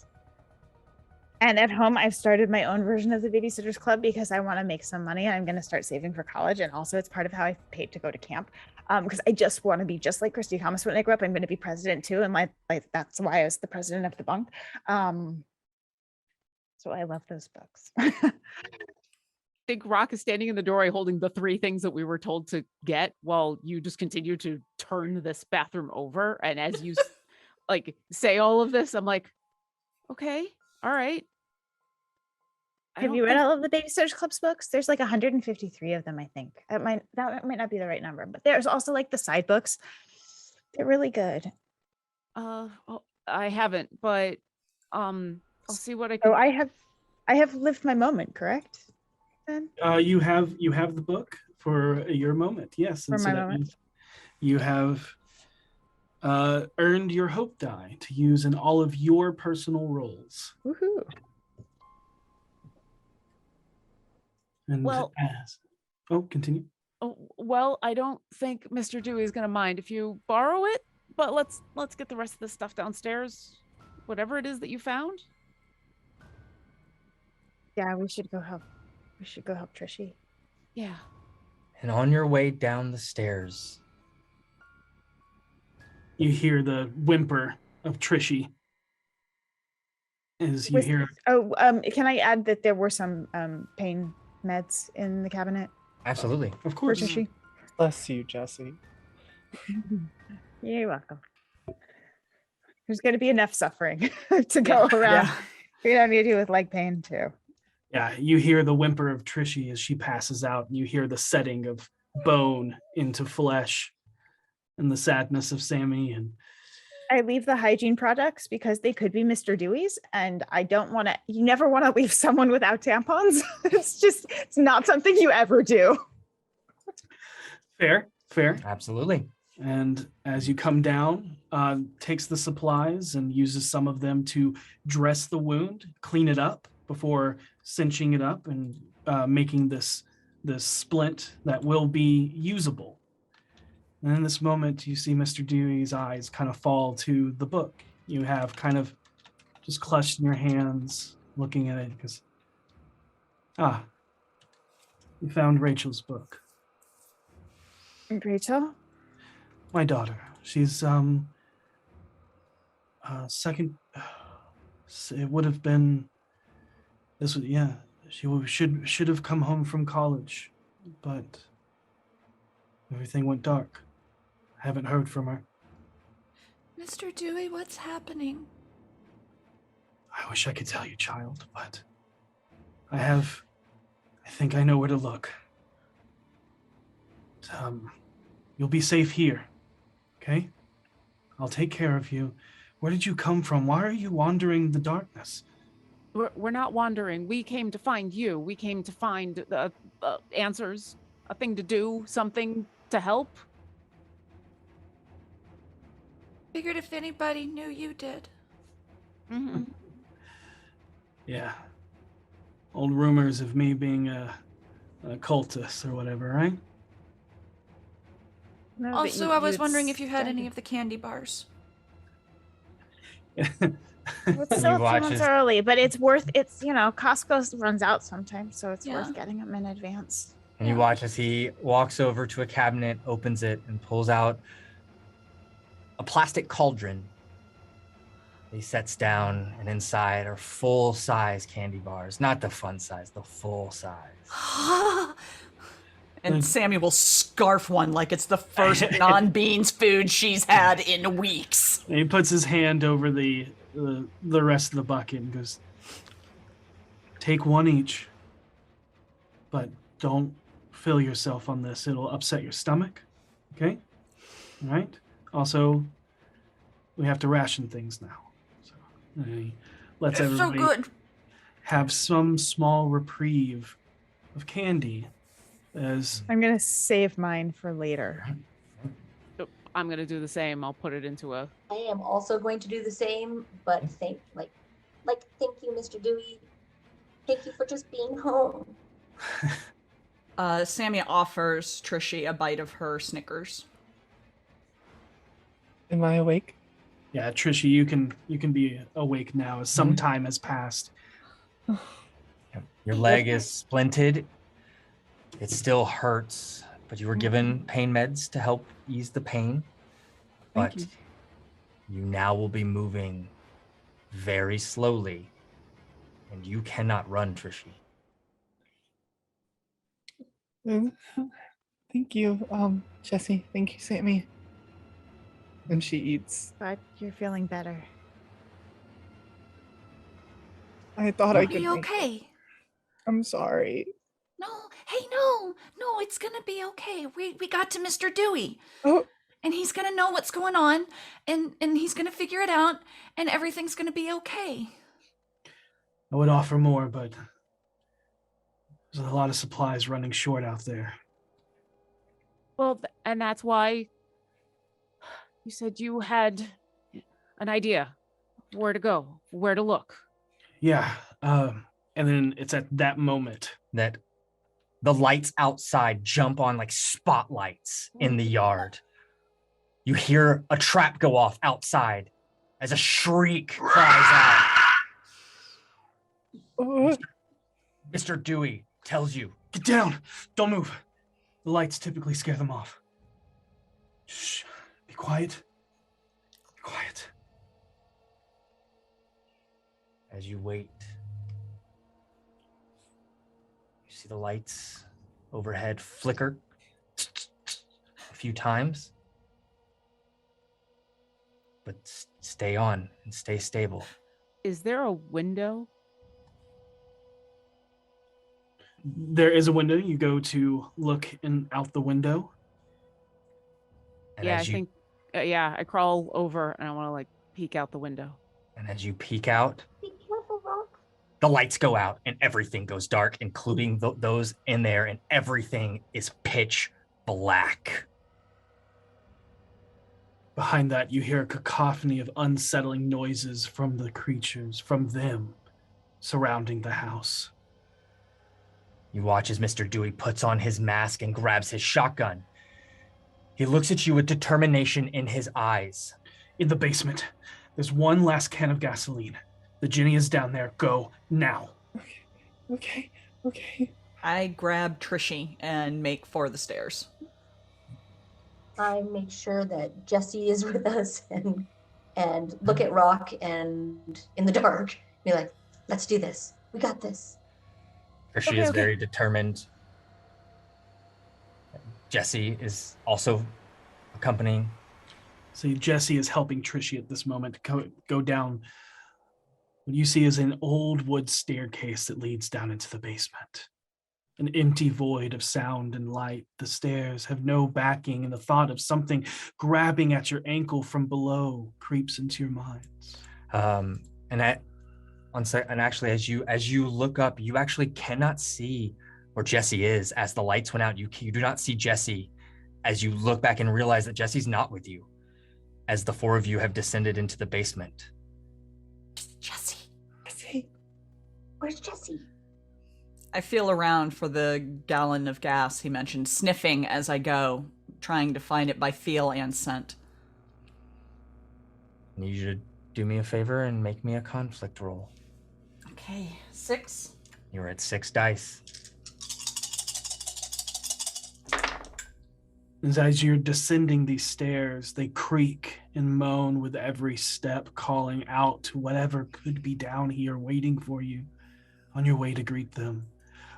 And at home, I've started my own version of the Babysitter's Club because I want to make some money. I'm going to start saving for college. And also it's part of how I paid to go to camp because I just want to be just like Christy Thomas when I grow up. I'm going to be president too. And that's why I was the president of the bunk. So I love those books. I think Rock is standing in the doorway holding the 3 things that we were told to get while you just continue to turn this bathroom over. And as you like say all of this, I'm like, okay, all right. Have you read all of the Babysitter's Club's books? There's like 153 of them, I think. That might not be the right number, but there's also like the side books. They're really good. I haven't, but I'll see what I can. Oh, I have lived my moment, correct? Then? You have the book for your moment, yes. For And my that moment. means you have earned your hope die to use in all of your personal roles. Woohoo! And Well- continue. Oh, well, I don't think Mr. Dewey is going to mind if you borrow it, but let's get the rest of the stuff downstairs. Whatever it is that you found. Yeah, we should go help. We should go help Trishy. Yeah. and on your way down the stairs, You hear the whimper of Trishy. As you hear, Can I add that there were some pain meds in the cabinet absolutely. of for course, Trishy? bless you, Jesse. You're welcome. There's going to be enough suffering to go around. Yeah. We don't need to deal with leg pain too. yeah, you hear the whimper of Trishy as she passes out, and you hear the setting of bone into flesh, and the sadness of Sammy. And I leave the hygiene products because they could be Mr. Dewey's, and I don't want to. You never want to leave someone without tampons. It's not something you ever do. fair. Absolutely. And as you come down, takes the supplies and uses some of them to dress the wound, clean it up before cinching it up and making this splint that will be usable. And in this moment, you see Mr. Dewey's eyes kind of fall to the book. You have kind of just clutched in your hands, looking at it, because We found Rachel's book. Rachel? My daughter. She's second. It would have been. This was should have come home from college, but everything went dark. I haven't heard from her. Mr. Dewey, what's happening? I wish I could tell you, child, but I think I know where to look. You'll be safe here, okay? I'll take care of you. Where did you come from? Why are you wandering the darkness? We're not wandering. We came to find you. We came to find answers, a thing to do, something to help. Figured if anybody knew, you did. Mm-hmm. Yeah. Old rumors of me being a cultist or whatever, right? No, but Also, you- I was you'd wondering if you had any studied. of the candy bars. It's still a few watch months as- early, but it's worth. It's Costco runs out sometimes, so it's Yeah. worth getting them in advance. And you watch as he walks over to a cabinet, opens it, and pulls out a plastic cauldron. He sets down, and inside are full-size candy bars. Not the fun size, the full size. And Sammy will scarf one like it's the first non-beans food she's had in weeks. And he puts his hand over the rest of the bucket and goes, take one each, but don't fill yourself on this. It'll upset your stomach, okay? All right? Also, we have to ration things now. So he lets It's so everybody good. have some small reprieve of candy as I'm gonna save mine for later. I'm gonna do the same. I'll put it into a. I am also going to do the same, but thank you, Mr. Dewey. Thank you for just being home. Sammy offers Trishy a bite of her Snickers. Am I awake? yeah, Trisha, you can be awake now as some time has passed. Your leg is splinted. It still hurts, but you were given pain meds to help ease the pain. Thank But you now will be moving very slowly, and you cannot run, Trishy. Thank you, Jesse. Thank you, Sammy. And she eats. But you're feeling better. I thought I You'll could be make it. okay. I'm sorry. No, hey, no, it's gonna be okay. We got to Mr. Dewey. Oh, And he's gonna know what's going on, and he's gonna figure it out, and everything's gonna be okay. I would offer more, but there's a lot of supplies running short out there. Well, and that's why you said you had an idea of where to go, where to look. Yeah, and then it's at that moment That the lights outside jump on like spotlights in the yard. You hear a trap go off outside as a shriek cries out. Mr. Dewey tells you, get down, don't move. The lights typically scare them off. Shh, be quiet. Be quiet. as you wait, you see the lights overhead flicker a few times, but stay on and stay stable. Is there a window? There is a window. You go to look out the window. And Yeah, I as you, think, I crawl over and I want to like peek out the window. And as you peek out, Be careful, Rock. the lights go out and everything goes dark, including those in there, and everything is pitch black. Behind that, you hear a cacophony of unsettling noises from the creatures, from them, surrounding the house. You watch as Mr. Dewey puts on his mask and grabs his shotgun. He looks at you with determination in his eyes. In the basement, there's one last can of gasoline. The Ginny is down there. Go now. Okay. I grab Trishy and make for the stairs. I make sure that Jesse is with us and look at Rock and in the dark, be like, let's do this. We got this. She is very determined. Jesse is also accompanying. So Jesse is helping Trishy at this moment to go down. What you see is an old wood staircase that leads down into the basement. An empty void of sound and light. The stairs have no backing, and the thought of something grabbing at your ankle from below creeps into your minds. And actually, as you look up, you actually cannot see where Jesse is. As the lights went out, you do not see Jesse. As you look back and realize that Jesse's not with you, as the four of you have descended into the basement. Jesse. Where's Jesse? I feel around for the gallon of gas he mentioned, sniffing as I go, trying to find it by feel and scent. I need you to do me a favor and make me a conflict roll. Okay, 6. You're at 6 dice. As you're descending these stairs, they creak and moan with every step, calling out to whatever could be down here waiting for you on your way to greet them.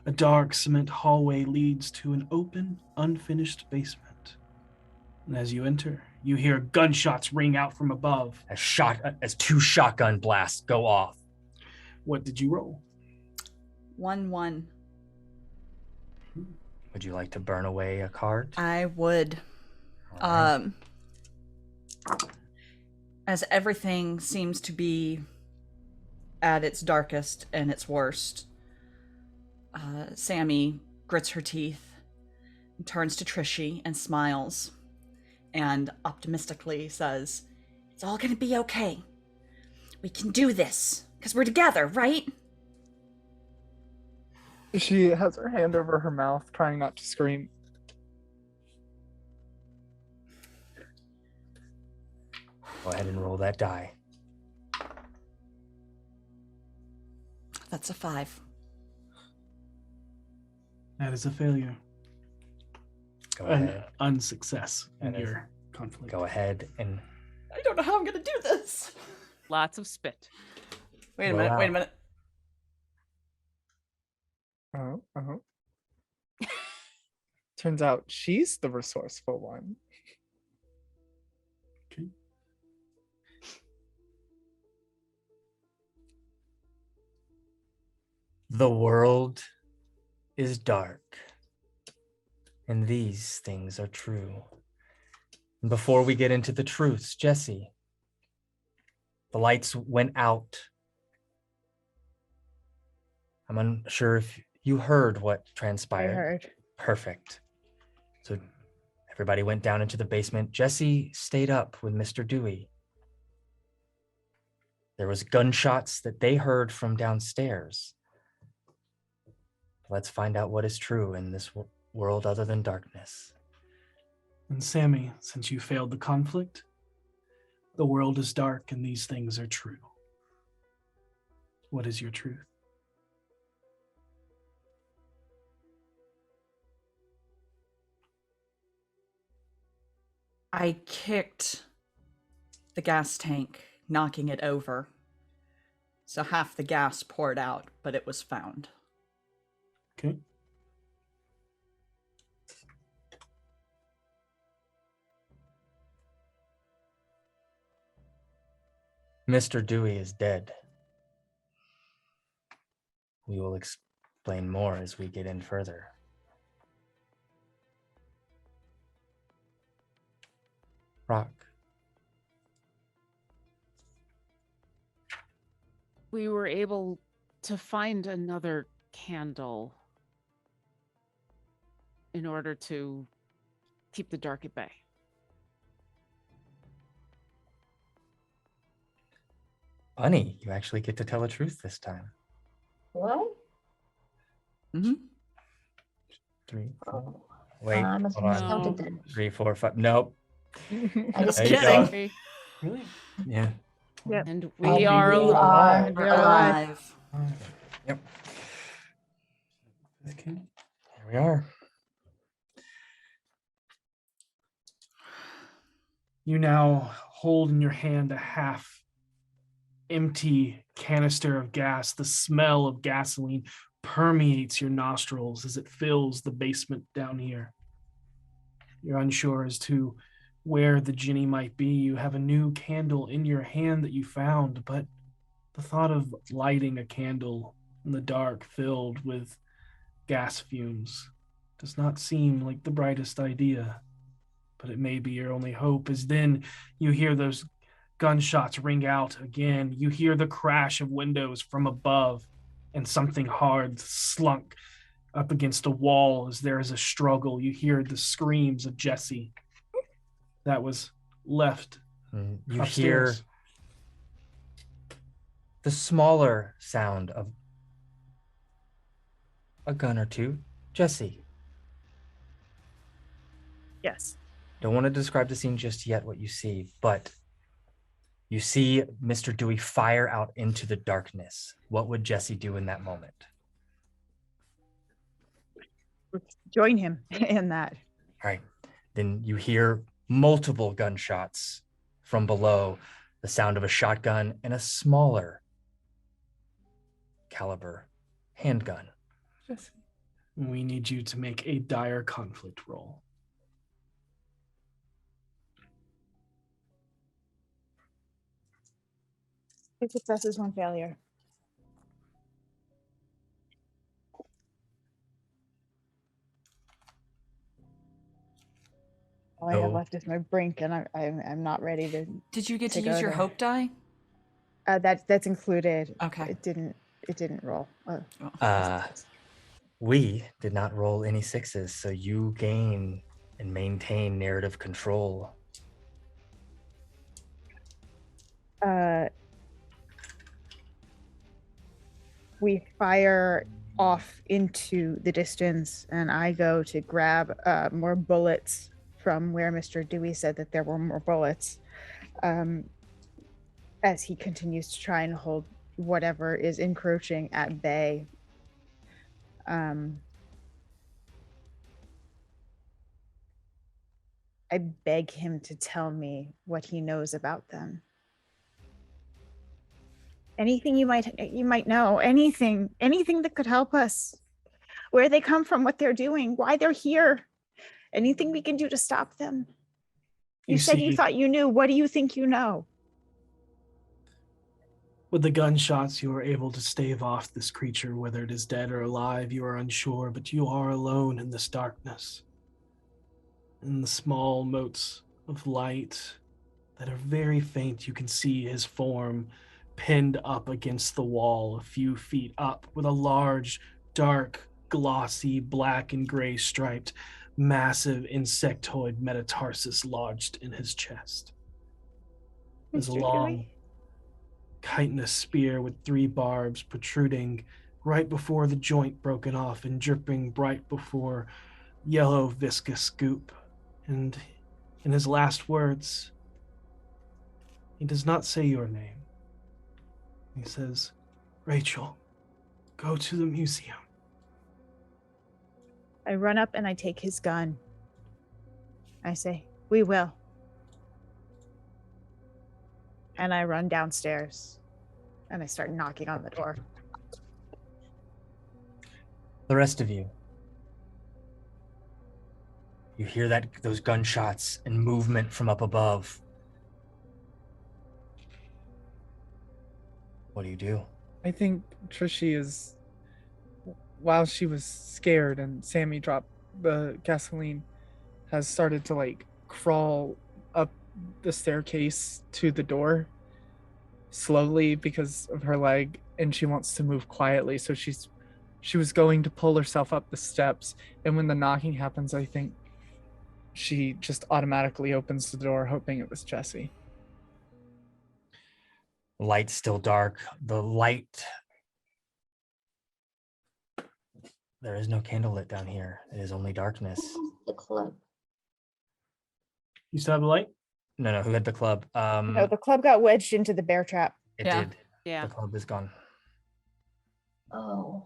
A dark cement hallway leads to an open, unfinished basement. And as you enter, you hear gunshots ring out from above. As 2 shotgun blasts go off. What did you roll? 1-1. Would you like to burn away a card? I would. Right. As everything seems to be at its darkest and its worst, Sammy grits her teeth, and turns to Trishy and smiles, and optimistically says, "It's all gonna be okay. We can do this, because we're together, right?" She has her hand over her mouth, trying not to scream. Go ahead and roll that die. That's a 5. That is a failure. Go An ahead. unsuccess in That is- your conflict. Go ahead and I don't know how I'm gonna do this. Lots of spit. Wait a Roll minute, out. wait a minute. Oh. Turns out she's the resourceful one. Okay. The world is dark, and these things are true. And before we get into the truths, Jesse, the lights went out. I'm unsure if you heard what I transpired. heard. Perfect. So everybody went down into the basement. Jesse stayed up with Mr. Dewey. There was gunshots that they heard from downstairs. Let's find out what is true in this world other than darkness. And Sammy, since you failed the conflict, the world is dark and these things are true. What is your truth? I kicked the gas tank, knocking it over. So half the gas poured out, but it was found. Okay. Mr. Dewey is dead. We will explain more as we get in further. Rock. We were able to find another candle in order to keep the dark at bay. Bunny, you actually get to tell the truth this time. What? Mm-hmm. 3, 4. Oh, Wait, I must hold have on. miscounted then. 3, 4, 5. Nope. I just There you kidding. go. Really? Yeah. Yep. And And we are we alive. are We're alive. Okay. we are. You now hold in your hand a half empty canister of gas. The smell of gasoline permeates your nostrils as it fills the basement down here. You're unsure as to where the Ginny might be. You have a new candle in your hand that you found, but the thought of lighting a candle in the dark filled with gas fumes does not seem like the brightest idea. But it may be your only hope, as then you hear those gunshots ring out again. You hear the crash of windows from above, and something hard slunk up against a wall as there is a struggle. You hear the screams of Jesse that was left You upstairs. hear the smaller sound of a gun or two. Jesse, Yes. don't want to describe the scene just yet, what you see, but you see Mr. Dewey fire out into the darkness. What would Jesse do in that moment? Join him in that. All right. Then you hear multiple gunshots from below, the sound of a shotgun and a smaller caliber handgun. Jesse. We need you to make a dire conflict roll. Two successes, one failure. All I have No. left is my brink, and I'm not ready to. Did you get to To go use your there. hope die? That's included. Okay. It didn't roll. We did not roll any sixes, so you gain and maintain narrative control. We fire off into the distance, and I go to grab more bullets from where Mr. Dewey said that there were more bullets, as he continues to try and hold whatever is encroaching at bay. I beg him to tell me what he knows about them. Anything you might know, anything that could help us. Where they come from, what they're doing, why they're here. Anything we can do to stop them. You said you thought you knew. What do you think you know? With the gunshots, you are able to stave off this creature, whether it is dead or alive. You are unsure, but you are alone in this darkness. In the small motes of light that are very faint, you can see his form pinned up against the wall a few feet up with a large, dark, glossy, black and gray striped, massive insectoid metatarsus lodged in his chest. There's a Mr. long Dewey? chitinous spear with 3 barbs protruding right before the joint broken off and dripping bright before yellow viscous goop. And in his last words, he does not say your name. He says, Rachel, go to the museum. I run up and I take his gun. I say, we will. And I run downstairs and I start knocking on the door. The rest of you, you hear those gunshots and movement from up above. What do you do? I think Trishie is, while she was scared and Sammy dropped the gasoline, has started to like crawl up the staircase to the door slowly because of her leg, and she wants to move quietly. So she was going to pull herself up the steps, and when the knocking happens, I think she just automatically opens the door, hoping it was Jesse. Light's still dark. The light. There is no candle lit down here. It is only darkness. The club. You still have a light? No, who had the club? No, the club got wedged into the bear trap. It Yeah. did. Yeah. The club is gone. Oh.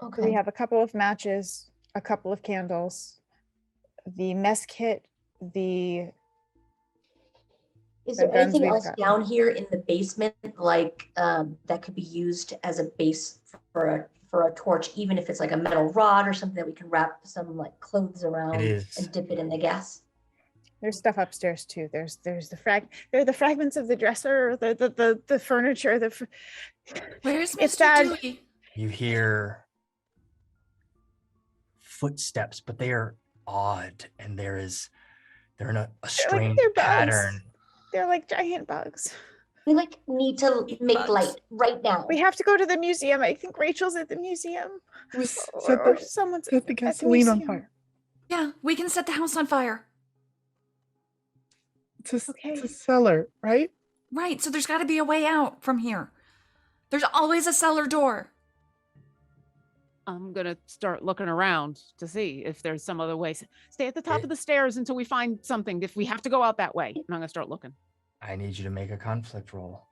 We Okay. have a couple of matches, a couple of candles, the mess kit, the Is The there guns anything we've else got. down here in the basement, like that could be used as a base for a torch, even if it's like a metal rod or something that we can wrap some like clothes around is. and dip it in the gas? There's stuff upstairs too. There's the fragments of the dresser, the furniture. Where's It's Mr. bad. Dewey? You hear footsteps, but they are odd, and they're in a strange they're bugs. pattern. They're like giant bugs. We like need to make Bugs. light right now. We have to go to the museum. I think Rachel's at the museum, Set or someone's set the at gasoline on museum. fire. Yeah, we can set the house on fire. It's Okay. a cellar, right? Right, so there's got to be a way out from here. There's always a cellar door. I'm gonna start looking around to see if there's some other way. Stay at the top of the stairs until we find something. If we have to go out that way, I'm gonna start looking. I need you to make a conflict roll,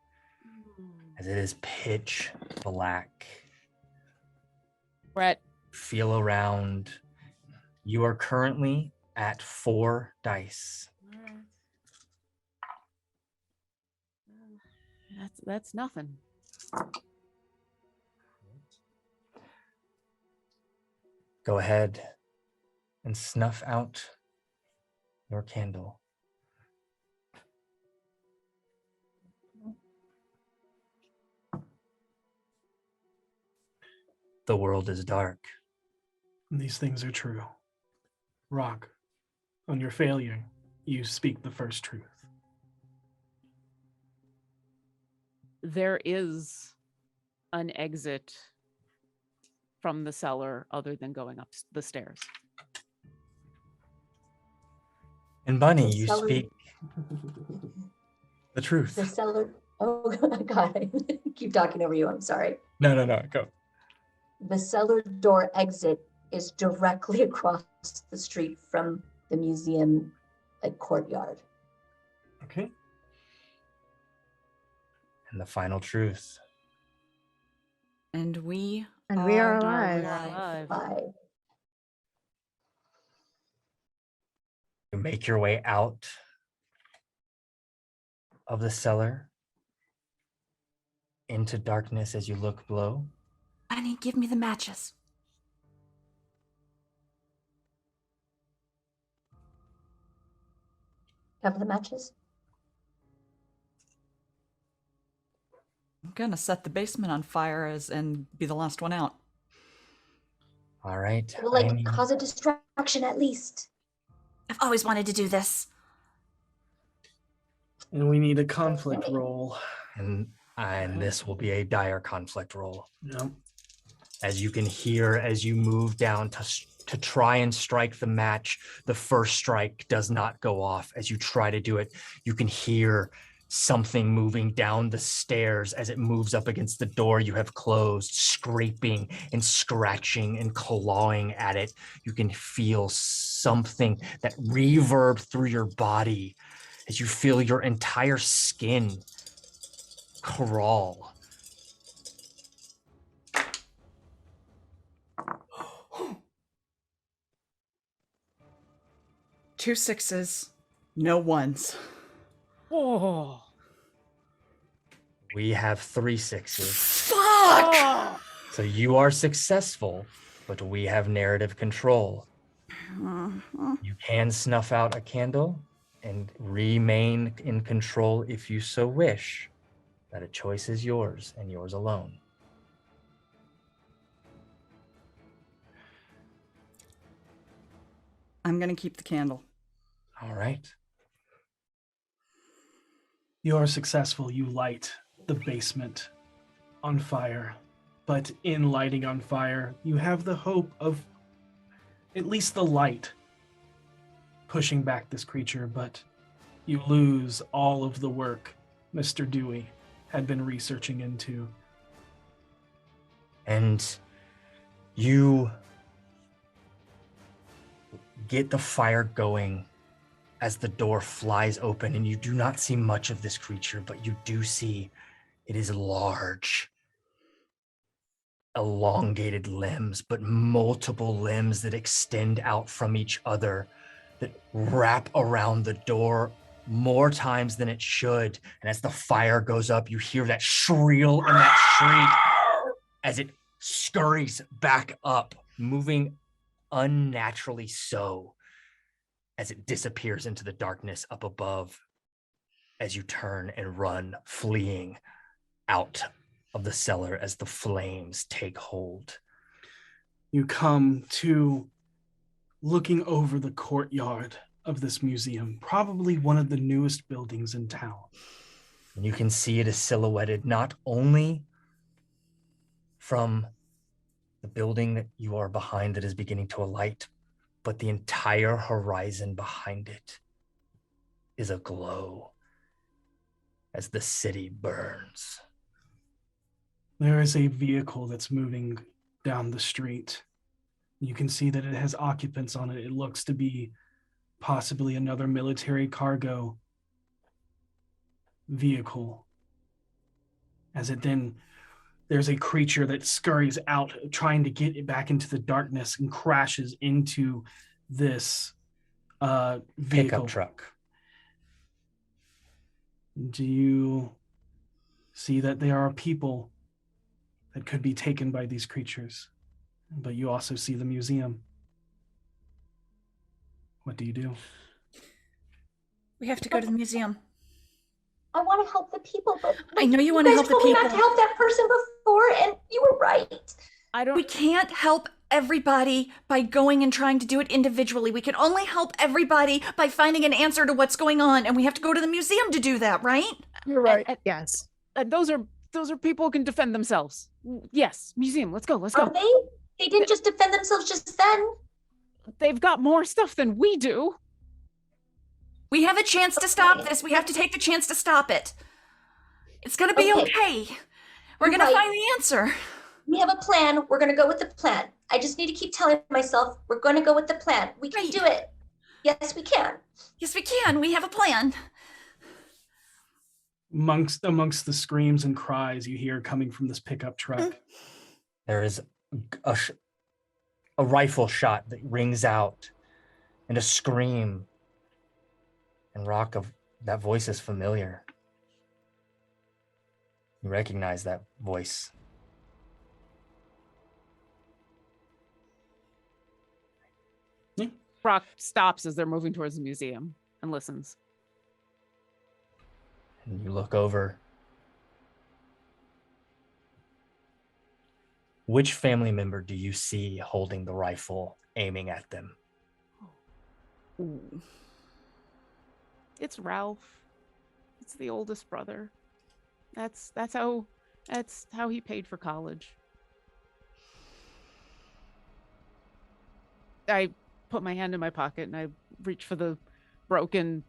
as it is pitch black. Brett, Feel around. You are currently at 4 dice. that's nothing. Go ahead and snuff out your candle. The world is dark. These things are true. Rock, on your failure, you speak the first truth. There is an exit from the cellar other than going up the stairs. And Bunny, The you cellar- speak the truth. The cellar. Oh God, I keep talking over you. I'm sorry. No, go. The cellar door exit is directly across the street from the museum, like courtyard. Okay. And the final truth. And we And are we are alive. alive. Five. You make your way out of the cellar into darkness as you look below. Bunny, give me the matches. Have the matches? I'm gonna set the basement on fire and be the last one out. All right. It will like cause a distraction at least. I've always wanted to do this. And we need a conflict roll. And this will be a dire conflict roll. Yep. As you can hear, as you move down to try and strike the match, the first strike does not go off. As you try to do it, you can hear something moving down the stairs as it moves up against the door you have closed, scraping and scratching and clawing at it. You can feel something that reverb through your body as you feel your entire skin crawl. Two sixes, no ones. Oh, We have 3 6s. Fuck! So you are successful, but we have narrative control. You can snuff out a candle and remain in control if you so wish. That a choice is yours and yours alone. I'm gonna keep the candle. All right. You are successful. You light the basement on fire. But in lighting on fire, you have the hope of at least the light pushing back this creature, but you lose all of the work Mr. Dewey had been researching into. And you get the fire going as the door flies open, and you do not see much of this creature, but you do see it is large elongated limbs, but multiple limbs that extend out from each other, that wrap around the door more times than it should. And as the fire goes up, you hear that shriek and that shriek as it scurries back up, moving unnaturally so as it disappears into the darkness up above, as you turn and run, fleeing out of the cellar as the flames take hold. You come to looking over the courtyard of this museum, probably one of the newest buildings in town. And you can see it is silhouetted not only from the building that you are behind that is beginning to alight, but the entire horizon behind it is aglow as the city burns. There is a vehicle that's moving down the street. You can see that it has occupants on it. It looks to be possibly another military cargo vehicle. As it then, there's a creature that scurries out, trying to get it back into the darkness, and crashes into this vehicle. Pickup truck. Do you see that there are people that could be taken by these creatures? But you also see the museum. What do you do? We have to go to the museum. I want to help the people, but I know you want to help the You guys told me not to people. help that person before, and you were right. We can't help everybody by going and trying to do it individually. We can only help everybody by finding an answer to what's going on, and we have to go to the museum to do that, right? You're right. Yes. Those are people who can defend themselves. Yes, museum. Let's go. Let's go. Are they? They didn't just defend themselves just then. They've got more stuff than we do. We have a chance to stop this. We have to take the chance to stop it. It's gonna be okay. We're gonna find the answer. We have a plan. We're gonna go with the plan. I just need to keep telling myself we're gonna go with the plan. We can do it. Yes, we can. Yes, we can. We have a plan. Amongst the screams and cries you hear coming from this pickup truck. There is a rifle shot that rings out, and a scream. And Rock, that voice is familiar. You recognize that voice. Rock stops as they're moving towards the museum and listens. And you look over. Which family member do you see holding the rifle, aiming at them? Ooh. It's Ralph. It's the oldest brother. That's how he paid for college. I put my hand in my pocket and I reach for the broken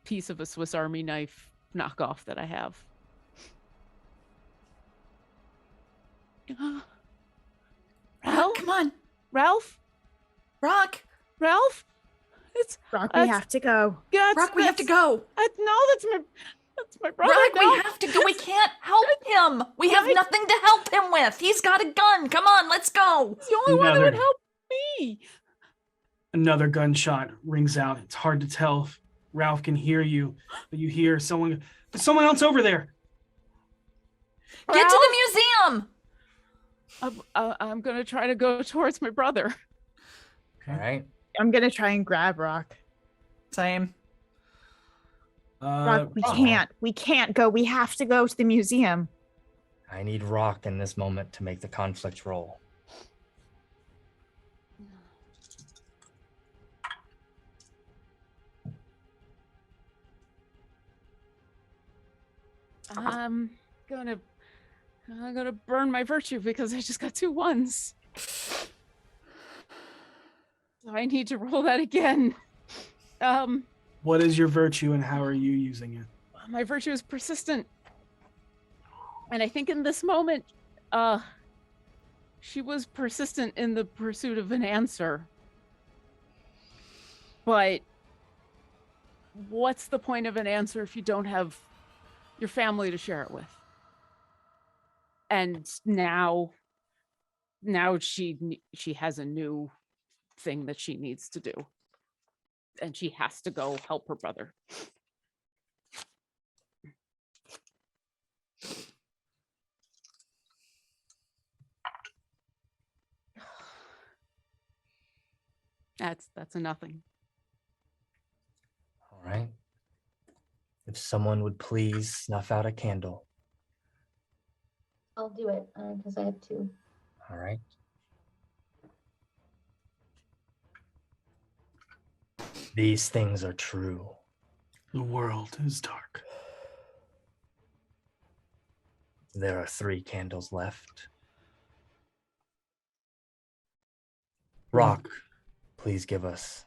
piece of a Swiss Army knife knockoff that I have. Ralph? Come on. Ralph? Rock. Ralph? It's Rock, we have to go. Rock, we have to go. No, that's my brother. Rock, no. we have to go. We can't help him. We have nothing to help him with. He's got a gun. Come on, let's go. He's the only one that would help me. Another gunshot rings out. It's hard to tell if Ralph can hear you, but you hear someone. There's someone else over there. Get to the museum. I'm gonna try to go towards my brother. All right. I'm gonna try and grab Rock. Same. Rock, we can't go. We have to go to the museum. I need Rock in this moment to make the conflict roll. I'm gonna burn my virtue because I just got 2 1s. So I need to roll that again. What is your virtue and how are you using it? My virtue is persistent. And I think in this moment, she was persistent in the pursuit of an answer. But what's the point of an answer if you don't have your family to share it with? And now she has a new thing that she needs to do, and she has to go help her brother. That's a nothing. All right. If someone would please snuff out a candle. I'll do it because I have two. All right. These things are true. The world is dark. There are 3 candles left. Rock, please give us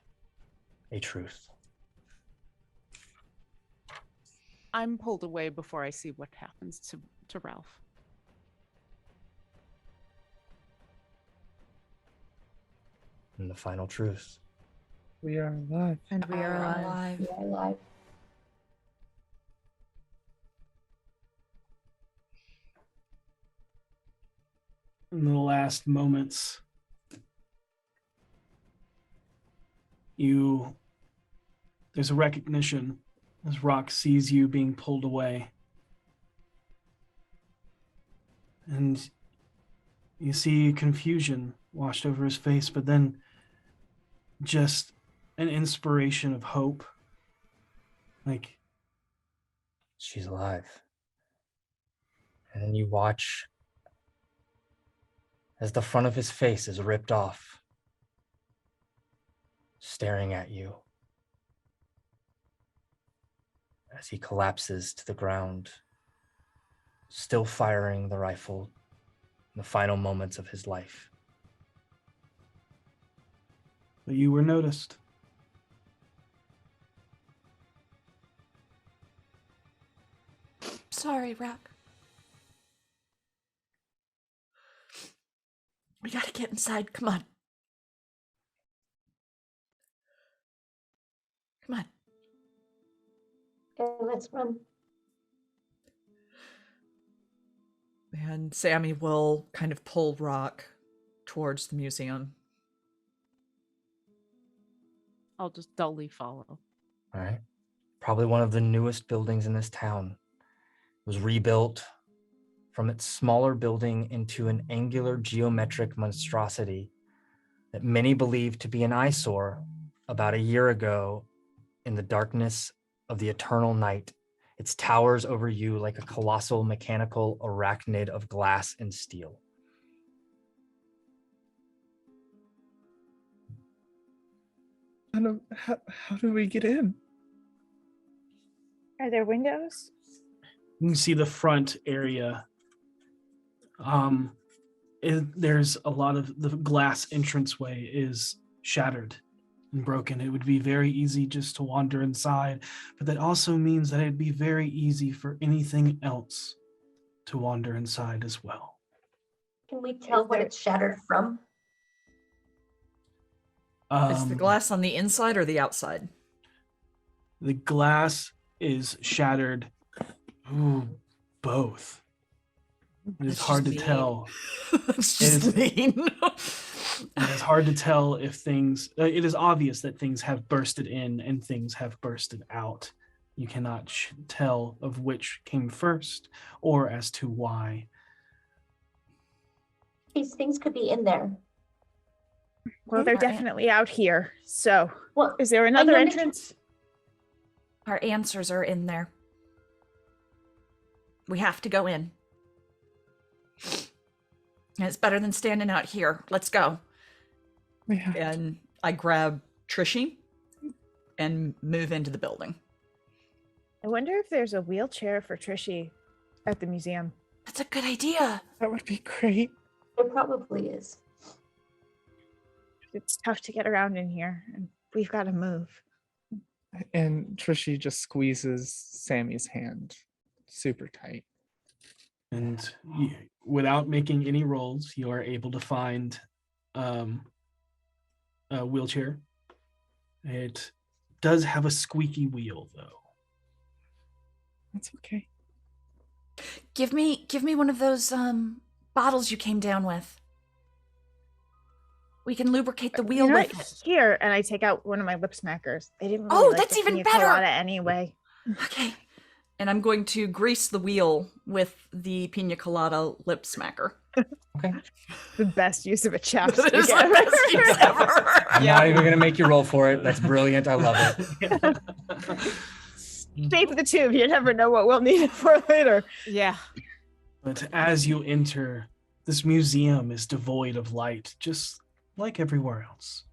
a truth. I'm pulled away before I see what happens to Ralph. And the final truth. We are alive. And we are alive. We are alive. In the last moments, there's a recognition as Rock sees you being pulled away. And you see confusion washed over his face, but then just an inspiration of hope. Like, She's alive. And then you watch as the front of his face is ripped off, staring at you as he collapses to the ground, still firing the rifle in the final moments of his life. but you were noticed. Sorry, Rock. We gotta get inside. Come on. Come on. Okay, let's run. And Sammy will kind of pull Rock towards the museum. I'll just dully follow. All right. Probably one of the newest buildings in this town. It was rebuilt from its smaller building into an angular geometric monstrosity that many believed to be an eyesore about a year ago. In the darkness of the eternal night, it towers over you like a colossal mechanical arachnid of glass and steel. How do we get in? Are there windows? You can see the front area. There's a lot of the glass entranceway is shattered and broken. It would be very easy just to wander inside, but that also means that it'd be very easy for anything else to wander inside as well. Can we tell what it's shattered from? Is the glass on the inside or the outside? The glass is shattered. Ooh, both. It's hard to tell. That's just mean. And it's hard to tell if things, it is obvious that things have bursted in and things have bursted out. You cannot tell of which came first or as to why. These things could be in there. Well, they're definitely out here. So, Well, is there another noticed- entrance? Our answers are in there. We have to go in. And it's better than standing out here. Let's go. And I grab Trishy and move into the building. I wonder if there's a wheelchair for Trishy at the museum. That's a good idea. That would be great. There probably is. It's tough to get around in here, and we've got to move. And Trishy just squeezes Sammy's hand super tight. And without making any rolls, you are able to find a wheelchair. It does have a squeaky wheel, though. That's okay. Give me one of those bottles you came down with. We can lubricate the wheel with it. Here, and I take out one of my lip smackers. They didn't really Oh, like that's the even pina better. colada anyway. Okay. And I'm going to grease the wheel with the pina colada lip smacker. Okay. The best use of a That chapstick is the ever. best use ever. I'm not even gonna make you roll for it. That's brilliant. I love it. Save the tube. You never know what we'll need it for later. Yeah. But as you enter, this museum is devoid of light, just like everywhere else.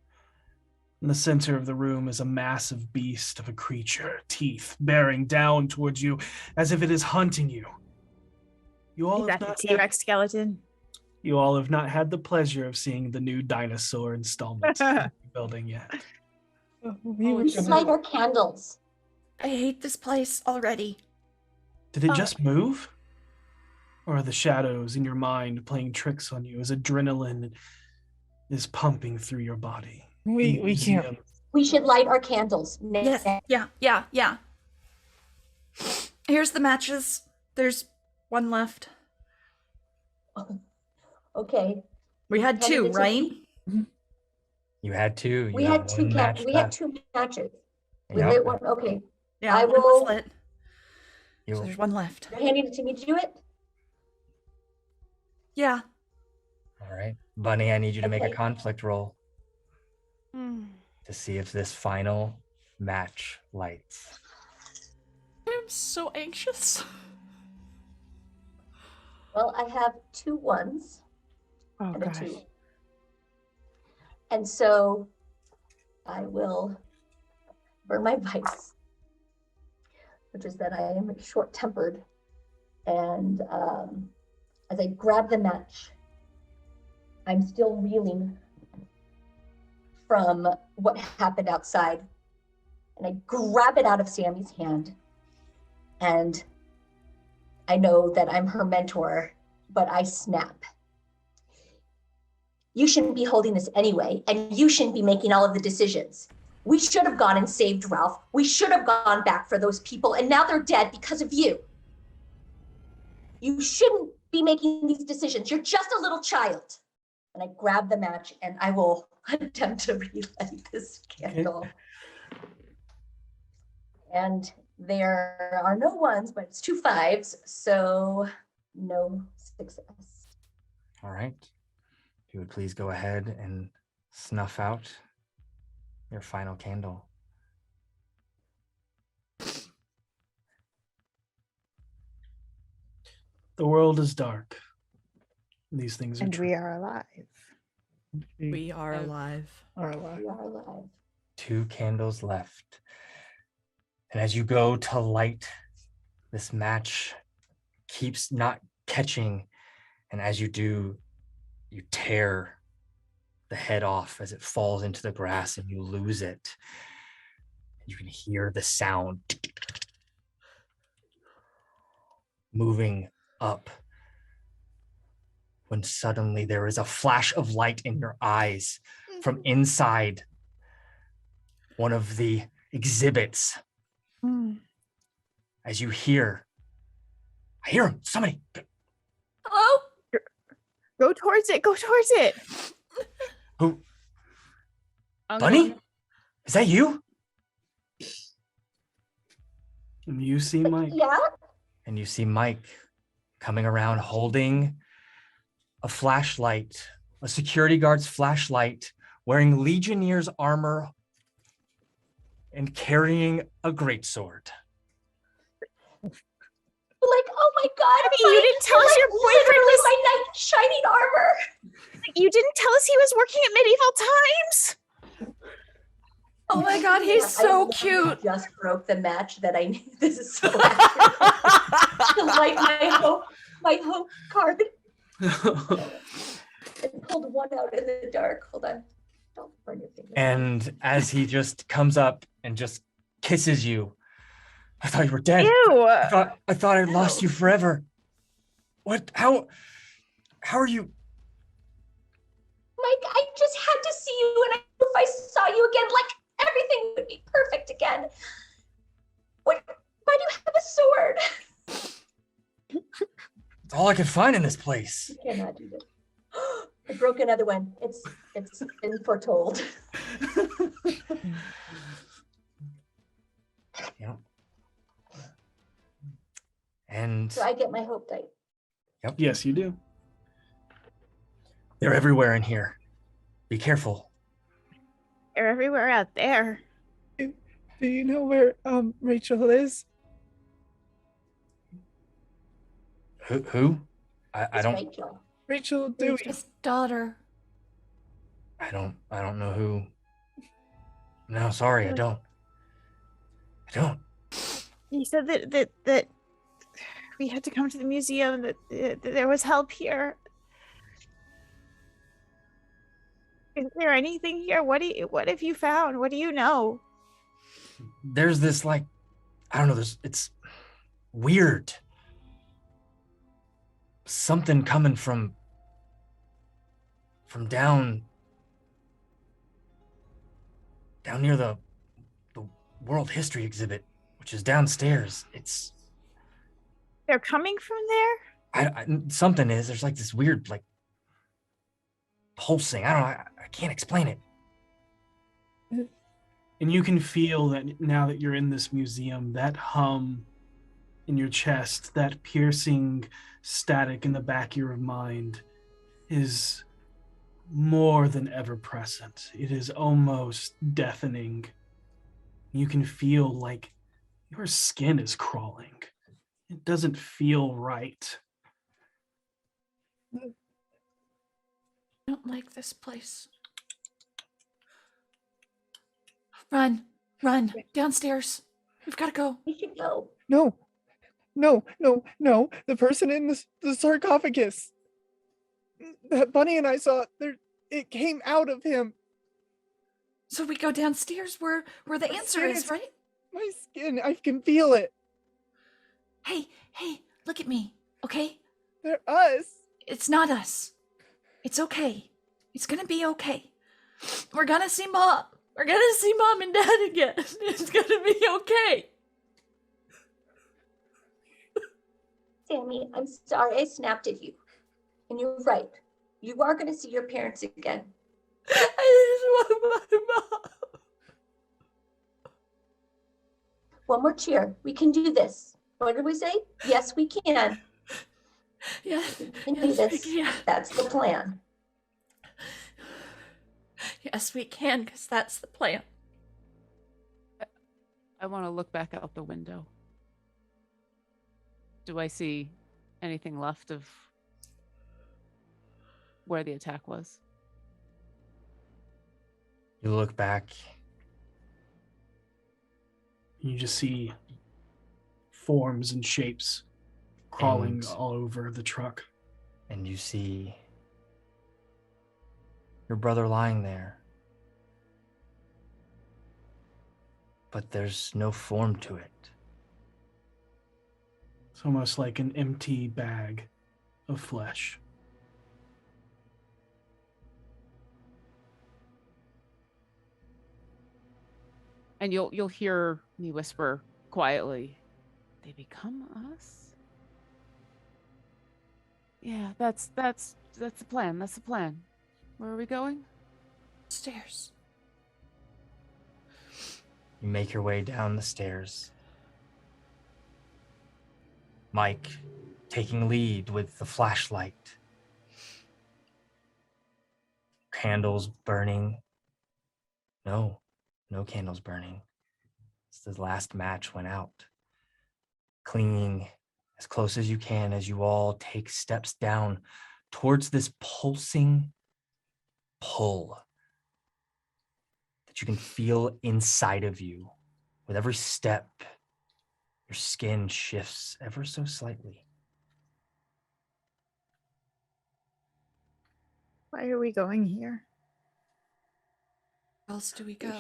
In the center of the room is a massive beast of a creature, teeth bearing down towards you as if it is hunting you. You all Is have that the not T-Rex skeleton? You all have not had the pleasure of seeing the new dinosaur installment in the building yet. We should light our candles. I hate this place already. Did it just move? Or are the shadows in your mind playing tricks on you as adrenaline is pumping through your body? We can't. We should light our candles. Yes. Yeah. Here's the matches. There's one left. Okay. We had Hand it two, to right? me. You had two. We You had have two. one match We had left. 2 matches. We Yep. lit one. Okay. Yeah, I one was will- lit. You- So there's one left. You're handing it to me to do it. Yeah. All right, Bunny. I need you to make a Okay. conflict roll Mm. to see if this final match lights. I'm so anxious. Well, I have 2 1s Oh and a gosh. 2. And so I will burn my vice, which is that I am short-tempered. And as I grab the match, I'm still reeling from what happened outside. And I grab it out of Sammy's hand. And I know that I'm her mentor, but I snap. You shouldn't be holding this anyway, and you shouldn't be making all of the decisions. We should have gone and saved Ralph. We should have gone back for those people, and now they're dead because of you. You shouldn't be making these decisions. You're just a little child. And I grab the match, and I will attempt to relight this candle. And there are no 1s, but it's 2 5s, so no success. All right. If you would please go ahead and snuff out your final candle. The world is dark. These things are And true. we are alive. We are Oh. alive. are alive. We are alive. 2 candles left. And as you go to light, this match keeps not catching. And as you do, you tear the head off as it falls into the grass and you lose it. You can hear the sound moving up when suddenly there is a flash of light in your eyes from inside one of the exhibits. As you hear, I hear him, somebody. Hello? Go towards it. Go towards it. Who? I'm Bunny? going- Is that you? And you see Mike. Yeah? And you see Mike coming around holding a flashlight, a security guard's flashlight, wearing Legionnier's armor and carrying a greatsword. Like, oh my God. Abby, you didn't tell us your boyfriend literally was- my knight in shining armor. You didn't tell us he was working at medieval times. Oh my god, he's I so literally cute. Just broke the match that I knew. This is so accurate. To light my hope card. And pulled one out in the dark. Hold on. Don't burn your finger. And as he just comes up and just kisses you, I thought you were dead. Ew. I thought I'd lost you forever. What? How are you? Mike, I just had to see you, and I knew if I saw you again, like everything would be perfect again. Why do you have a sword? It's all I can find in this place. You cannot do this. I broke another one. It's been foretold. Yeah. And So I get my hope dice. yep, Yes, you do. they're everywhere in here. Be careful. They're everywhere out there. Do you know where Rachel is? Who? I It's don't Rachel. Rachel Dewey. His daughter. I don't know who. No, sorry, I don't. He said that we had to come to the museum, that there was help here. Is there anything here? What have you found? What do you know? There's this I don't know, it's weird. Something coming from down near the World History exhibit, which is downstairs. They're coming from there? Something is. There's this weird pulsing. I don't know. I can't explain it. And you can feel that now that you're in this museum, that hum in your chest, that piercing static in the back of your mind is more than ever present. It is almost deafening. You can feel like your skin is crawling. It doesn't feel right. I don't like this place. Run, downstairs. We've got to go. We should go. No. The person in the sarcophagus. That Bunny and I saw, it came out of him. So we go downstairs where the answer is, right? My skin, I can feel it. Hey, look at me, okay? They're us. It's not us. It's okay. It's gonna be okay. We're gonna see Mom. We're gonna see Mom and Dad again. It's gonna be okay. Sammy, I'm sorry I snapped at you. And you're right. You are going to see your parents again. I just want my mom. One more cheer. We can do this. What did we say? Yes, we can. Yeah, We can do yes, we this. can. That's the plan. Yes, we can, because that's the plan. I want to look back out the window. Do I see anything left of where the attack was? You look back. You just see forms and shapes crawling And- all over the truck. And you see your brother lying there. But there's no form to it. It's almost like an empty bag of flesh. And you'll hear me whisper quietly, "They become us?" Yeah, that's the plan. That's the plan. Where are we going? Stairs. You make your way down the stairs. Mike taking lead with the flashlight. Candles burning. No candles burning. It's the last match went out. Clinging as close as you can as you all take steps down towards this pulsing pull that you can feel inside of you. With every step, your skin shifts ever so slightly. Why are we going here? Where else do we go?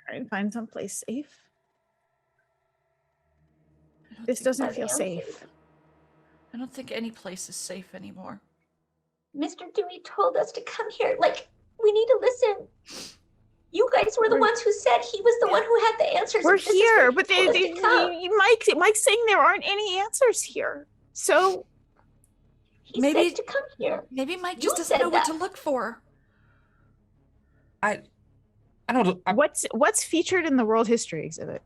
Try and find someplace safe. I don't This think- doesn't feel safe. I don't think any place is safe anymore. Mr. Dewey told us to come here. We need to listen. You guys were the ones who said he was the one who had the answers. We're and this is here, where but he told us to come. Mike's saying there aren't any answers here. So He Maybe- said to come here. Maybe Mike You just doesn't said know what to that. look for. I don't. what's featured in the world history exhibit?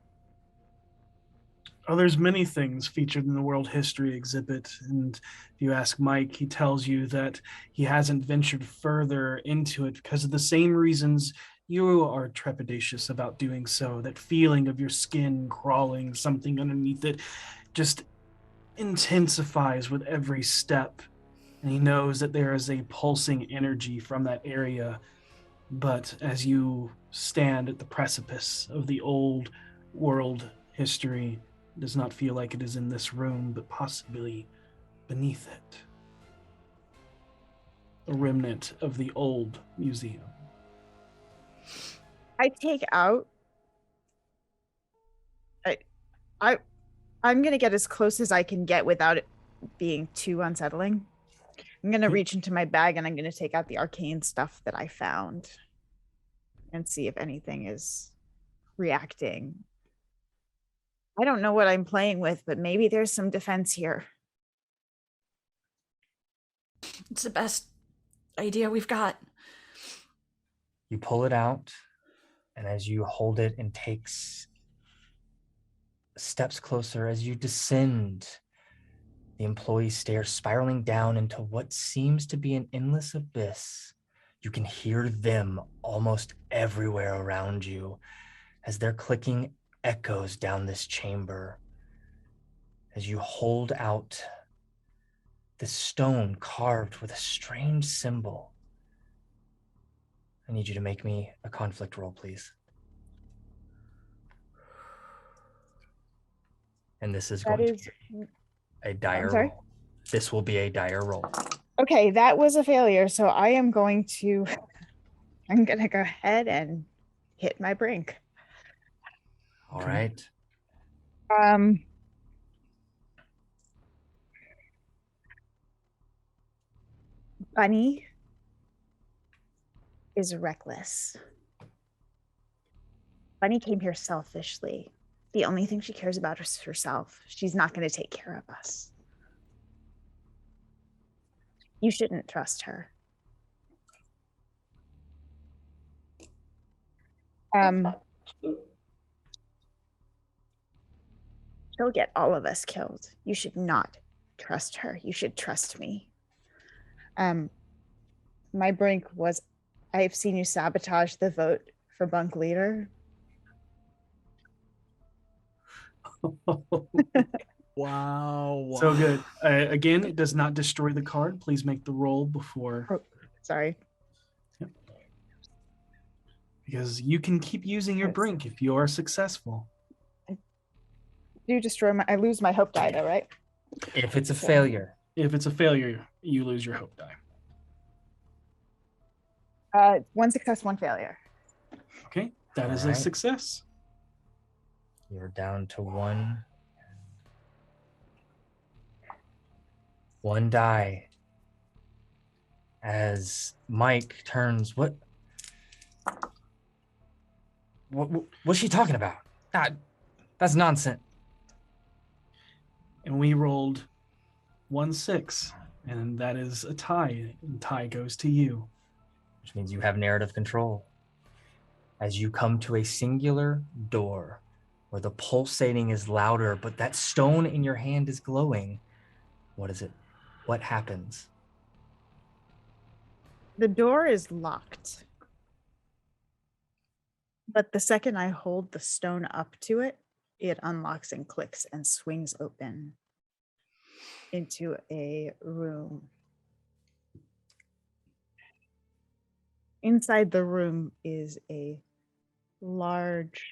Oh, there's many things featured in the World History exhibit, and if you ask Mike, he tells you that he hasn't ventured further into it because of the same reasons you are trepidatious about doing so. That feeling of your skin crawling, something underneath it, just intensifies with every step. And he knows that there is a pulsing energy from that area. But as you stand at the precipice of the old world history, it does not feel like it is in this room, but possibly beneath it. A remnant of the old museum. I take out. I'm gonna get as close as I can get without it being too unsettling. I'm gonna reach into my bag and I'm gonna take out the arcane stuff that I found and see if anything is reacting. I don't know what I'm playing with, but maybe there's some defense here. It's the best idea we've got. You pull it out, and as you hold it and takes steps closer, as you descend, the employee stares, spiraling down into what seems to be an endless abyss. You can hear them almost everywhere around you as their clicking echoes down this chamber. As you hold out this stone carved with a strange symbol. I need you to make me a conflict roll, please. And this is going to be a dire roll. This will be a dire roll. Okay, that was a failure. So I'm going to go ahead and hit my brink. All right. Bunny is reckless. Bunny came here selfishly. The only thing she cares about is herself. She's not going to take care of us. You shouldn't trust her. She'll get all of us killed. You should not trust her. You should trust me. My brink was, I've seen you sabotage the vote for bunk leader. Wow. So good. Again, it does not destroy the card. Please make the roll before. Oh, sorry. Yep. Because you can keep using your brink if you are successful. I lose my hope die though, right? If it's a failure. If it's a failure, you lose your hope die. One success, one failure. Okay, that is a success. You're down to one die. As Mike turns, what's she talking about? That's nonsense. And we rolled 1-6, and that is a tie. And tie goes to you. Which means you have narrative control. As you come to a singular door where the pulsating is louder, but that stone in your hand is glowing. What is it? What happens? The door is locked. But the second I hold the stone up to it, it unlocks and clicks and swings open into a room. Inside the room is a large,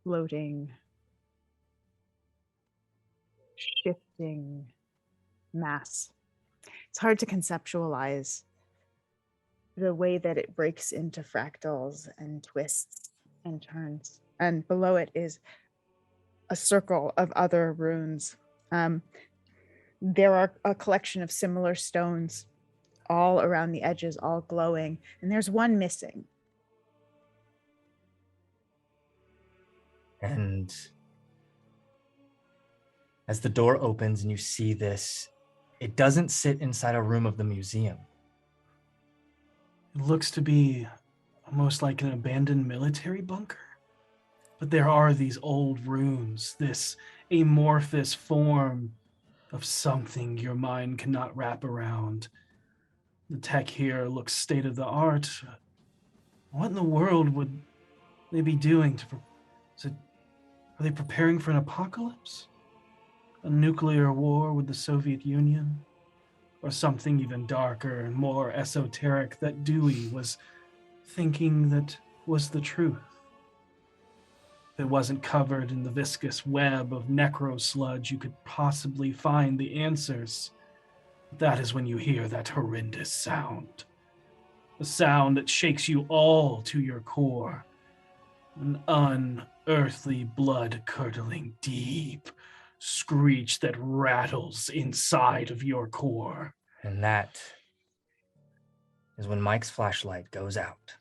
floating, shifting mass. It's hard to conceptualize the way that it breaks into fractals and twists and turns. And below it is a circle of other runes. There are a collection of similar stones all around the edges, all glowing, and there's one missing. And As the door opens and you see this, it doesn't sit inside a room of the museum. It looks to be almost like an abandoned military bunker. But there are these old runes, this amorphous form of something your mind cannot wrap around. The tech here looks state of the art. What in the world would they be doing? Are they preparing for an apocalypse? A nuclear war with the Soviet Union? Or something even darker and more esoteric that Dewey was thinking that was the truth? If it wasn't covered in the viscous web of necro sludge, you could possibly find the answers. That is when you hear that horrendous sound. A sound that shakes you all to your core. An unearthly, blood-curdling, deep screech that rattles inside of your core. And that is when Mike's flashlight goes out.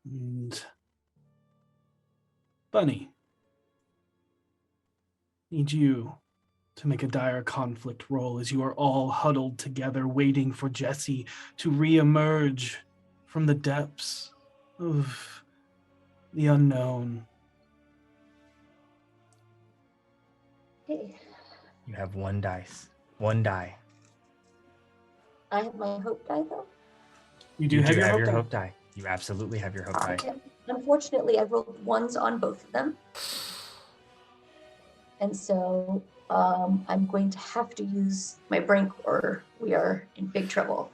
And Bunny, need you to make a dire conflict roll as you are all huddled together waiting for Jesse to reemerge from the depths of the unknown. Okay. You have one dice. One die. I have my hope die though. You do have your hope die. die. You absolutely have your hope die. Okay. Unfortunately, I rolled ones on both of them. And so I'm going to have to use my brain core. We are in big trouble.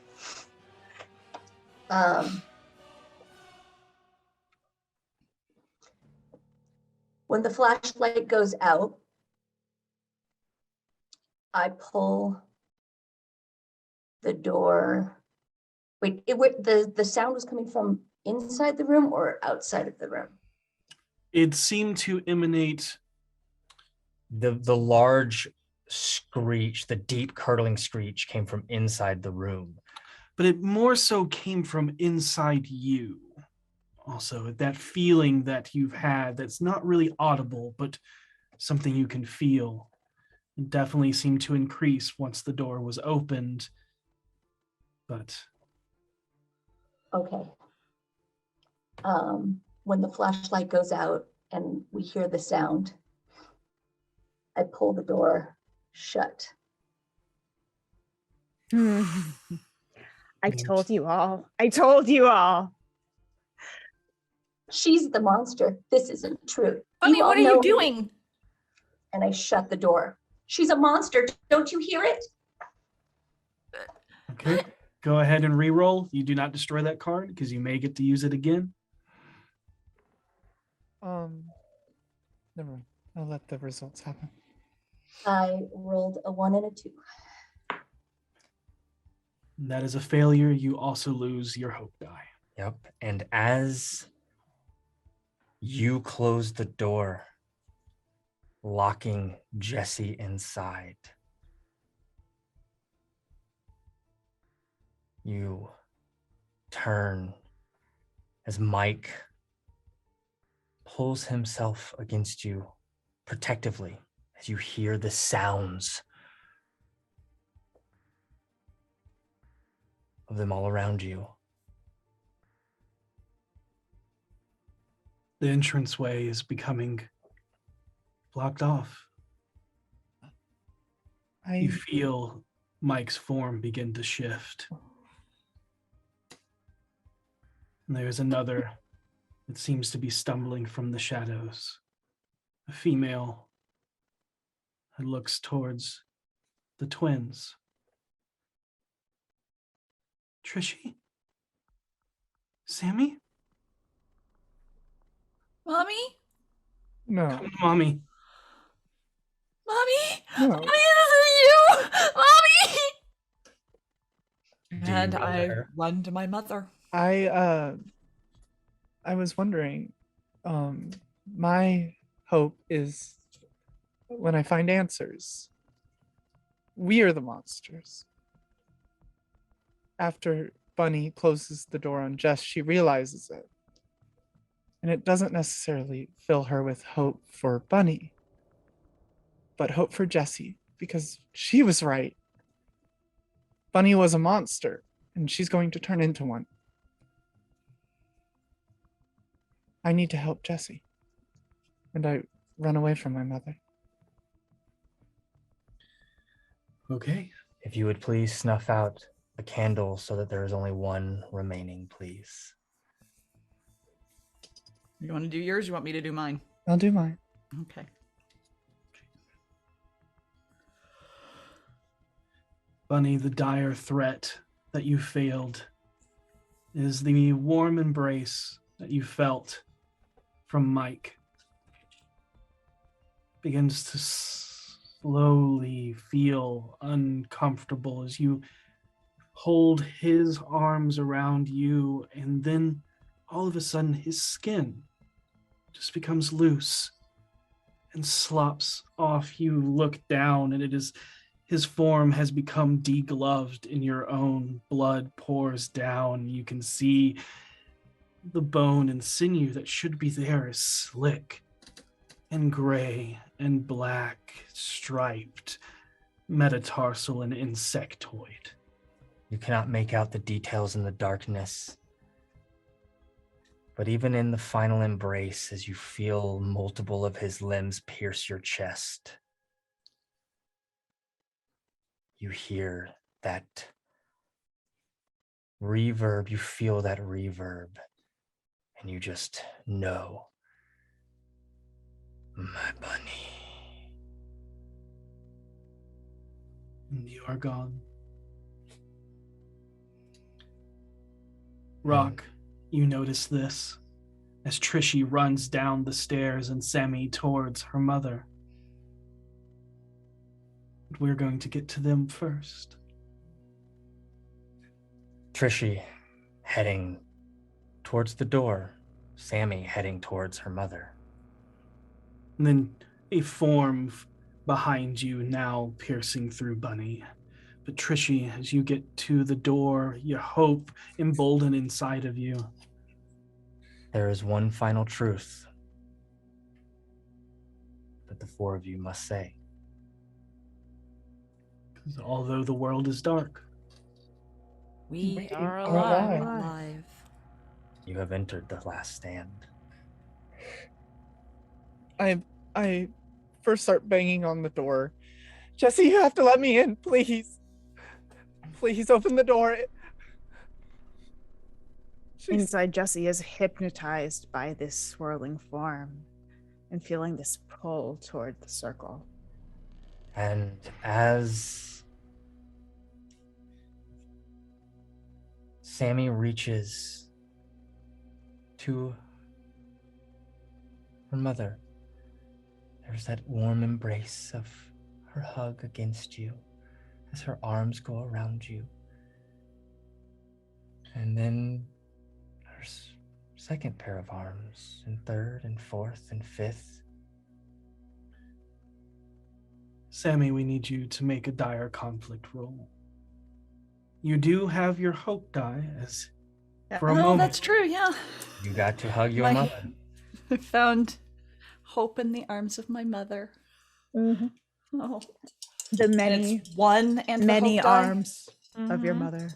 When the flashlight goes out, I pull the door. Wait, the sound was coming from inside the room or outside of the room? It seemed to emanate. The large screech, the deep curdling screech came from inside the room. But it more so came from inside you. Also, that feeling that you've had that's not really audible, but something you can feel. It definitely seemed to increase once the door was opened. But okay. When the flashlight goes out and we hear the sound, I pull the door shut. I told you all. I told you all. She's the monster. This isn't true. Bunny, what are you know me. doing? And I shut the door. She's a monster. Don't you hear it? okay, go ahead and re-roll. You do not destroy that card because you may get to use it again. Never mind. I'll let the results happen. I rolled a 1 and a 2. And that is a failure. You also lose your hope die. Yep. And as you close the door, locking Jesse inside, you turn as Mike pulls himself against you protectively as you hear the sounds of them all around you. The entranceway is becoming blocked off. You feel Mike's form begin to shift. And there's another that seems to be stumbling from the shadows. A female that looks towards the twins. Trishy? Sammy? Mommy? No. Come on, Mommy. Mommy? No. Mommy, this is you! Mommy! Do And you run to I her? run to my mother. I was wondering, my hope is when I find answers, we are the monsters. After Bunny closes the door on Jess, she realizes it. And it doesn't necessarily fill her with hope for Bunny, but hope for Jessie, because she was right. Bunny was a monster, and she's going to turn into one. I need to help Jessie. And I run away from my mother. Okay. If you would please snuff out a candle so that there is only one remaining, please. You want to do yours? You want me to do mine? I'll do mine. Okay. Bunny, the dire threat that you failed is the warm embrace that you felt from Mike. Begins to slowly feel uncomfortable as you hold his arms around you, and then all of a sudden his skin just becomes loose and slops off. You look down, and it is his form has become degloved, and your own blood pours down. You can see the bone and sinew that should be there is slick and gray and black, striped, metatarsal and insectoid. You cannot make out the details in the darkness. But even in the final embrace, as you feel multiple of his limbs pierce your chest, you hear that reverb, you feel that reverb, and you just know, my bunny. And you are gone. Rock, you notice this as Trishie runs down the stairs and Sammy towards her mother. But we're going to get to them first. Trishie heading towards the door, Sammy heading towards her mother. And then a form behind you now piercing through Bunny. But Trishie, as you get to the door, your hope emboldened inside of you. There is one final truth that the four of you must say. Because although the world is dark, We are alive. alive. You have entered the last stand. I first start banging on the door. Jessie, you have to let me in, please. Please open the door. Inside, Jessie is hypnotized by this swirling form and feeling this pull toward the circle. And as Sammy reaches to her mother, there's that warm embrace of her hug against you as her arms go around you. And then her second pair of arms, and third and fourth and fifth. Sammy, we need you to make a dire conflict roll. You do have your hope die as for a moment. That's true, yeah. You got to hug your My- mother. I found hope in the arms of my mother. Mm-hmm. Oh. The And many, it's one and the many hope die. arms of your Mhm. mother.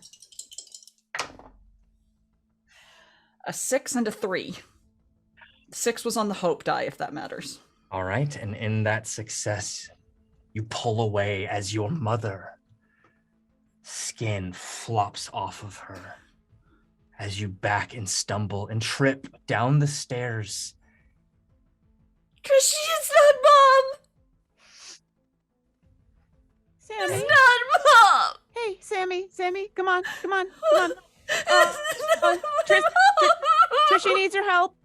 A 6 and a 3. 6 was on the hope die, if that matters. All right, and in that success, you pull away as your mother skin flops off of her as you back and stumble and trip down the stairs. Cause she's not mom! Sammy. It's not mom! Hey, Sammy, come on. Trishie needs your help.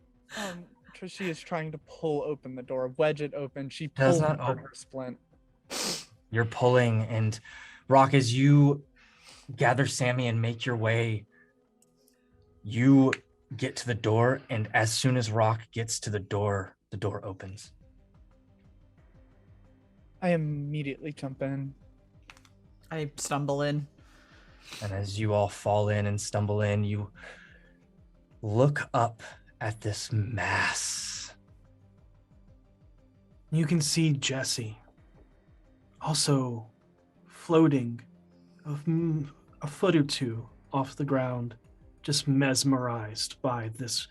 Trishie is trying to pull open the door, wedge it open. She Does pulls not apart open. her splint. You're pulling, and Rock, as you gather Sammy and make your way, you get to the door, and as soon as Rock gets to the door opens. I immediately jump in. I stumble in. And as you all fall in and stumble in, you look up at this mass. You can see Jesse also floating a foot or two off the ground, just mesmerized by this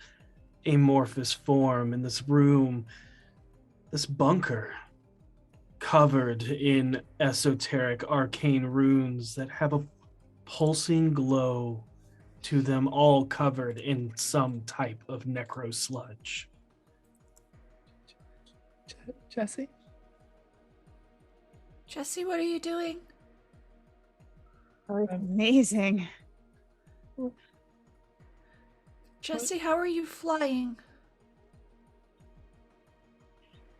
amorphous form in this room, this bunker covered in esoteric arcane runes that have a pulsing glow to them, all covered in some type of necro sludge. Jesse? Jesse, what are you doing? Oh, it's amazing. Jesse, how are you flying?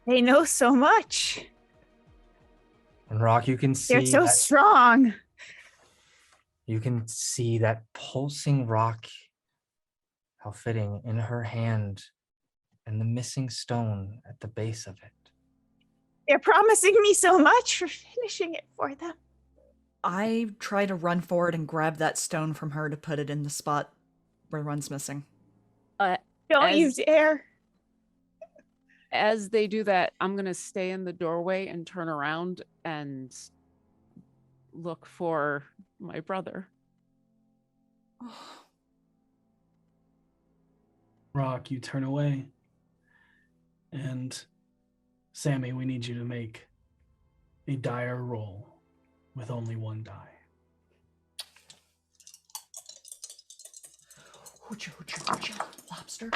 They know so much. And Rock, you can see They're so that, strong. you can see that pulsing rock, how fitting, in her hand, and the missing stone at the base of it. They're promising me so much for finishing it for them. I try to run forward and grab that stone from her to put it in the spot where one's missing. Don't you dare. As they do that, I'm going to stay in the doorway and turn around and look for my brother. Rock, you turn away. And Sammy, we need you to make a dire roll with only one die. Hoocha, hoocha, hoocha. Lobster.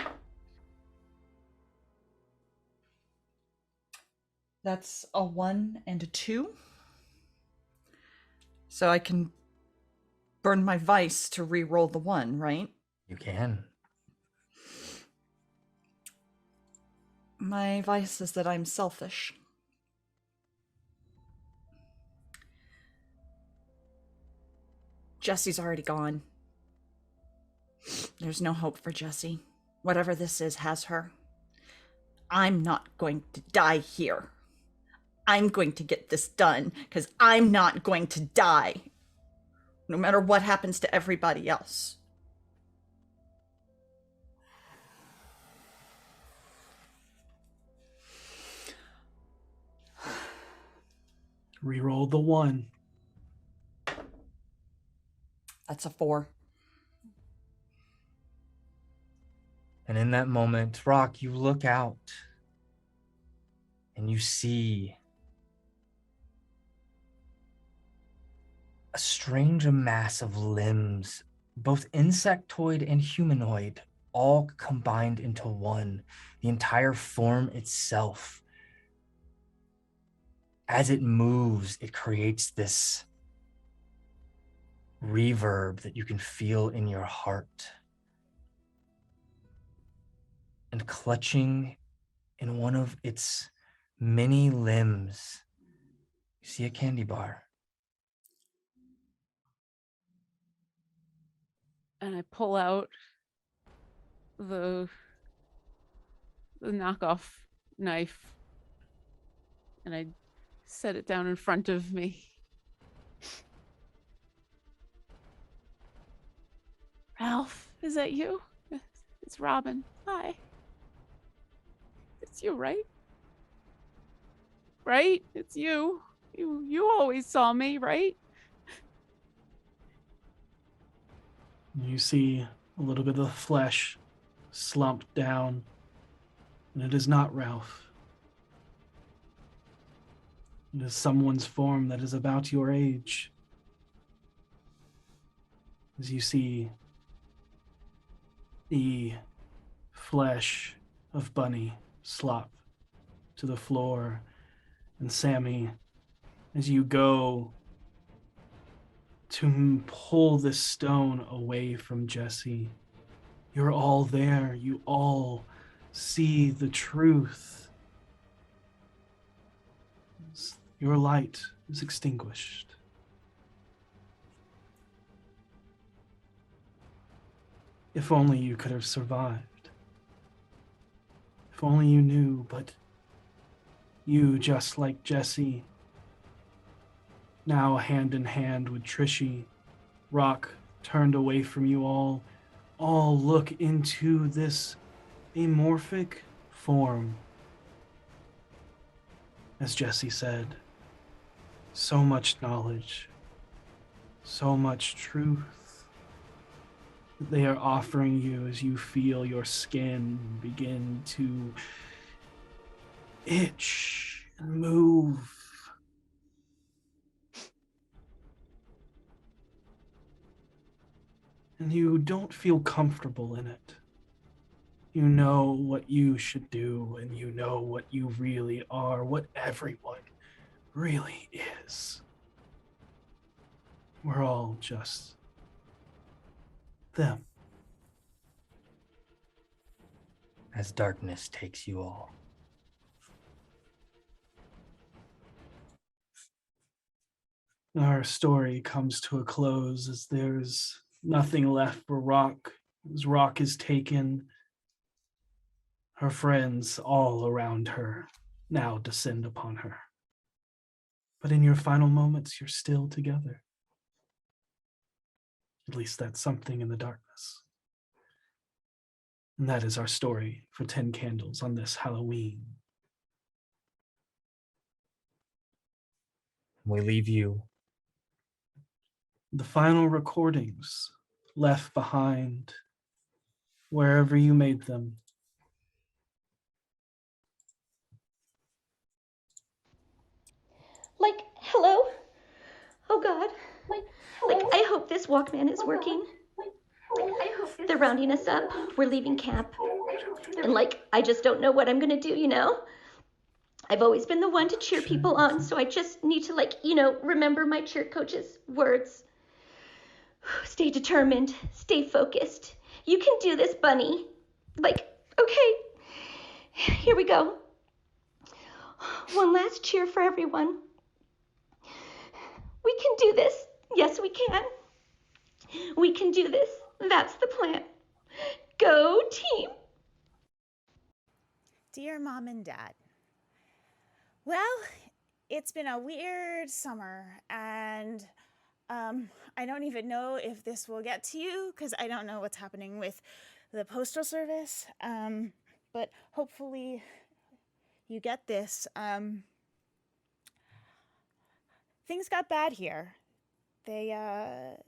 That's a 1 and a 2. So I can burn my vice to re-roll the 1, right? You can. My vice is that I'm selfish. Jesse's already gone. There's no hope for Jessie. Whatever this is has her. I'm not going to die here. I'm going to get this done because I'm not going to die. No matter what happens to everybody else. Reroll the 1. That's a 4. And in that moment, Rock, you look out and you see a strange mass of limbs, both insectoid and humanoid, all combined into one. The entire form itself, as it moves, it creates this reverb that you can feel in your heart. And clutching in one of its many limbs, you see a candy bar. And I pull out the knockoff knife and I set it down in front of me. Ralph, is that you? It's Robin. Hi. It's you, right? Right? It's you. You always saw me, right? You see a little bit of the flesh slumped down, and it is not Ralph. It is someone's form that is about your age. As you see the flesh of Bunny slop to the floor, and Sammy, as you go to pull this stone away from Jesse, you're all there. You all see the truth. Your light is extinguished. If only you could have survived. If only you knew, but you, just like Jesse, now hand in hand with Trishy, Rock turned away from you all look into this amorphic form. As Jesse said, so much knowledge, so much truth that they are offering you as you feel your skin begin to itch and move. And you don't feel comfortable in it. You know what you should do, and you know what you really are, what everyone really is. We're all just them. As darkness takes you all. Our story comes to a close as there's nothing left for Rock. As Rock is taken, her friends all around her now descend upon her. But in your final moments, you're still together. At least that's something in the darkness. And that is our story for 10 Candles on this Halloween. We leave you. The final recordings left behind wherever you made them. Like, hello? Oh God. Like, I hope this Walkman is working. They're rounding us up. We're leaving camp. And like, I just don't know what I'm gonna do, you know? I've always been the one to cheer people on, so I just need to, like, you know, remember my cheer coach's words. Stay determined. Stay focused. You can do this, Bunny. Like, okay. Here we go. One last cheer for everyone. We can do this. Yes, we can. We can do this. That's the plan. Go team. Dear Mom and Dad, well, it's been a weird summer, and I don't even know if this will get to you because I don't know what's happening with the postal service, but hopefully you get this. Things got bad here. There's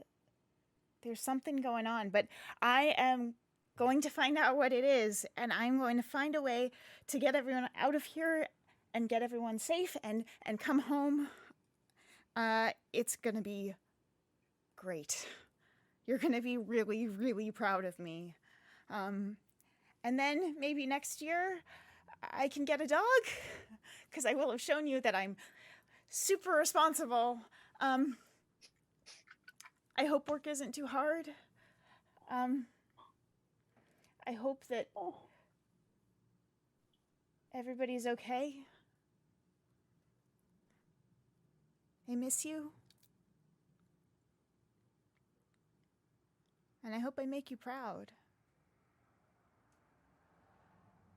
something going on, but I am going to find out what it is, and I'm going to find a way to get everyone out of here and get everyone safe and come home. It's gonna be great. You're gonna be really, really proud of me. And then maybe next year I can get a dog, because I will have shown you that I'm super responsible. I hope work isn't too hard. I hope that everybody's okay. I miss you. And I hope I make you proud.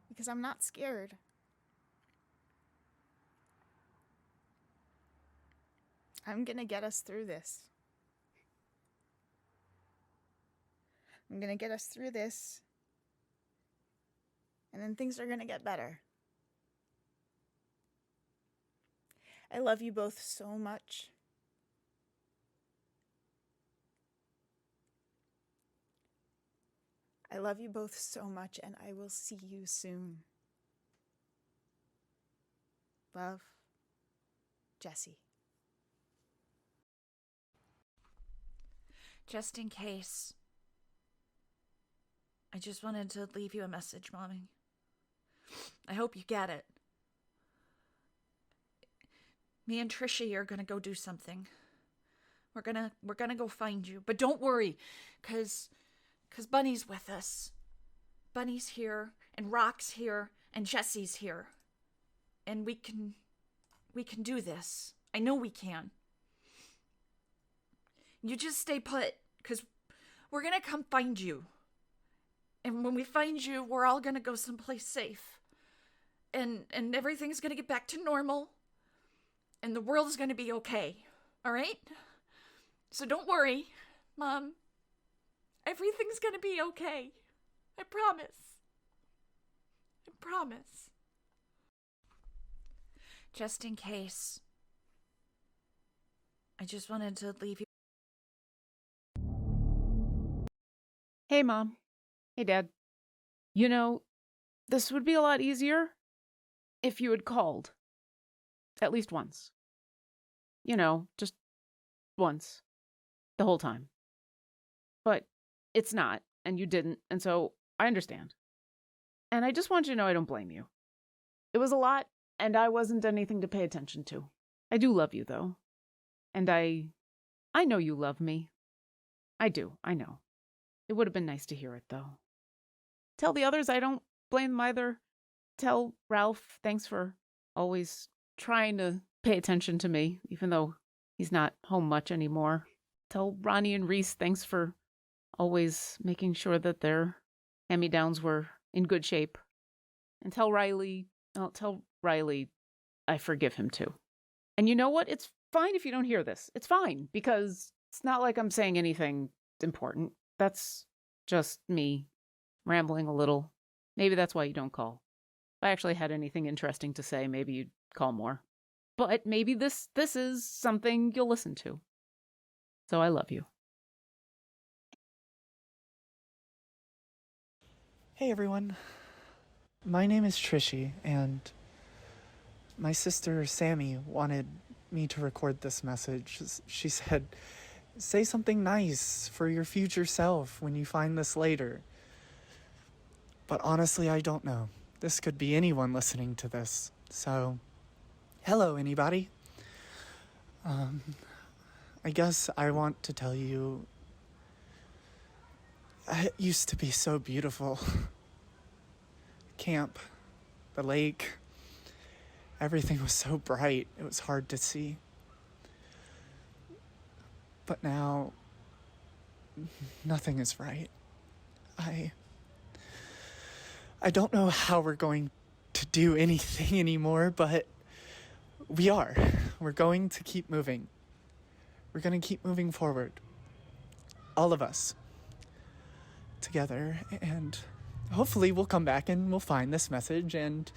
Because I'm not scared. I'm gonna get us through this. I'm gonna get us through this. And then things are gonna get better. I love you both so much. I love you both so much, and I will see you soon. Love, Jesse. Just in case, I just wanted to leave you a message, Mommy. I hope you get it. Me and Trishy are gonna go do something. We're gonna go find you. But don't worry, cause Bunny's with us. Bunny's here, and Rock's here, and Jesse's here. And we can do this. I know we can. You just stay put, cause we're gonna come find you. And when we find you, we're all gonna go someplace safe. And everything's gonna get back to normal. And the world's gonna be okay. Alright? So don't worry, Mom. Everything's gonna be okay. I promise. I promise. Just in case. I just wanted to leave you. Hey, Mom. Hey, Dad. You know, this would be a lot easier if you had called. At least once. You know, just once. The whole time. But it's not, and you didn't, and so I understand. And I just want you to know I don't blame you. It was a lot, and I wasn't anything to pay attention to. I do love you, though. And I know you love me. I do, I know. It would have been nice to hear it, though. Tell the others I don't blame them either. Tell Ralph thanks for always trying to pay attention to me, even though he's not home much anymore. Tell Ronnie and Reese thanks for always making sure that their hand-me-downs were in good shape. And tell Riley I forgive him too. And you know what? It's fine if you don't hear this. It's fine, because it's not like I'm saying anything important. That's just me rambling a little. Maybe that's why you don't call. If I actually had anything interesting to say, maybe you'd call more. But maybe this is something you'll listen to. So I love you. Hey everyone, my name is Trishy, and my sister Sammy wanted me to record this message. She said, say something nice for your future self when you find this later. But honestly, I don't know. This could be anyone listening to this. So, hello anybody. I guess I want to tell you, it used to be so beautiful. Camp, the lake, everything was so bright, it was hard to see. But now, nothing is right. I don't know how we're going to do anything anymore, but we are. We're going to keep moving. We're going to keep moving forward. All of us. Together, and hopefully we'll come back and we'll find this message and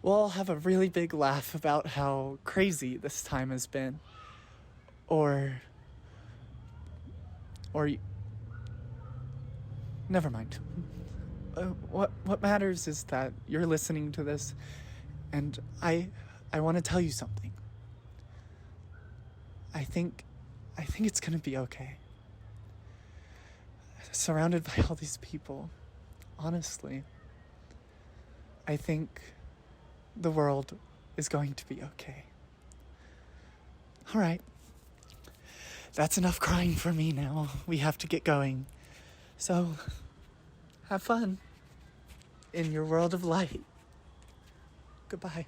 we'll all have a really big laugh about how crazy this time has been. Or never mind. What matters is that you're listening to this, and I want to tell you something. I think it's gonna be okay. Surrounded by all these people, honestly, I think the world is going to be okay. All right. That's enough crying for me now. We have to get going. So, have fun in your world of light. Goodbye.